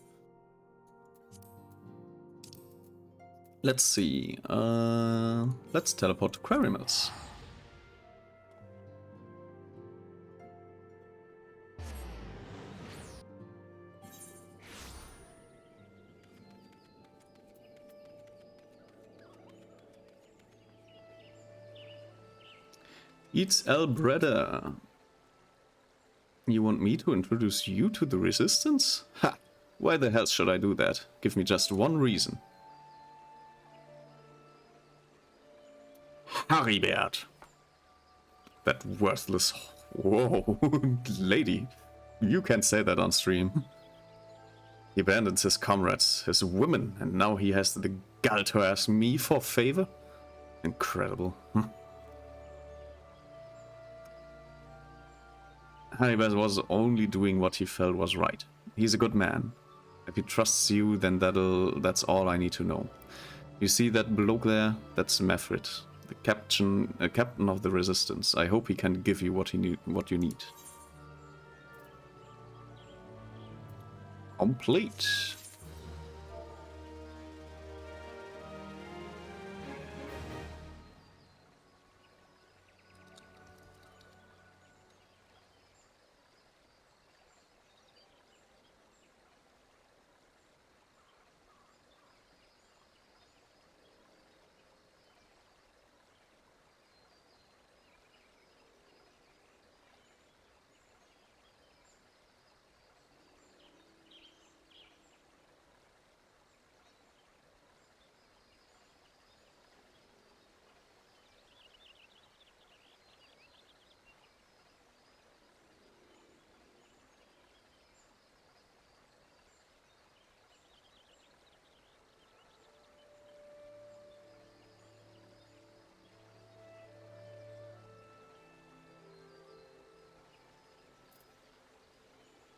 Let's see. Let's teleport to Quarry Mills. It's Albreda. You want me to introduce you to the Resistance? Ha! Why the hell should I do that? Give me just one reason. Haribert. That worthless... Whoa, lady. You can't say that on stream. He abandons his comrades, his women, and now he has the gall to ask me for favor? Incredible. Haribert was only doing what he felt was right. He's a good man. If he trusts you, then that's all I need to know. You see that bloke there? That's Mefrit, the captain of the Resistance. I hope he can give you what you need. Complete.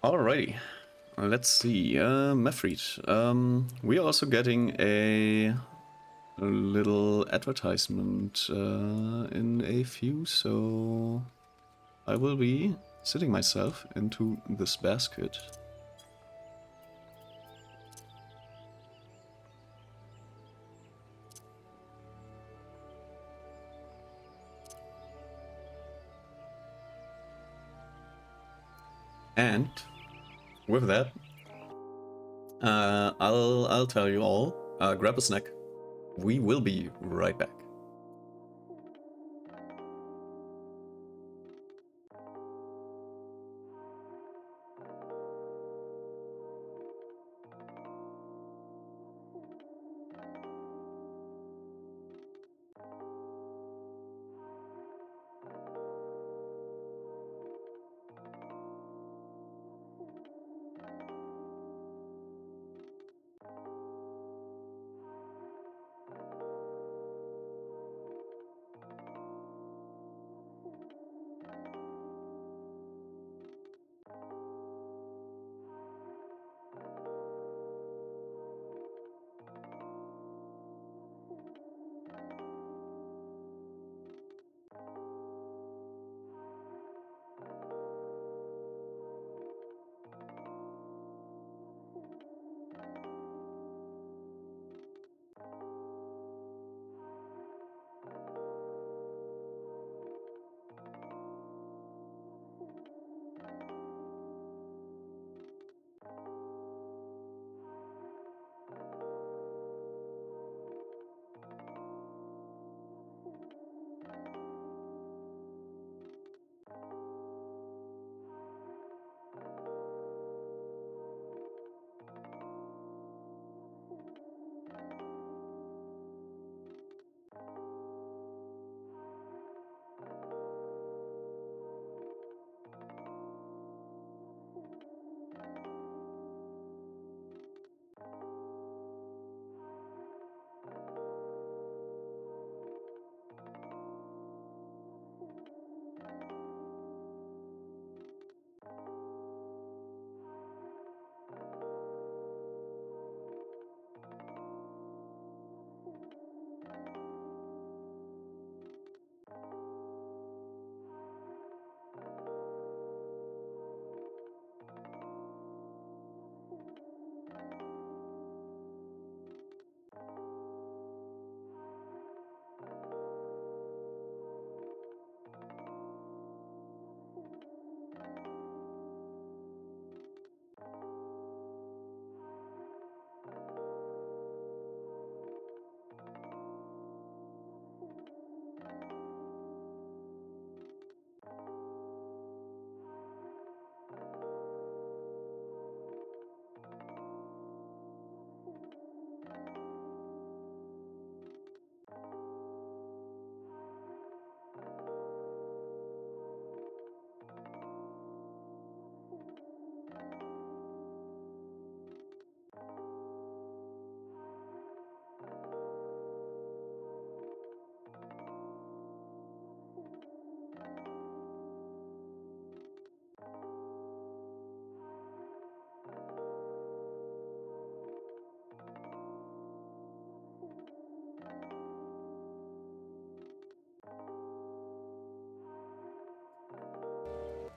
Alrighty, let's see. Mefrit. We are also getting a little advertisement in a few, so I will be sitting myself into this basket. And with that, I'll tell you all, grab a snack. We will be right back.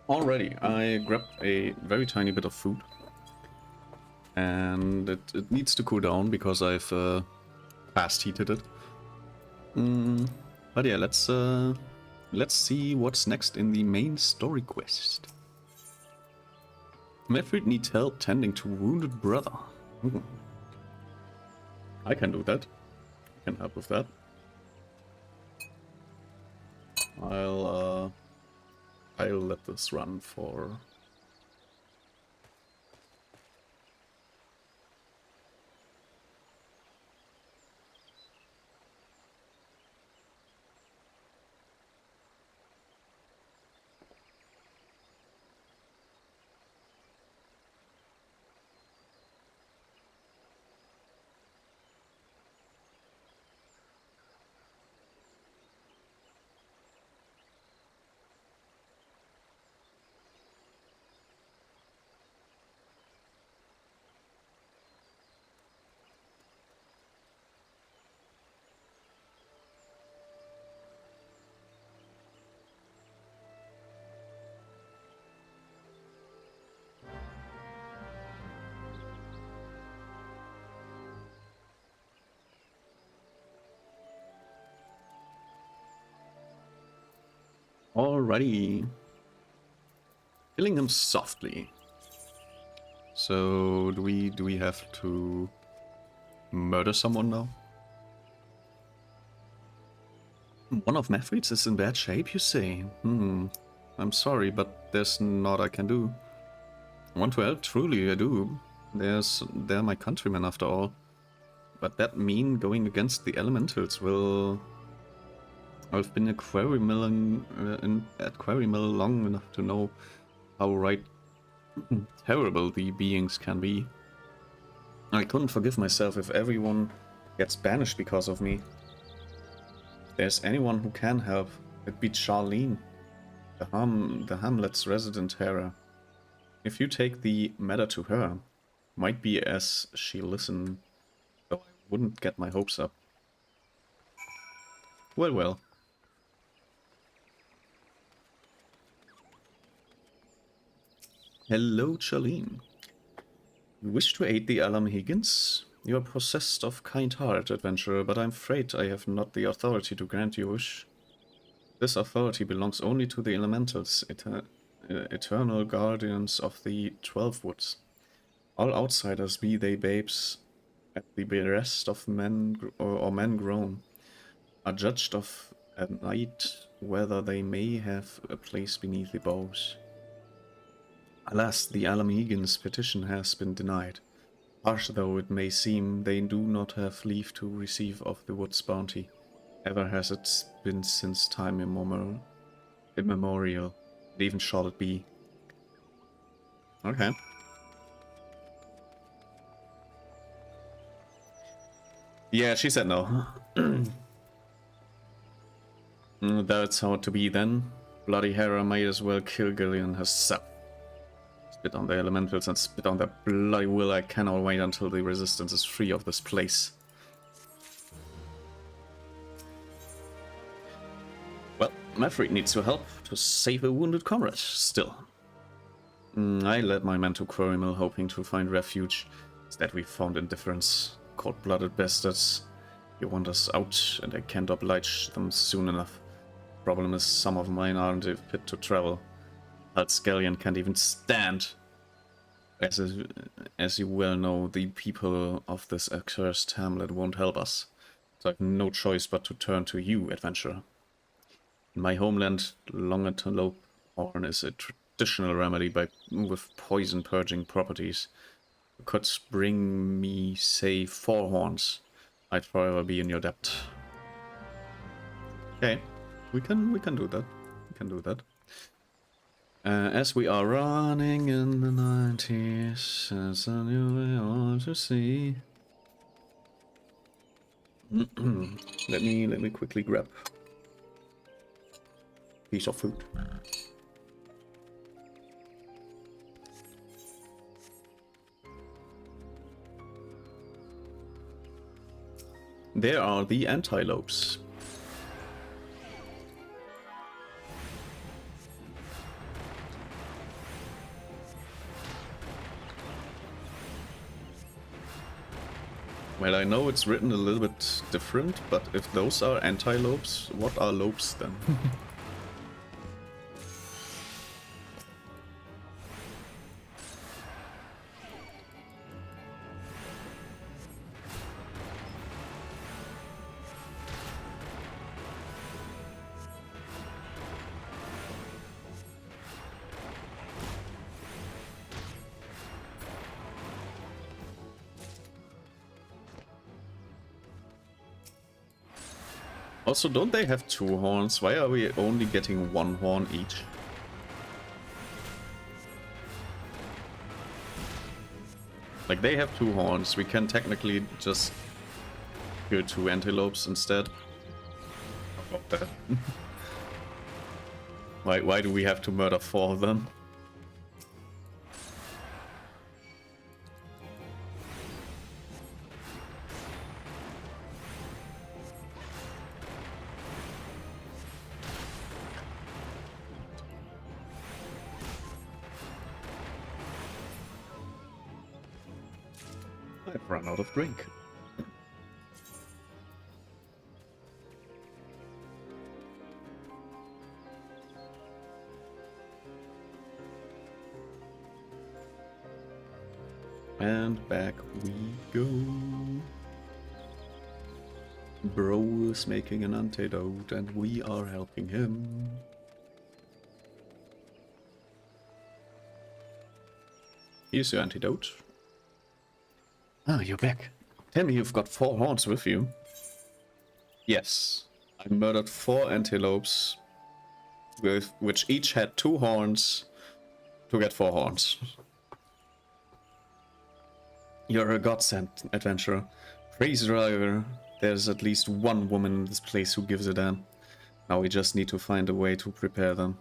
Alrighty, I grabbed a very tiny bit of food. And it needs to cool down because I've fast heated it. But yeah, let's see what's next in the main story quest. Mefrit needs help tending to wounded brother. I can do that. I can help with that. I'll let this run for... Alrighty. Killing him softly. So do we have to murder someone now? One of Mefrit's is in bad shape, you say? I'm sorry, but there's naught I can do. I want to help, truly I do. They're my countrymen after all. But that mean going against the elementals will... I've been at Quarry Mill long enough to know how terrible the beings can be. I couldn't forgive myself if everyone gets banished because of me. If there's anyone who can help, it'd be Charlene, the Hamlet's resident Hera. If you take the matter to her, might be as she listen, though I wouldn't get my hopes up. Well. Hello, Charlene. You wish to aid the Alam Higgins? You are possessed of kind heart, adventurer, but I'm afraid I have not the authority to grant your wish. This authority belongs only to the elementals, eternal guardians of the 12 woods. All outsiders, be they babes at the behest of men or men grown, are judged of at night whether they may have a place beneath the boughs. Alas, the Alam Higgins petition has been denied. Harsh though it may seem, they do not have leave to receive of the wood's bounty. Ever has it been since time immemorial. And even shall it be. Okay. Yeah, she said no. That's how it to be then. Bloody Hera might as well kill Gillian herself. Spit on the elementals and spit on their bloody will. I cannot wait until the resistance is free of this place. Well, Mefrit needs your help to save a wounded comrade, still. I led my men to Quarry Mill hoping to find refuge. Instead we found indifference. Cold-blooded bastards. You want us out and I can't oblige them soon enough. Problem is some of mine aren't fit to travel. Skellion can't even stand. As you well know, the people of this accursed hamlet won't help us. So I have no choice but to turn to you, adventurer. In my homeland, Longantelope horn is a traditional remedy with poison purging properties. You could bring me, say, 4 horns. I'd forever be in your debt. Okay, we can do that. We can do that. As we are running in the 90s, as a new way on to see. Let me quickly grab a piece of food. There are the antelopes. Well, I know it's written a little bit different, but if those are antilopes, what are lopes then? Also, don't they have 2 horns? Why are we only getting 1 horn each? Like, they have 2 horns. We can technically just kill 2 antelopes instead. Why do we have to murder 4 of them? I've run out of drink. And back we go. Bro is making an antidote and we are helping him. Here's your antidote. Ah, you're back. Tell me you've got 4 horns with you. Yes. I murdered 4 antelopes, which each had 2 horns to get 4 horns. You're a godsend, adventurer. Praise driver. There's at least 1 woman in this place who gives a damn. Now we just need to find a way to prepare them.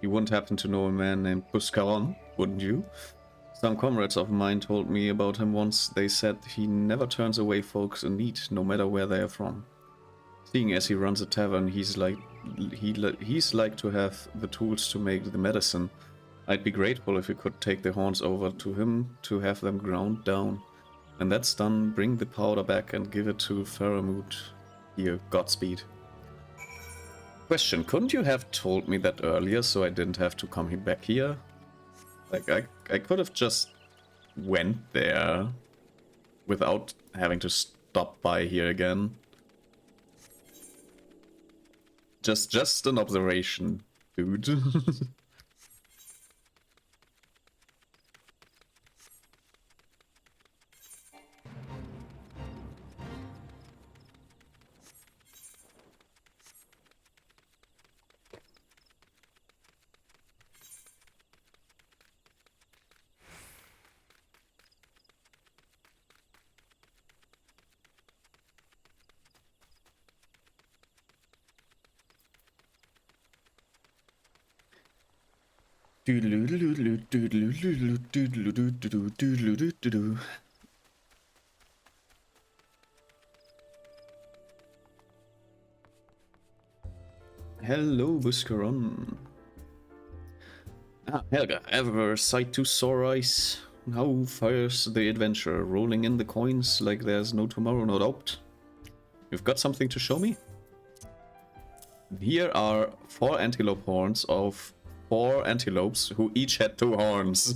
You wouldn't happen to know a man named Buscaron, wouldn't you? Some comrades of mine told me about him once. They said he never turns away folks in need, no matter where they are from. Seeing as he runs a tavern, he's like to have the tools to make the medicine. I'd be grateful if you could take the horns over to him to have them ground down. When that's done, bring the powder back and give it to Faramut. Here, Godspeed. Question, couldn't you have told me that earlier so I didn't have to come back here? Like, I could have just went there without having to stop by here again. Just an observation, dude. Hello, Buscaron. Ah, Helga, ever a sight to sore eyes? How fires the adventure, rolling in the coins like there's no tomorrow, no doubt. You've got something to show me? Here are 4 antelope horns of 4 antelopes who each had 2 horns.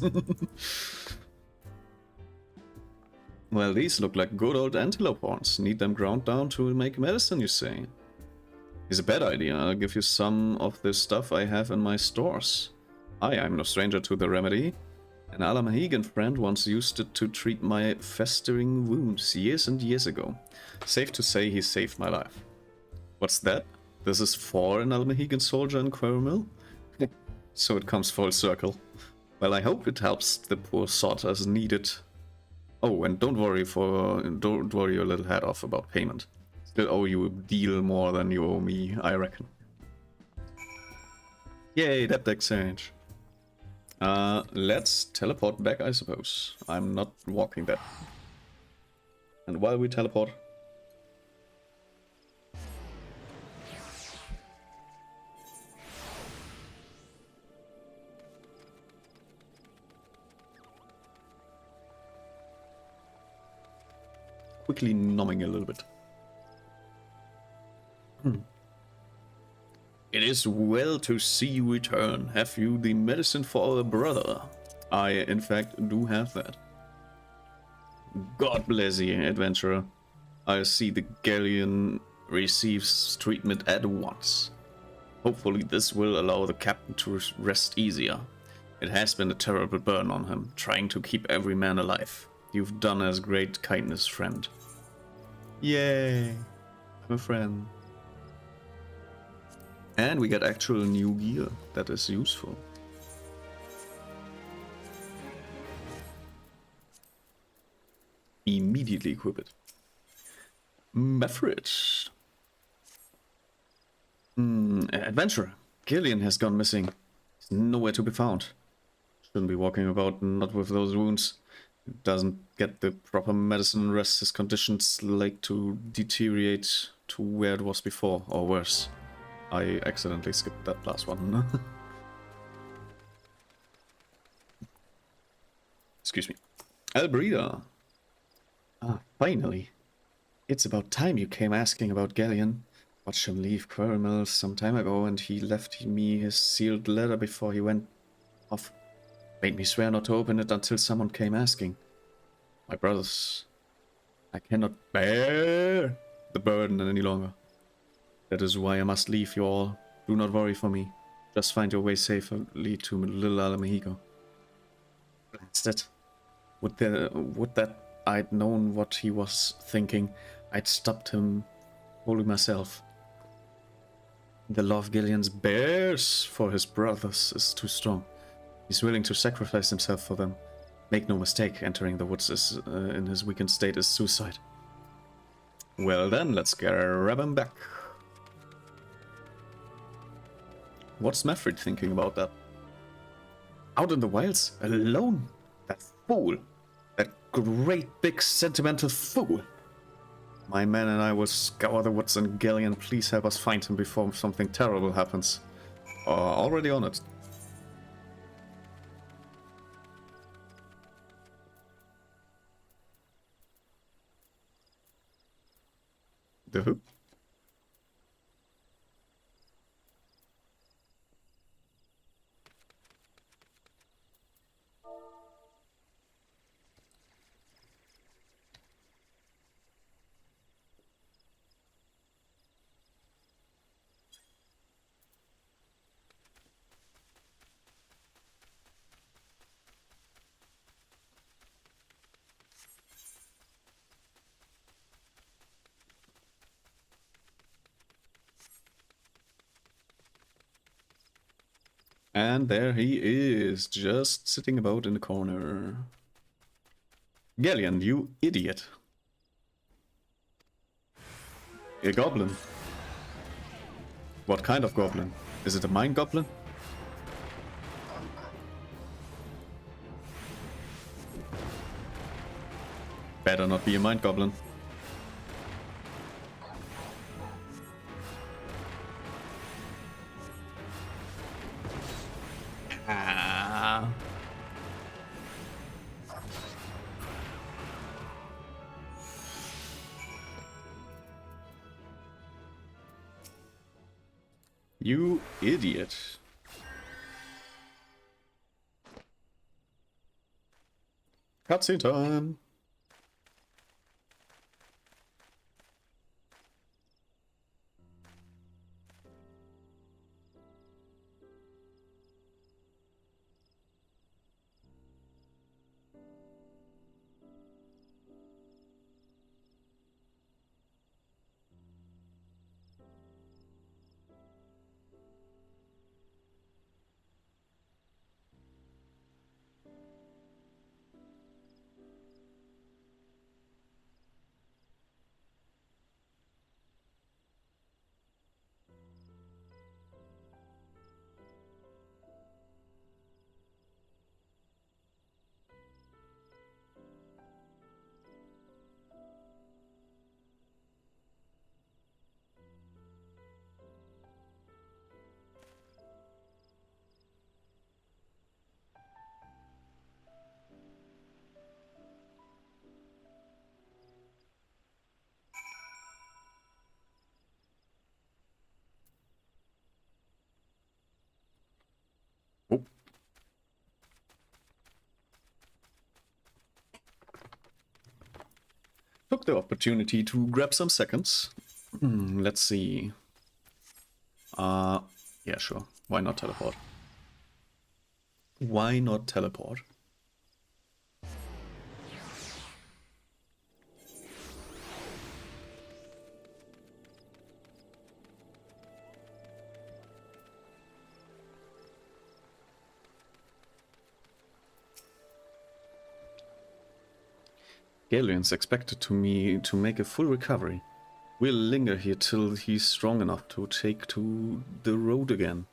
Well, these look like good old antelope horns. Need them ground down to make medicine, you say? It's a bad idea. I'll give you some of the stuff I have in my stores. I'm no stranger to the remedy. An Alamahegan friend once used it to treat my festering wounds years and years ago. Safe to say he saved my life. What's that? This is for an Alamahegan soldier in Quarrel. So it comes full circle. Well, I hope it helps the poor sod as needed. Oh, and don't worry your little head off about payment. Still owe you a deal more than you owe me, I reckon. Yay, debt exchange. Let's teleport back, I suppose. I'm not walking that. And while we teleport... quickly numbing a little bit. It is well to see you return. Have you the medicine for a brother? I, in fact, do have that. God bless you, adventurer. I see the galleon receives treatment at once. Hopefully this will allow the captain to rest easier. It has been a terrible burn on him, trying to keep every man alive. You've done us great kindness, friend. Yay! I'm a friend. And we get actual new gear that is useful. Immediately equip it. Mefrit. Adventurer. Gillian has gone missing. He's nowhere to be found. Shouldn't be walking about not with those wounds. Doesn't get the proper medicine and rest, his conditions like to deteriorate to where it was before, or worse. I accidentally skipped that last one. Excuse me. Albrida. Ah, finally. It's about time you came asking about Galleon. Watched him leave Quarry Mills some time ago, and he left me his sealed letter before he went off. Made me swear not to open it until someone came asking. My brothers, I cannot bear the burden any longer. That is why I must leave you all. Do not worry for me. Just find your way safely to Little Alamahigo. Blast it. Would that I'd known what he was thinking, I'd stopped him wholly myself. The love Gillian bears for his brothers is too strong. He's willing to sacrifice himself for them. Make no mistake, entering the woods in his weakened state is suicide. Well then, let's grab him back. What's Mefrit thinking about that? Out in the wilds, alone? That fool! That great big sentimental fool! My men and I will scour the woods, and Galleon, please help us find him before something terrible happens. Already on it. The who? And there he is, just sitting about in the corner. Galleon, you idiot. A goblin. What kind of goblin? Is it a mine goblin? Better not be a mine goblin. Ah. You idiot. Cutscene time. Oh. Took the opportunity to grab some seconds. Let's see. Yeah, sure. Why not teleport? Why not teleport? Galleon's expected to make a full recovery. We'll linger here till he's strong enough to take to the road again.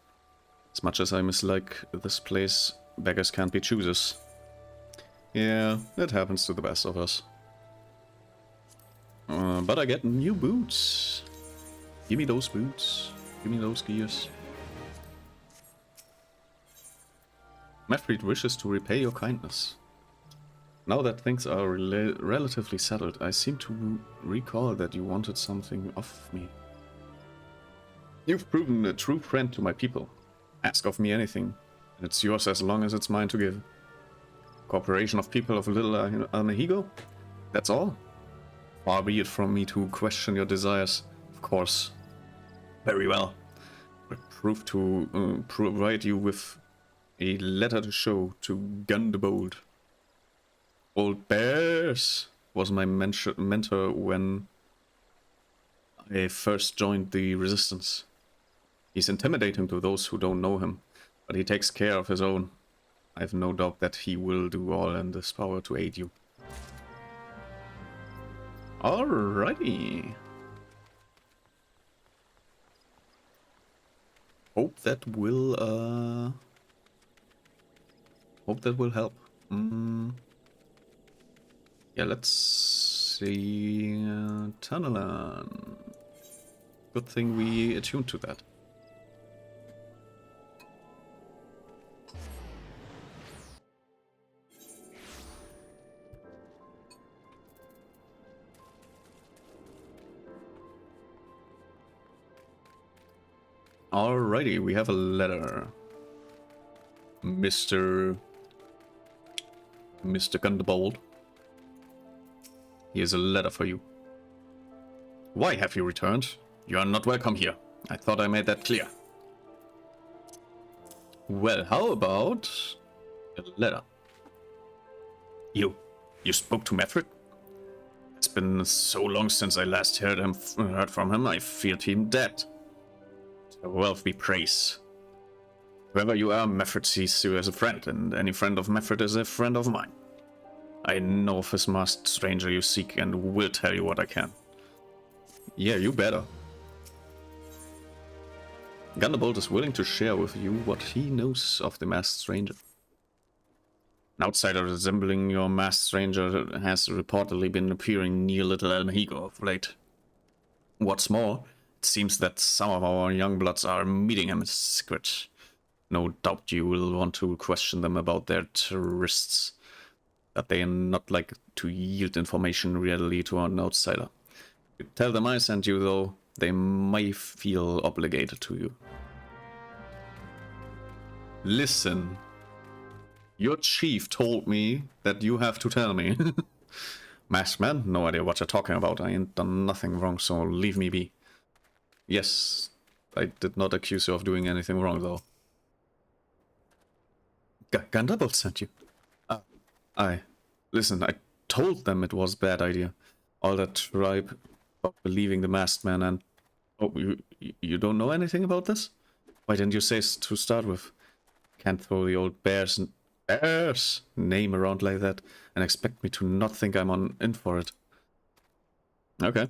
As much as I mislike this place, beggars can't be choosers. Yeah, it happens to the best of us. But I get new boots. Give me those boots. Give me those gears. Mefrid wishes to repay your kindness. Now that things are relatively settled, I seem to recall that you wanted something of me. You've proven a true friend to my people. Ask of me anything, and it's yours as long as it's mine to give. Cooperation of people of Little Almehigo? That's all? Far be it from me to question your desires, of course. Very well. I prove to provide you with a letter to show to Gunderbold. Old Bears was my mentor when I first joined the Resistance. He's intimidating to those who don't know him, but he takes care of his own. I have no doubt that he will do all in his power to aid you. Alrighty. Hope that will help. Yeah, let's see. Tunnelan. Good thing we attuned to that. Alrighty, we have a letter. Mr. Gunderbold. Here's a letter for you. Why have you returned? You are not welcome here. I thought I made that clear. Well, how about a letter? You spoke to Mefrid? It's been so long since I last heard from him, I feared him dead. To wealth be praise. Whoever you are, Mefrid sees you as a friend, and any friend of Mefrid is a friend of mine. I know of this masked stranger you seek and will tell you what I can. Yeah, you better. Gunderbold is willing to share with you what he knows of the masked stranger. An outsider resembling your masked stranger has reportedly been appearing near Little Almehigo of late. What's more, it seems that some of our young bloods are meeting him in secret. No doubt you will want to question them about their terrorists. That they are not like to yield information readily to an outsider. You tell them I sent you, though, they may feel obligated to you. Listen. Your chief told me that you have to tell me. Masked man, no idea what you're talking about. I ain't done nothing wrong, so leave me be. Yes, I did not accuse you of doing anything wrong, though. Gunderbold sent you. Listen, I told them it was a bad idea. All that tribe about believing the masked man and... Oh, you don't know anything about this? Why didn't you say to start with? Can't throw the old bear's name around like that and expect me to not think I'm in for it. Okay.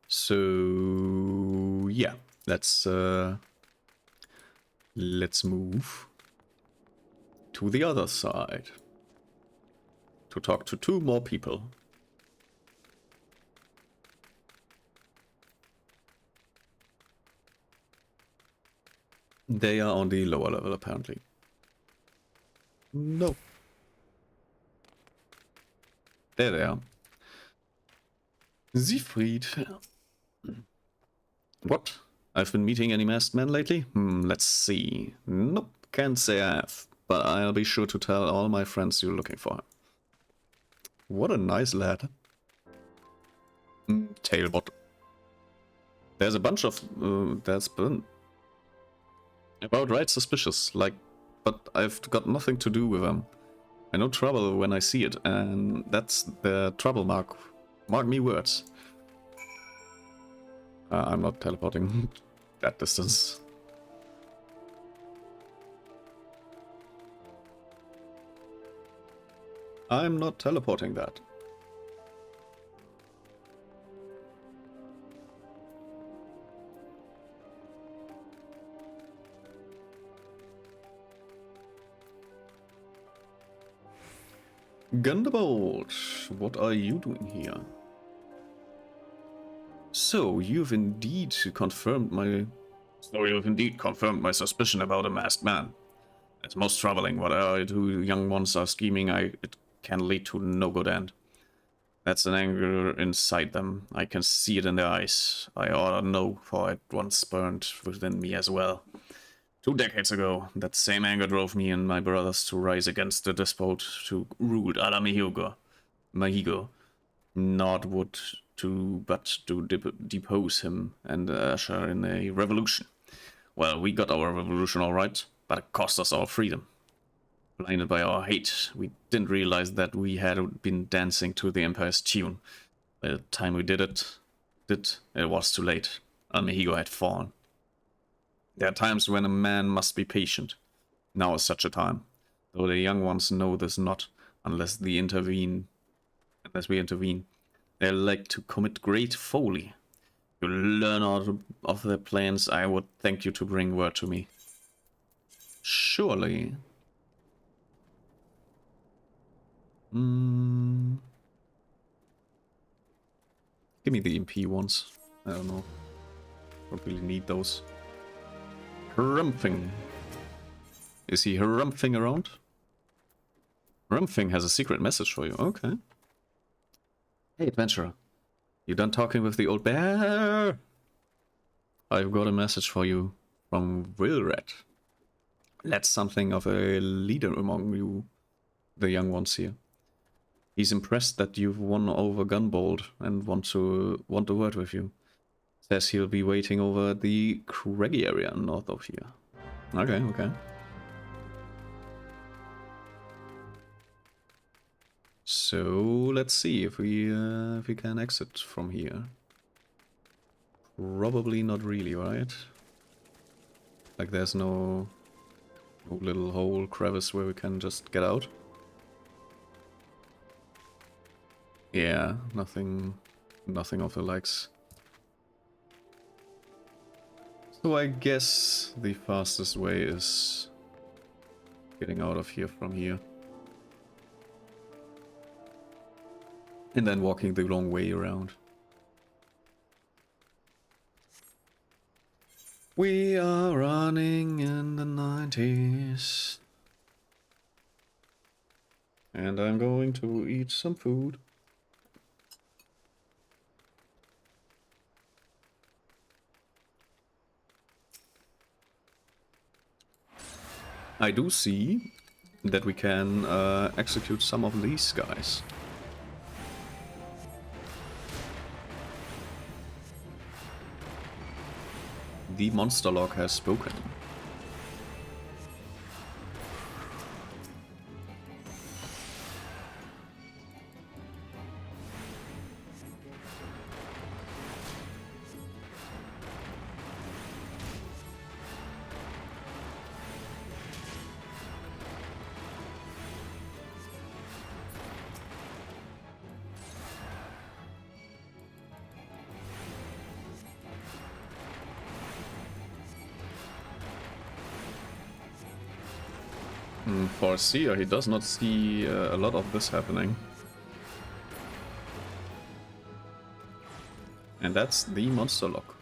So... yeah, let's move to the other side to talk to two more people. They are on the lower level, apparently. No. There they are. Siegfried. What? I've been meeting any masked men lately? Let's see. Nope, can't say I have. But I'll be sure to tell all my friends you're looking for him. What a nice lad. Tailbot. There's a bunch of... that's been... about right suspicious, like... but I've got nothing to do with them. I know trouble when I see it, and that's the trouble mark. Mark me words. I'm not teleporting that distance. I'm not teleporting that. Gunderbolt, what are you doing here? So, you've indeed confirmed my suspicion about a masked man. It's most troubling. Whatever two young ones are scheming, it can lead to no good end. That's an anger inside them. I can see it in their eyes. I ought to know, for it once burned within me as well. 2 decades ago, that same anger drove me and my brothers to rise against the despot who ruled Ala Mahigo. Not but to depose him and usher in a revolution. Well, we got our revolution all right, but it cost us our freedom. Blinded by our hate, we didn't realize that we had been dancing to the Empire's tune. By the time we did it was too late. Al Mehigo had fallen. There are times when a man must be patient. Now is such a time. Though the young ones know this not, unless we intervene. They like to commit great folly. If you learn out of their plans, I would thank you to bring word to me. Surely. Give me the MP ones. I don't know. Don't really need those. Harumphin. Is he harumphing around? Harumphin has a secret message for you. Okay. Hey, adventurer. You done talking with the old bear? I've got a message for you from Wilred. That's something of a leader among you, the young ones here. He's impressed that you've won over Gunbolt and want a word with you. Says he'll be waiting over at the craggy area north of here. Okay, okay. So let's see if we can exit from here. Probably not really, right? Like there's no little hole crevice where we can just get out. Yeah, nothing of the likes. So I guess the fastest way is getting out of here from here. And then walking the long way around. We are running in the 90s. And I'm going to eat some food. I do see that we can execute some of these guys. The monster log has spoken. For Seer, he does not see a lot of this happening. And that's the monster lock.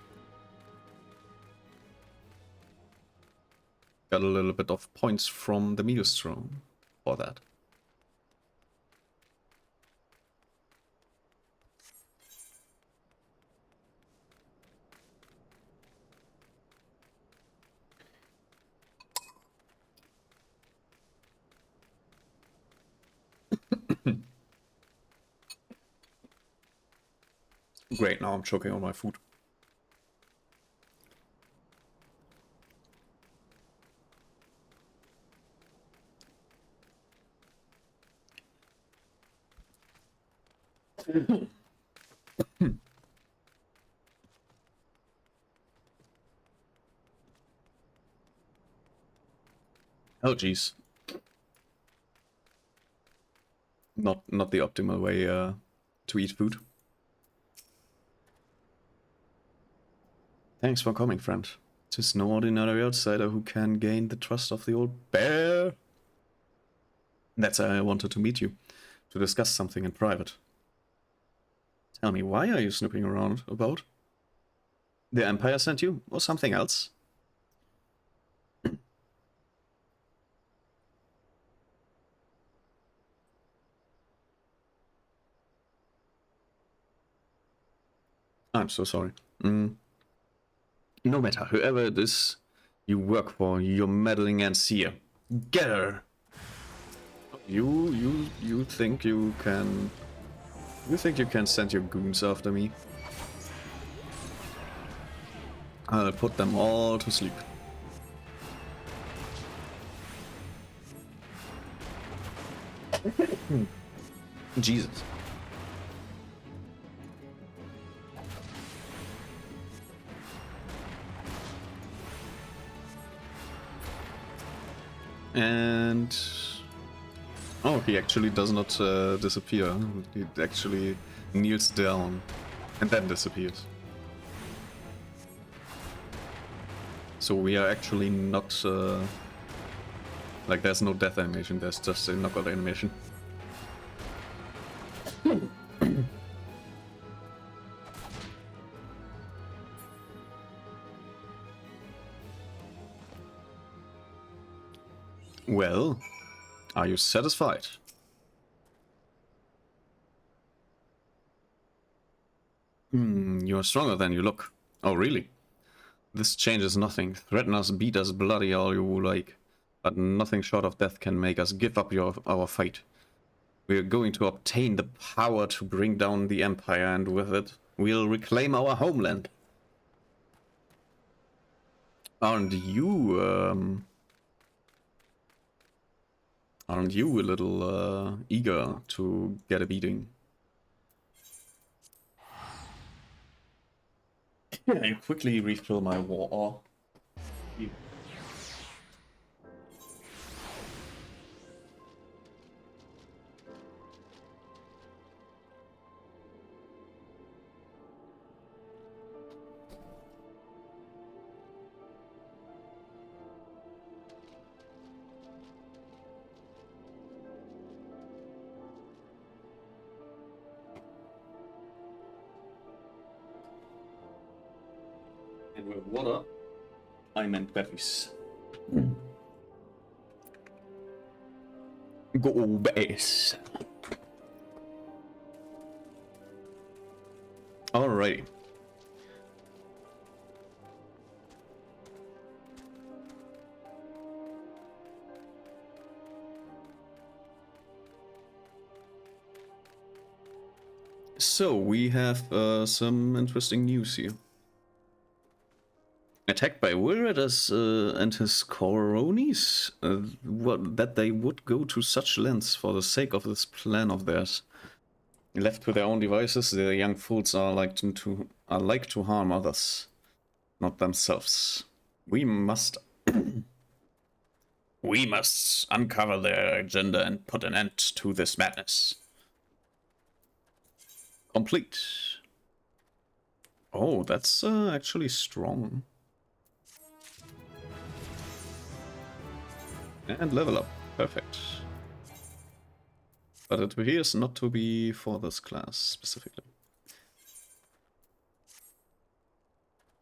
Got a little bit of points from the Maelstrom for that. Great, now I'm choking on my food. Oh, jeez. Not the optimal way to eat food. Thanks for coming, friend. 'Tis no ordinary outsider who can gain the trust of the old bear. That's why I wanted to meet you, to discuss something in private. Tell me, why are you snooping around about? The Empire sent you, or something else? I'm so sorry. No matter, whoever it is you work for, you're meddling and seer. Get her! You think you can... You think you can send your goons after me? I'll put them all to sleep. Jesus. And... Oh, he actually does not disappear. He actually kneels down and then disappears. So we are actually not... like, there's no death animation, there's just a knockout animation. Well, are you satisfied? You're stronger than you look. Oh, really? This changes nothing. Threaten us, beat us bloody all you like. But nothing short of death can make us give up our fight. We are going to obtain the power to bring down the Empire, and with it, we'll reclaim our homeland. Aren't you, Aren't you a little, eager to get a beating? Yeah, you quickly refill my water. And with water, I meant batteries. Go base. Alrighty. So we have some interesting news here. Attacked by Wilred and his Coronies? That they would go to such lengths for the sake of this plan of theirs. Left to their own devices, the young fools are like to harm others, not themselves. We must we must uncover their agenda and put an end to this madness. Complete. Oh, that's actually strong. And level up. Perfect. But it appears not to be for this class specifically.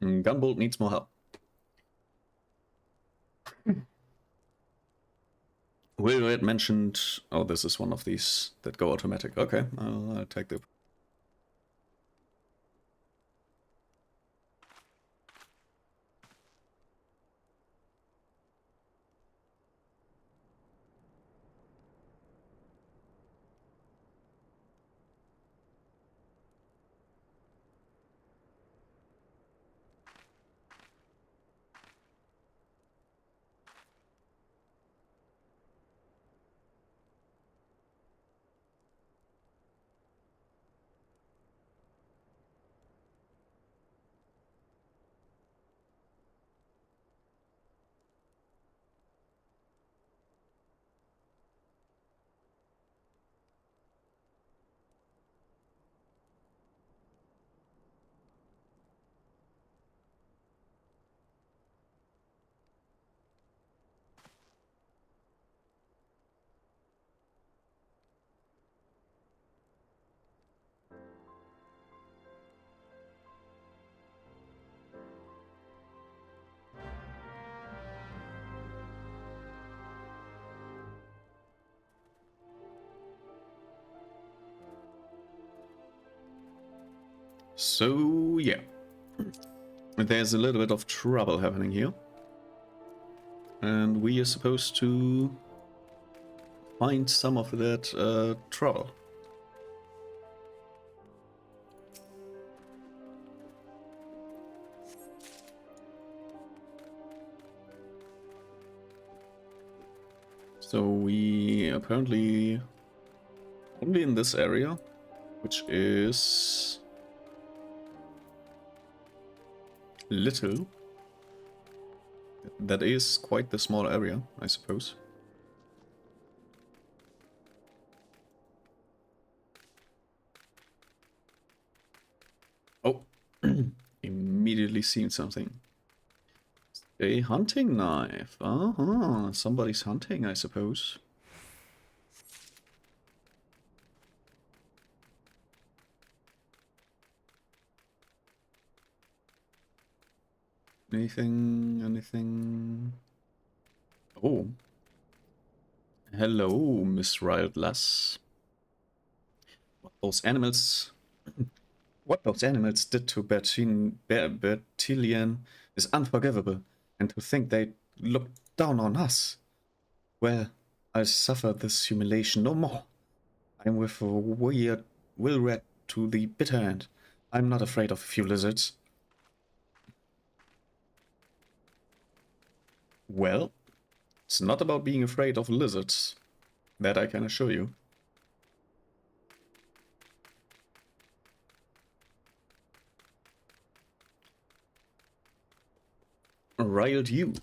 Gunbolt needs more help. Wilred mentioned... Oh, this is one of these that go automatic. Okay, I'll take the... So, yeah. There's a little bit of trouble happening here. And we are supposed to find some of that trouble. So we apparently only in this area, which is little. That is quite the small area, I suppose. Oh, immediately seen something. A hunting knife. Uh-huh. Somebody's hunting, I suppose. Anything? Oh. Hello, Miss Riot Lass. What those animals did to Bertilian is unforgivable, and to think they looked down on us. Well, I'll suffer this humiliation no more. I'm with weird Wilred to the bitter end. I'm not afraid of a few lizards. Well, it's not about being afraid of lizards. That I can assure you. Riled you.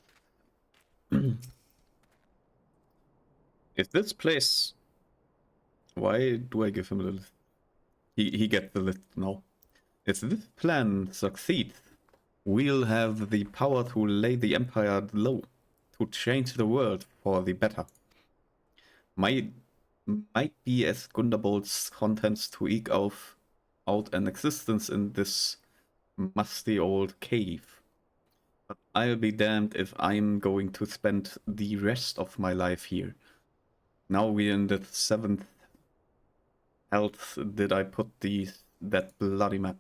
If this place... Why do I give him a little... He get the list now. If this plan succeeds, we'll have the power to lay the Empire low, to change the world for the better. Might be as Gunderbolt's contents to eke out an existence in this musty old cave. But I'll be damned if I'm going to spend the rest of my life here. Now we're in the 7th health. Did I put that bloody map?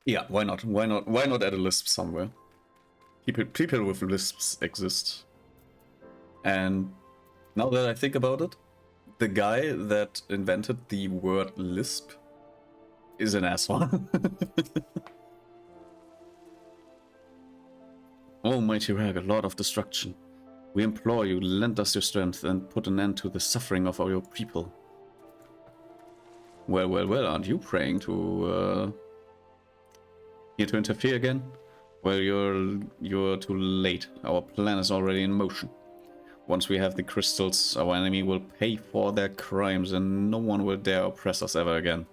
Yeah, why not? Why not add a lisp somewhere? People with lisps exist. And now that I think about it, the guy that invented the word lisp is an asshole. Almighty Rag, a Lord of Destruction, we implore you, lend us your strength and put an end to the suffering of your people. Well, aren't you praying to here to interfere again? Well, you're too late. Our plan is already in motion. Once we have the crystals, our enemy will pay for their crimes and no one will dare oppress us ever again.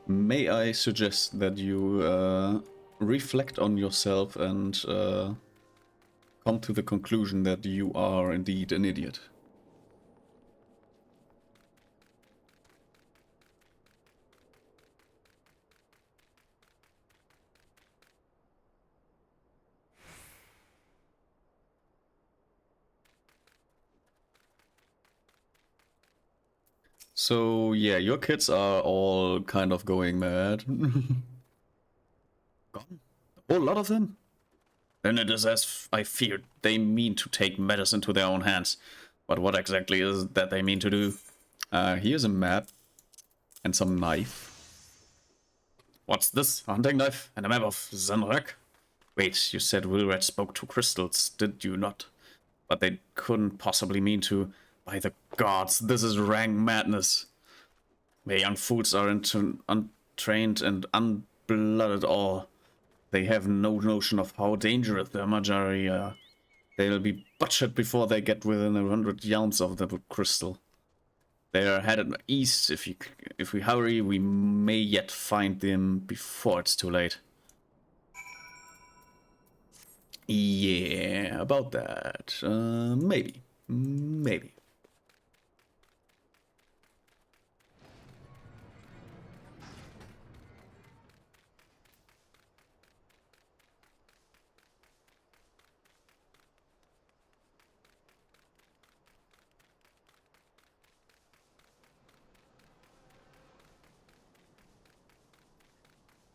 May I suggest that you reflect on yourself and come to the conclusion that you are indeed an idiot. So yeah, your kids are all kind of going mad. Gone? A whole lot of them? Then it is as I feared. They mean to take matters into their own hands. But what exactly is that they mean to do? Here's a map. And some knife. What's this? A hunting knife? And a map of Zanrak? Wait, you said Wilred spoke to crystals, did you not? But they couldn't possibly mean to... By the gods, this is rank madness. The young fools are untrained and unblooded all. They have no notion of how dangerous the Magari are. They'll be butchered before they get within 100 yards of the crystal. They are headed east. If we hurry, we may yet find them before it's too late. Yeah, about that. Maybe. Maybe.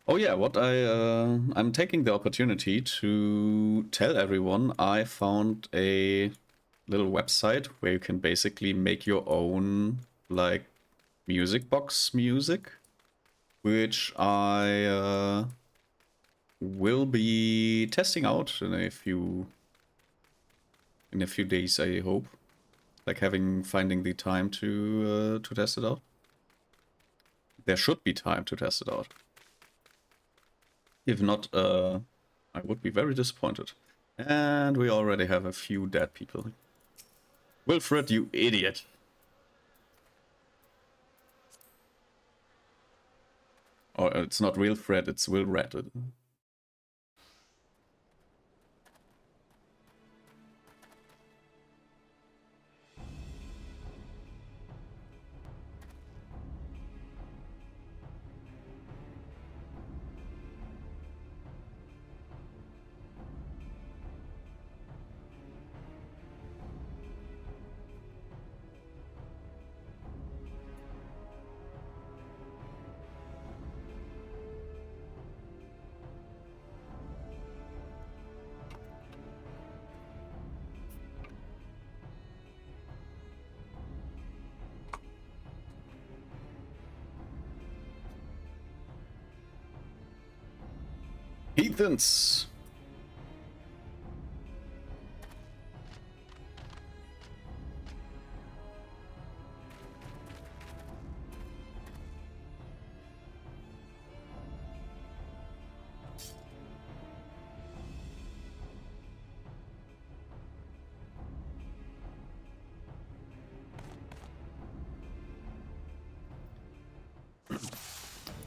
Oh yeah, what I'm taking the opportunity to tell everyone I found a little website where you can basically make your own like music box music, which I will be testing out in a few days, I hope. Like finding the time to test it out. There should be time to test it out. If not, I would be very disappointed. And we already have a few dead people. Wilfred, you idiot! Oh, it's not Wilfred, it's Wilred. Heathens!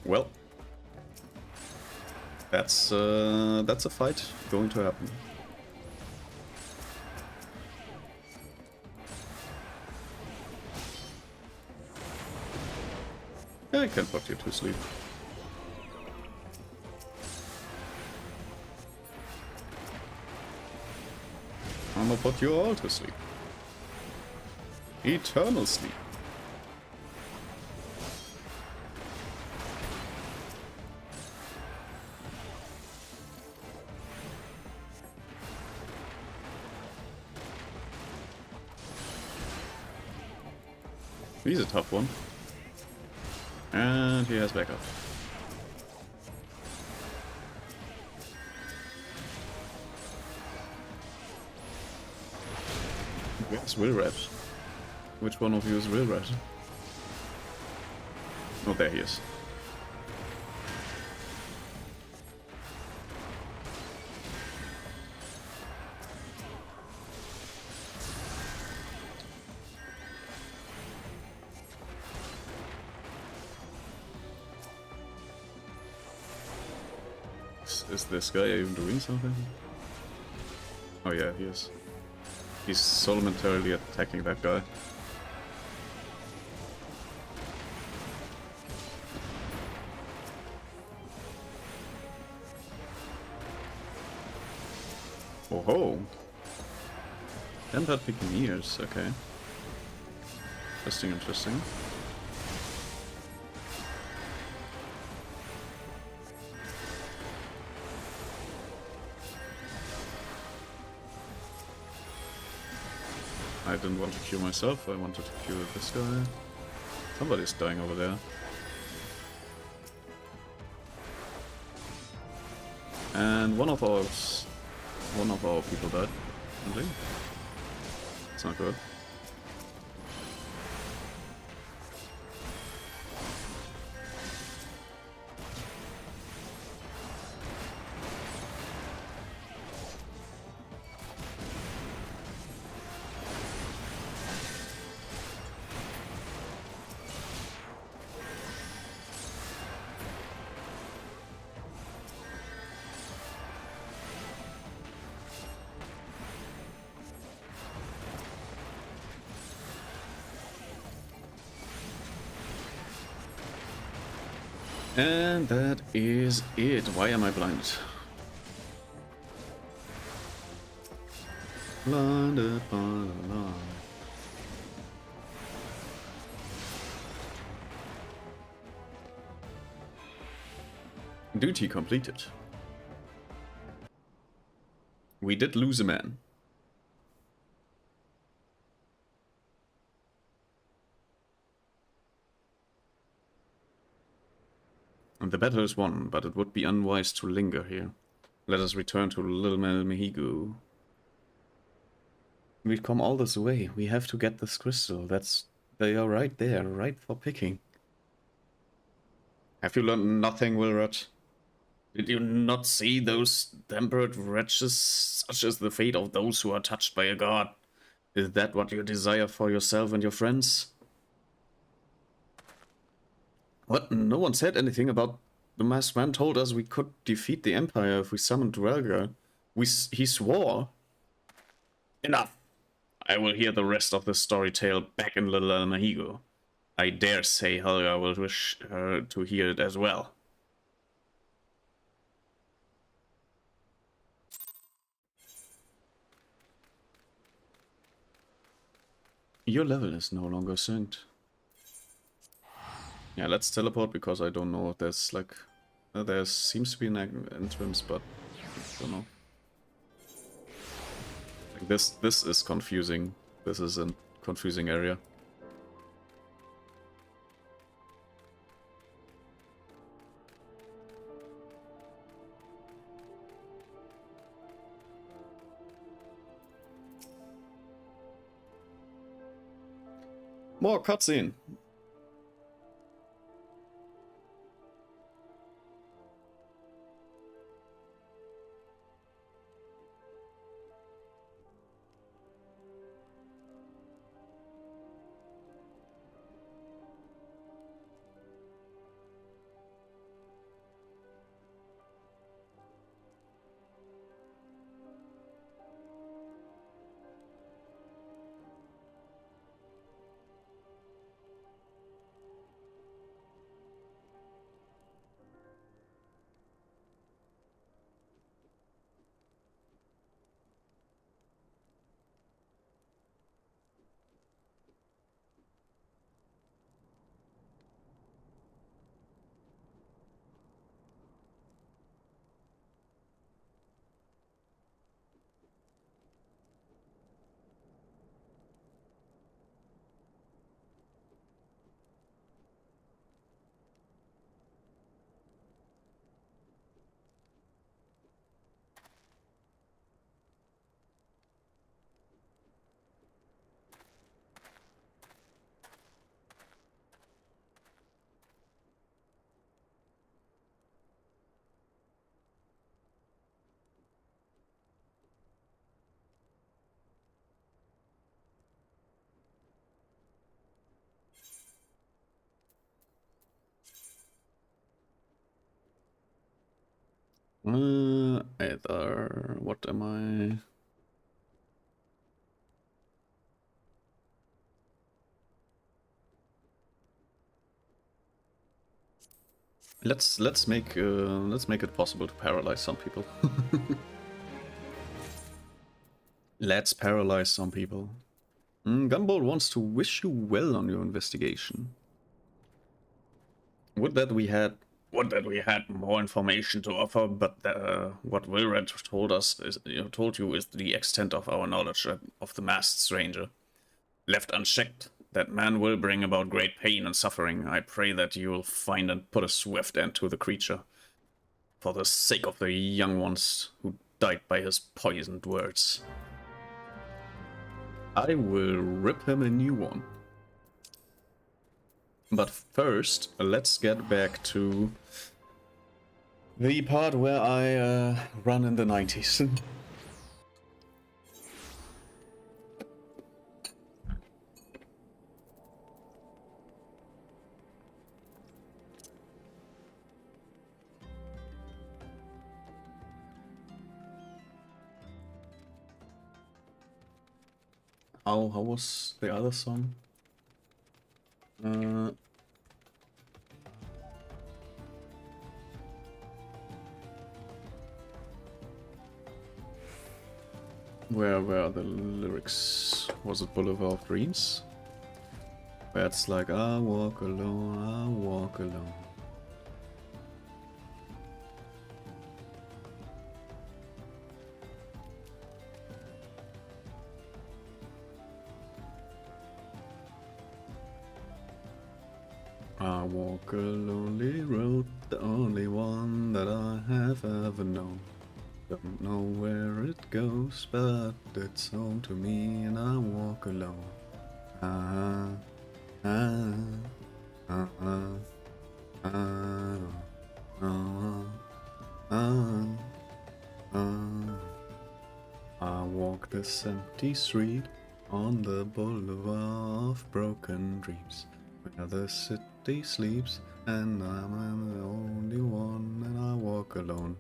Well, that's a fight going to happen. I can put you to sleep. I'm gonna put you all to sleep. Eternal sleep. He's a tough one. And he has backup. Where's Wilred? Which one of you is Wilred? Oh, there he is. Is this guy even doing something? Oh yeah, he is. He's solitarily attacking that guy. Oh ho! 10 had Piccaninnies, okay. Interesting, interesting. I didn't want to cure myself, I wanted to cure this guy. Somebody's dying over there. And one of our people died. Something. It's not good. And that is it. Why am I blind? Blinded by the light. Duty completed. We did lose a man. And the battle is won, but it would be unwise to linger here. Let us return to Little Mehigo. We've come all this way. We have to get this crystal. They are right there, right for picking. Have you learned nothing, Wilrod? Did you not see those tempered wretches? Such is the fate of those who are touched by a god. Is that what you desire for yourself and your friends? What? No one said anything about... The masked man told us we could defeat the Empire if we summoned Dwelgar. He swore. Enough! I will hear the rest of the story tale back in Little Mehigo. I dare say Helga will wish her to hear it as well. Your level is no longer synced. Yeah, let's teleport because I don't know if there's like... there seems to be an entrance, but I don't know. Like this is confusing. This is a confusing area. More cutscene. Either... What am I... Let's make it possible to paralyze some people. Let's paralyze some people. Gumball wants to wish you well on your investigation. Would that we had more information to offer, but what Wilred told you is the extent of our knowledge of the masked stranger. Left unchecked, that man will bring about great pain and suffering. I pray that you will find and put a swift end to the creature, for the sake of the young ones who died by his poisoned words. I will rip him a new one. But first, let's get back to the part where I run in the 90s. How was the other song? Where were the lyrics? Was it Boulevard of Dreams? Where it's like, I walk alone, I walk alone. I walk a lonely road, the only one that I have ever known. Don't know where it goes, but it's home to me and I walk alone. Ah, ah, ah, ah, ah, ah, ah, ah. I walk this empty street on the boulevard of broken dreams, where the city sleeps and I'm the only one and I walk alone.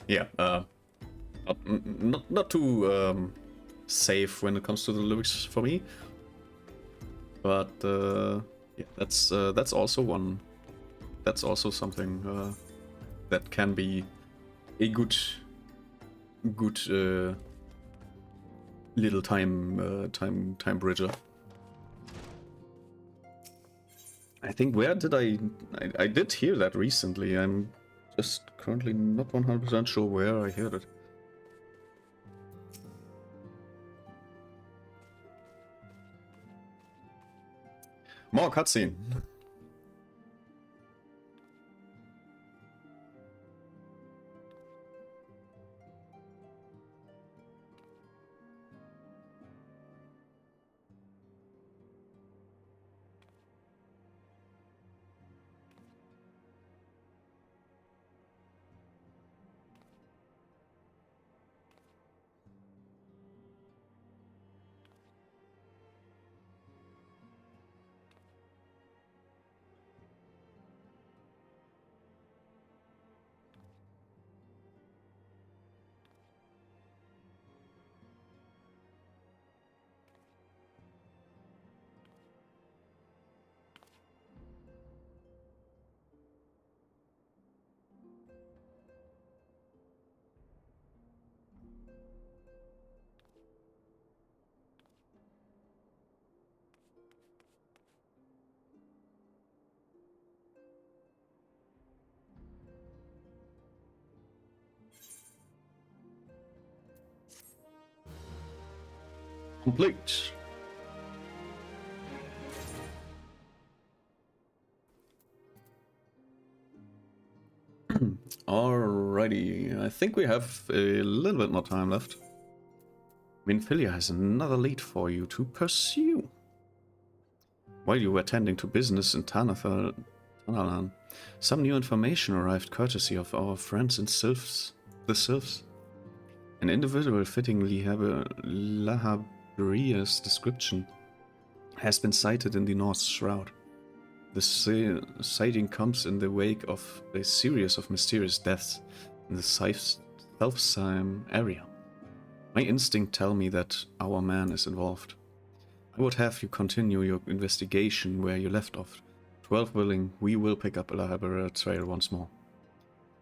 Yeah, not too safe when it comes to the lyrics for me, but yeah, that's also one. That's also something that can be a good little time bridger. I think where did I did hear that recently. I'm just currently not 100% sure where I heard it. More cutscene. Complete. Alrighty, I think we have a little bit more time left. Minfilia has another lead for you to pursue. While you were tending to business in Tanalan, some new information arrived courtesy of our friends in the Sylphs. An individual fitting Lahabria's description has been sighted in the North Shroud. The sighting comes in the wake of a series of mysterious deaths in the Selfsheim area. My instinct tell me that our man is involved. I would have you continue your investigation where you left off. 12 willing, we will pick up Lahabria trail once more.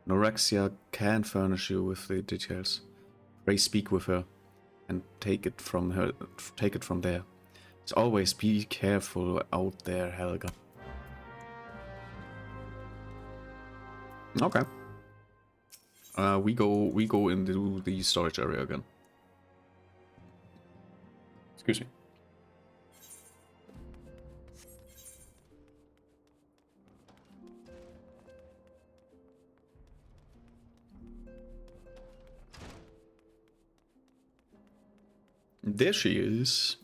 Norexia can furnish you with the details. Pray speak with her and take it from there. As always, be careful out there, Helga. Okay. We go into the storage area again. Excuse me. There she is.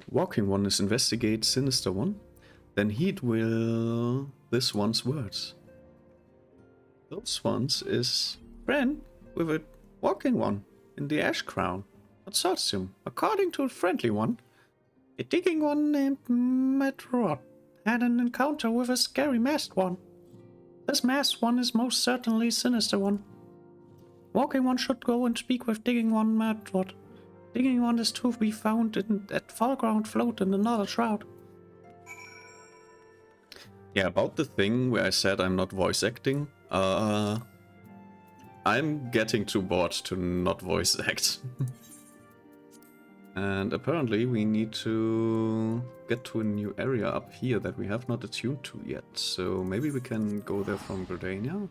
Walking One is investigate Sinister One. Then heed will this one's words. Those ones is friend with a Walking One in the Ash Crown. Consortium. According to a friendly one, a digging one named Metrod had an encounter with a scary masked one. This masked one is most certainly Sinister One. Walking One should go and speak with Digging One Metrod. Digging One is to be found at Fallground Float in another shroud. Yeah, about the thing where I said I'm not voice acting, I'm getting too bored to not voice act. And apparently we need to get to a new area up here that we have not attuned to yet. So maybe we can go there from Gridania?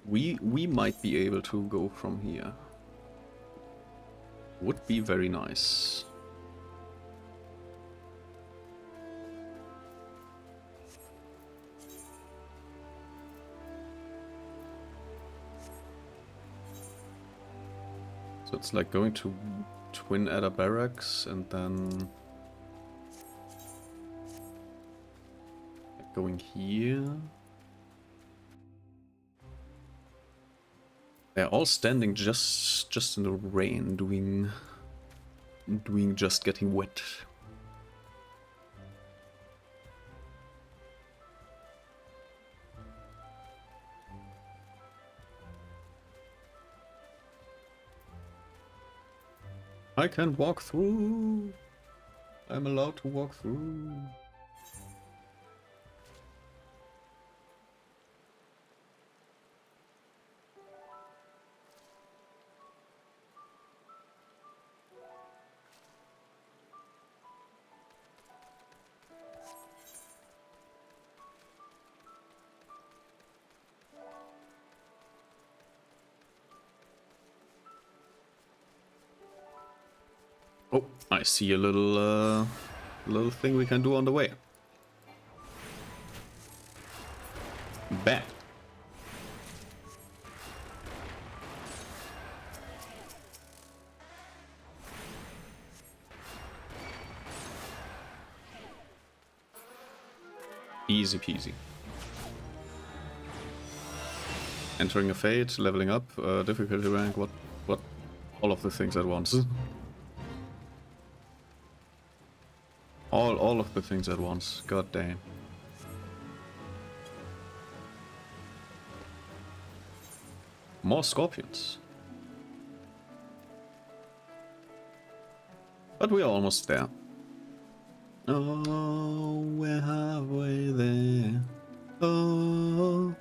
We might be able to go from here. Would be very nice. So it's like going to Twin Adder Barracks and then going here. They're all standing just in the rain, doing just getting wet. I can walk through. I'm allowed to walk through. Oh, I see a little thing we can do on the way. Bam. Easy peasy. Entering a fate, leveling up, difficulty rank, what? All of the things at once. All of the things at once. God damn. More scorpions. But we are almost there. Oh, we're halfway there. Oh,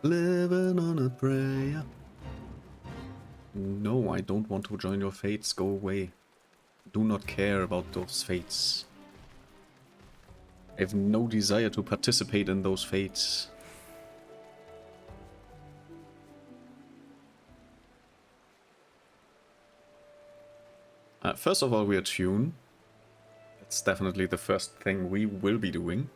living on a prayer. No, I don't want to join your fates. Go away. Do not care about those fates. I have no desire to participate in those fates. First of all, we are Tune. That's definitely the first thing we will be doing.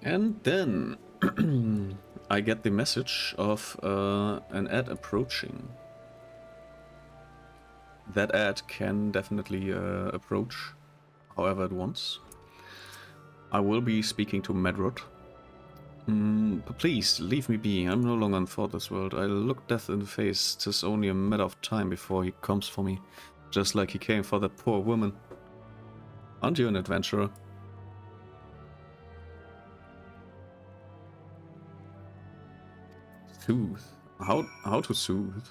And then I get the message of an ad approaching. That ad can definitely approach however it wants. I will be speaking to Medrod. But please, leave me be. I'm no longer for this world. I'll look death in the face. 'Tis only a matter of time before he comes for me. Just like he came for that poor woman. Aren't you an adventurer? Soothe? How to soothe?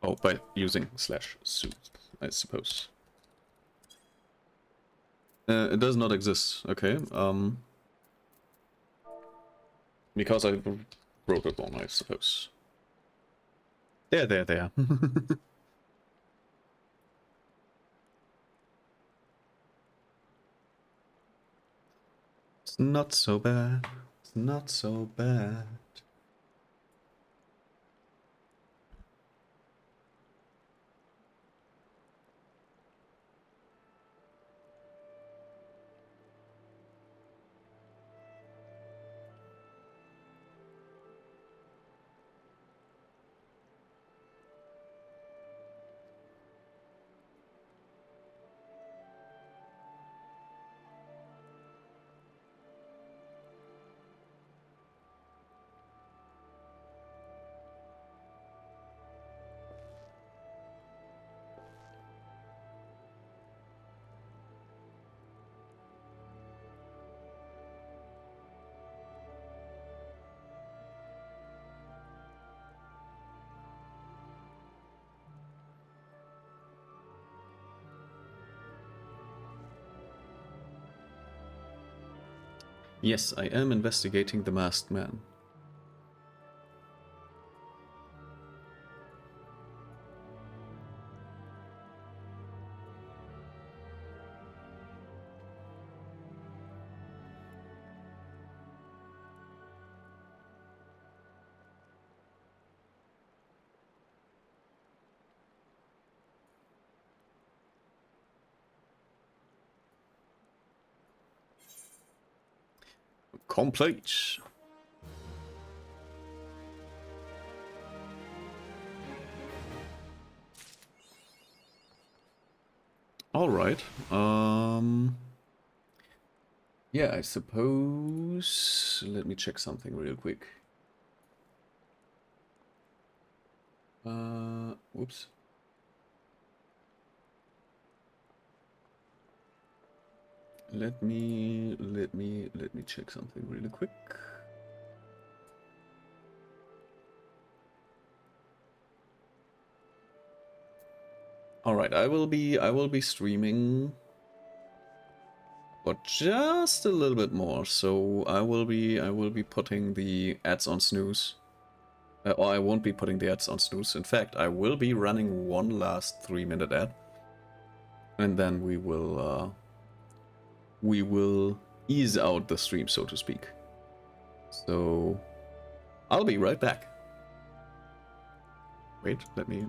Oh, by using /soothe, I suppose. It does not exist, okay. Because I wrote it wrong, I suppose. There. It's not so bad. It's not so bad. Yes, I am investigating the masked man. Complete. All right. Yeah, I suppose. Let me check something real quick. Whoops. Let me check something really quick. All right, I will be streaming, but just a little bit more. So I will be putting the ads on snooze. Or I won't be putting the ads on snooze. In fact, I will be running one last 3-minute ad, and then we will ease out the stream, so to speak. So I'll be right back. Wait, let me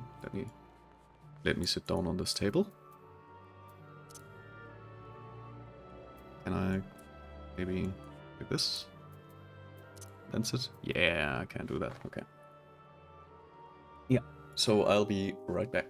sit down on this table. Can I maybe like this? That's it? Yeah, I can do that. Okay. Yeah. So I'll be right back.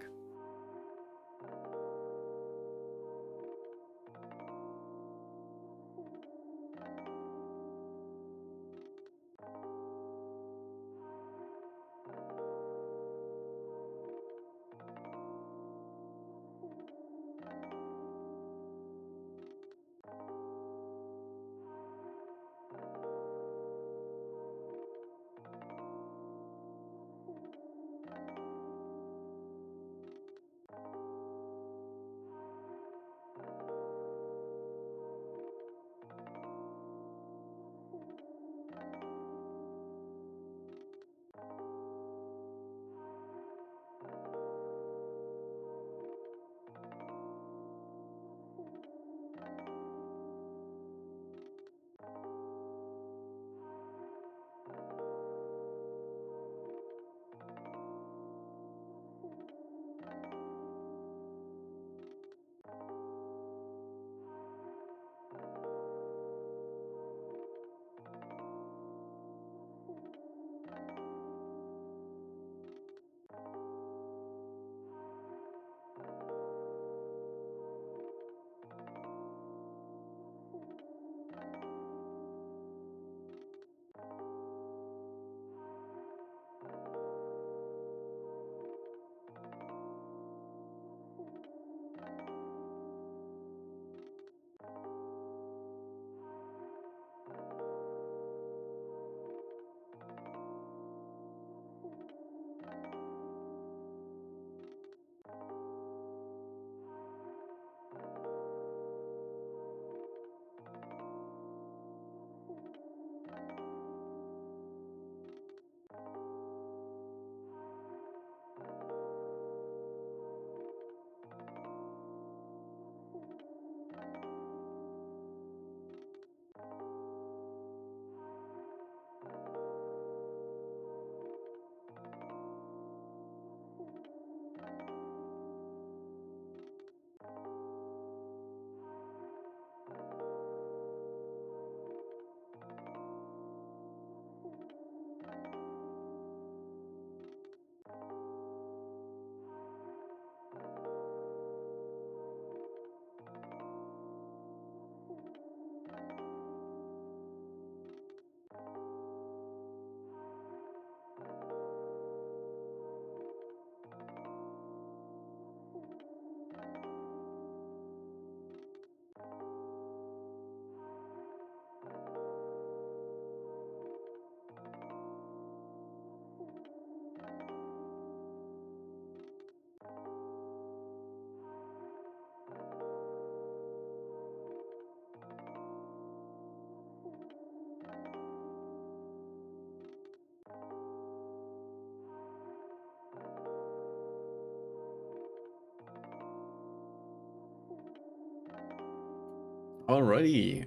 Alrighty.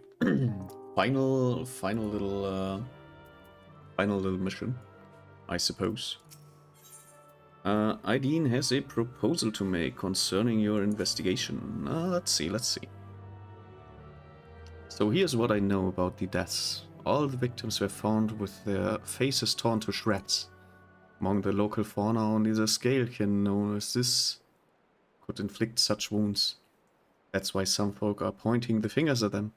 Final little mission, I suppose. Aideen has a proposal to make concerning your investigation. Let's see. So here's what I know about the deaths. All the victims were found with their faces torn to shreds. Among the local fauna, only the scalekin known as this could inflict such wounds. That's why some folk are pointing the fingers at them.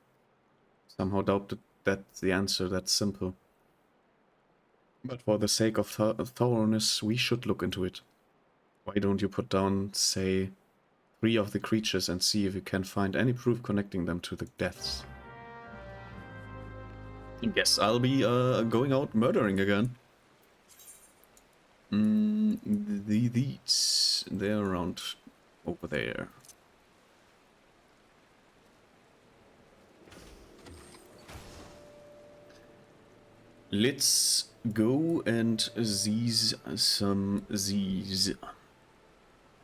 Somehow doubt that the answer that's simple. But for the sake of thoroughness, we should look into it. Why don't you put down, say, 3 of the creatures and see if you can find any proof connecting them to the deaths? I guess I'll be going out murdering again. These, they're around over there. Let's go and seize some these.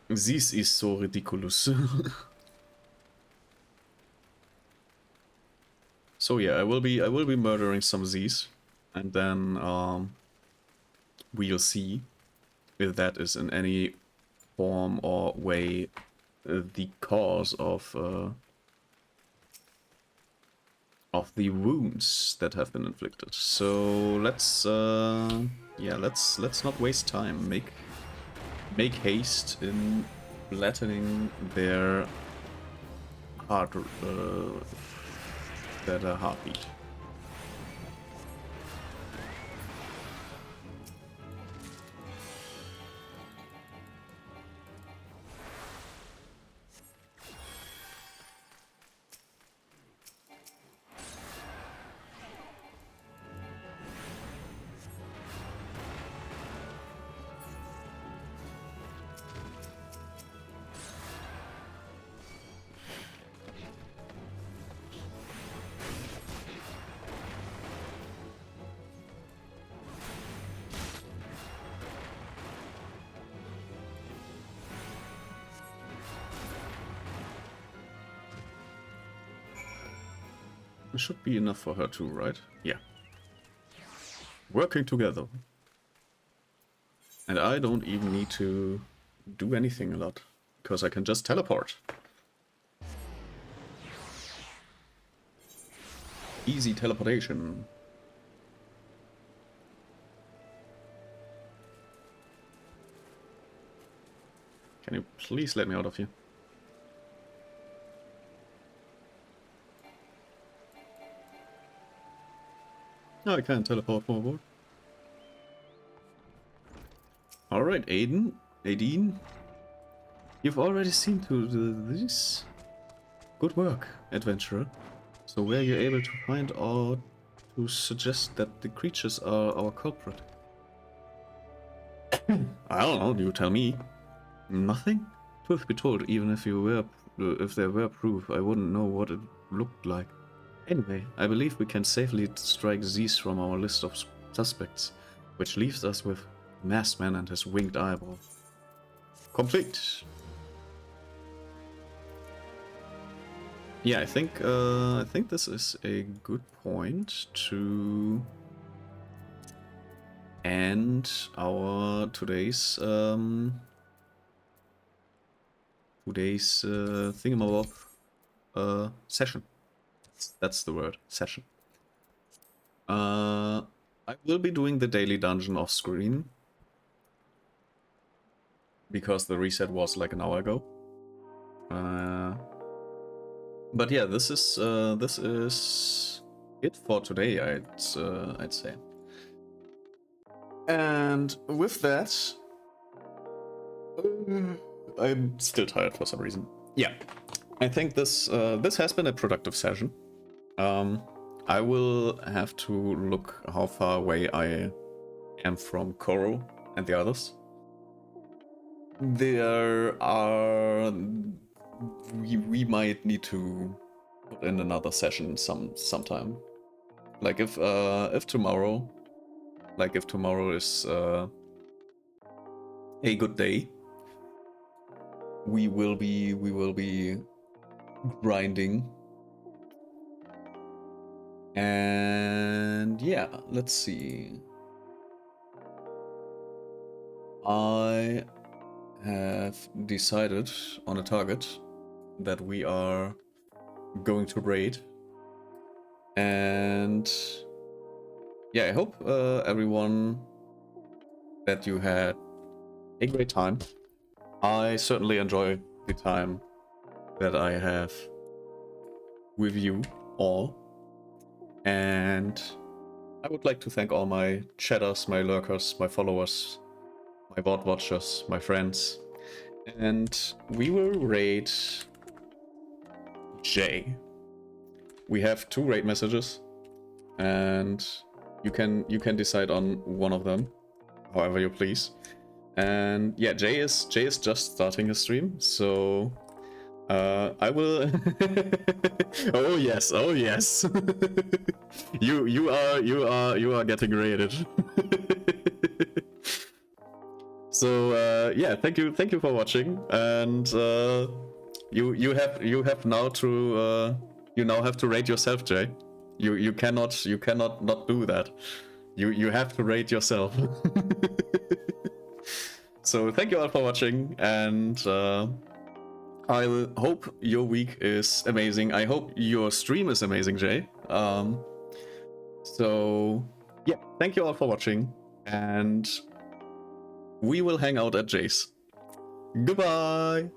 This is so ridiculous. So yeah, I will be murdering some of these, and then we'll see if that is in any form or way the cause of the wounds that have been inflicted. So let's let's not waste time. Make haste in flattening their heartbeat. It should be enough for her too, right? Yeah. Working together. And I don't even need to do anything a lot, because I can just teleport. Easy teleportation. Can you please let me out of here? No, I can't teleport forward. Alright, Aideen. You've already seen to this. Good work, adventurer. So were you able to find or to suggest that the creatures are our culprit? I don't know, you tell me. Nothing? Truth be told, even if there were proof, I wouldn't know what it looked like. Anyway, I believe we can safely strike Zeus from our list of suspects, which leaves us with Masked Man and his winged eyeball. Complete! Yeah, I think this is a good point to end our today's thingamabob session. That's the word, session. I will be doing the daily dungeon off screen because the reset was like an hour ago. But yeah, this is it for today, I'd say. And with that, I'm still tired for some reason. Yeah, I think this has been a productive session. I will have to look how far away I am from Koro and the others. We might need to put in another session sometime. Like if tomorrow is a good day, we will be grinding And yeah, let's see. I have decided on a target that we are going to raid. And yeah, I hope everyone that you had a great time. I certainly enjoy the time that I have with you all. And I would like to thank all my chatters, my lurkers, my followers, my bot watchers, my friends. And we will raid Jay. We have 2 raid messages, and you can decide on one of them, however you please. And yeah, Jay is just starting his stream, so I will. Oh yes, oh yes. you are getting raided. So yeah, thank you for watching, and you have now to you now have to rate yourself, Jay. You cannot not do that. You have to rate yourself. So thank you all for watching, and I hope your week is amazing. I hope your stream is amazing, Jay. So yeah, thank you all for watching, and we will hang out at Jay's. Goodbye!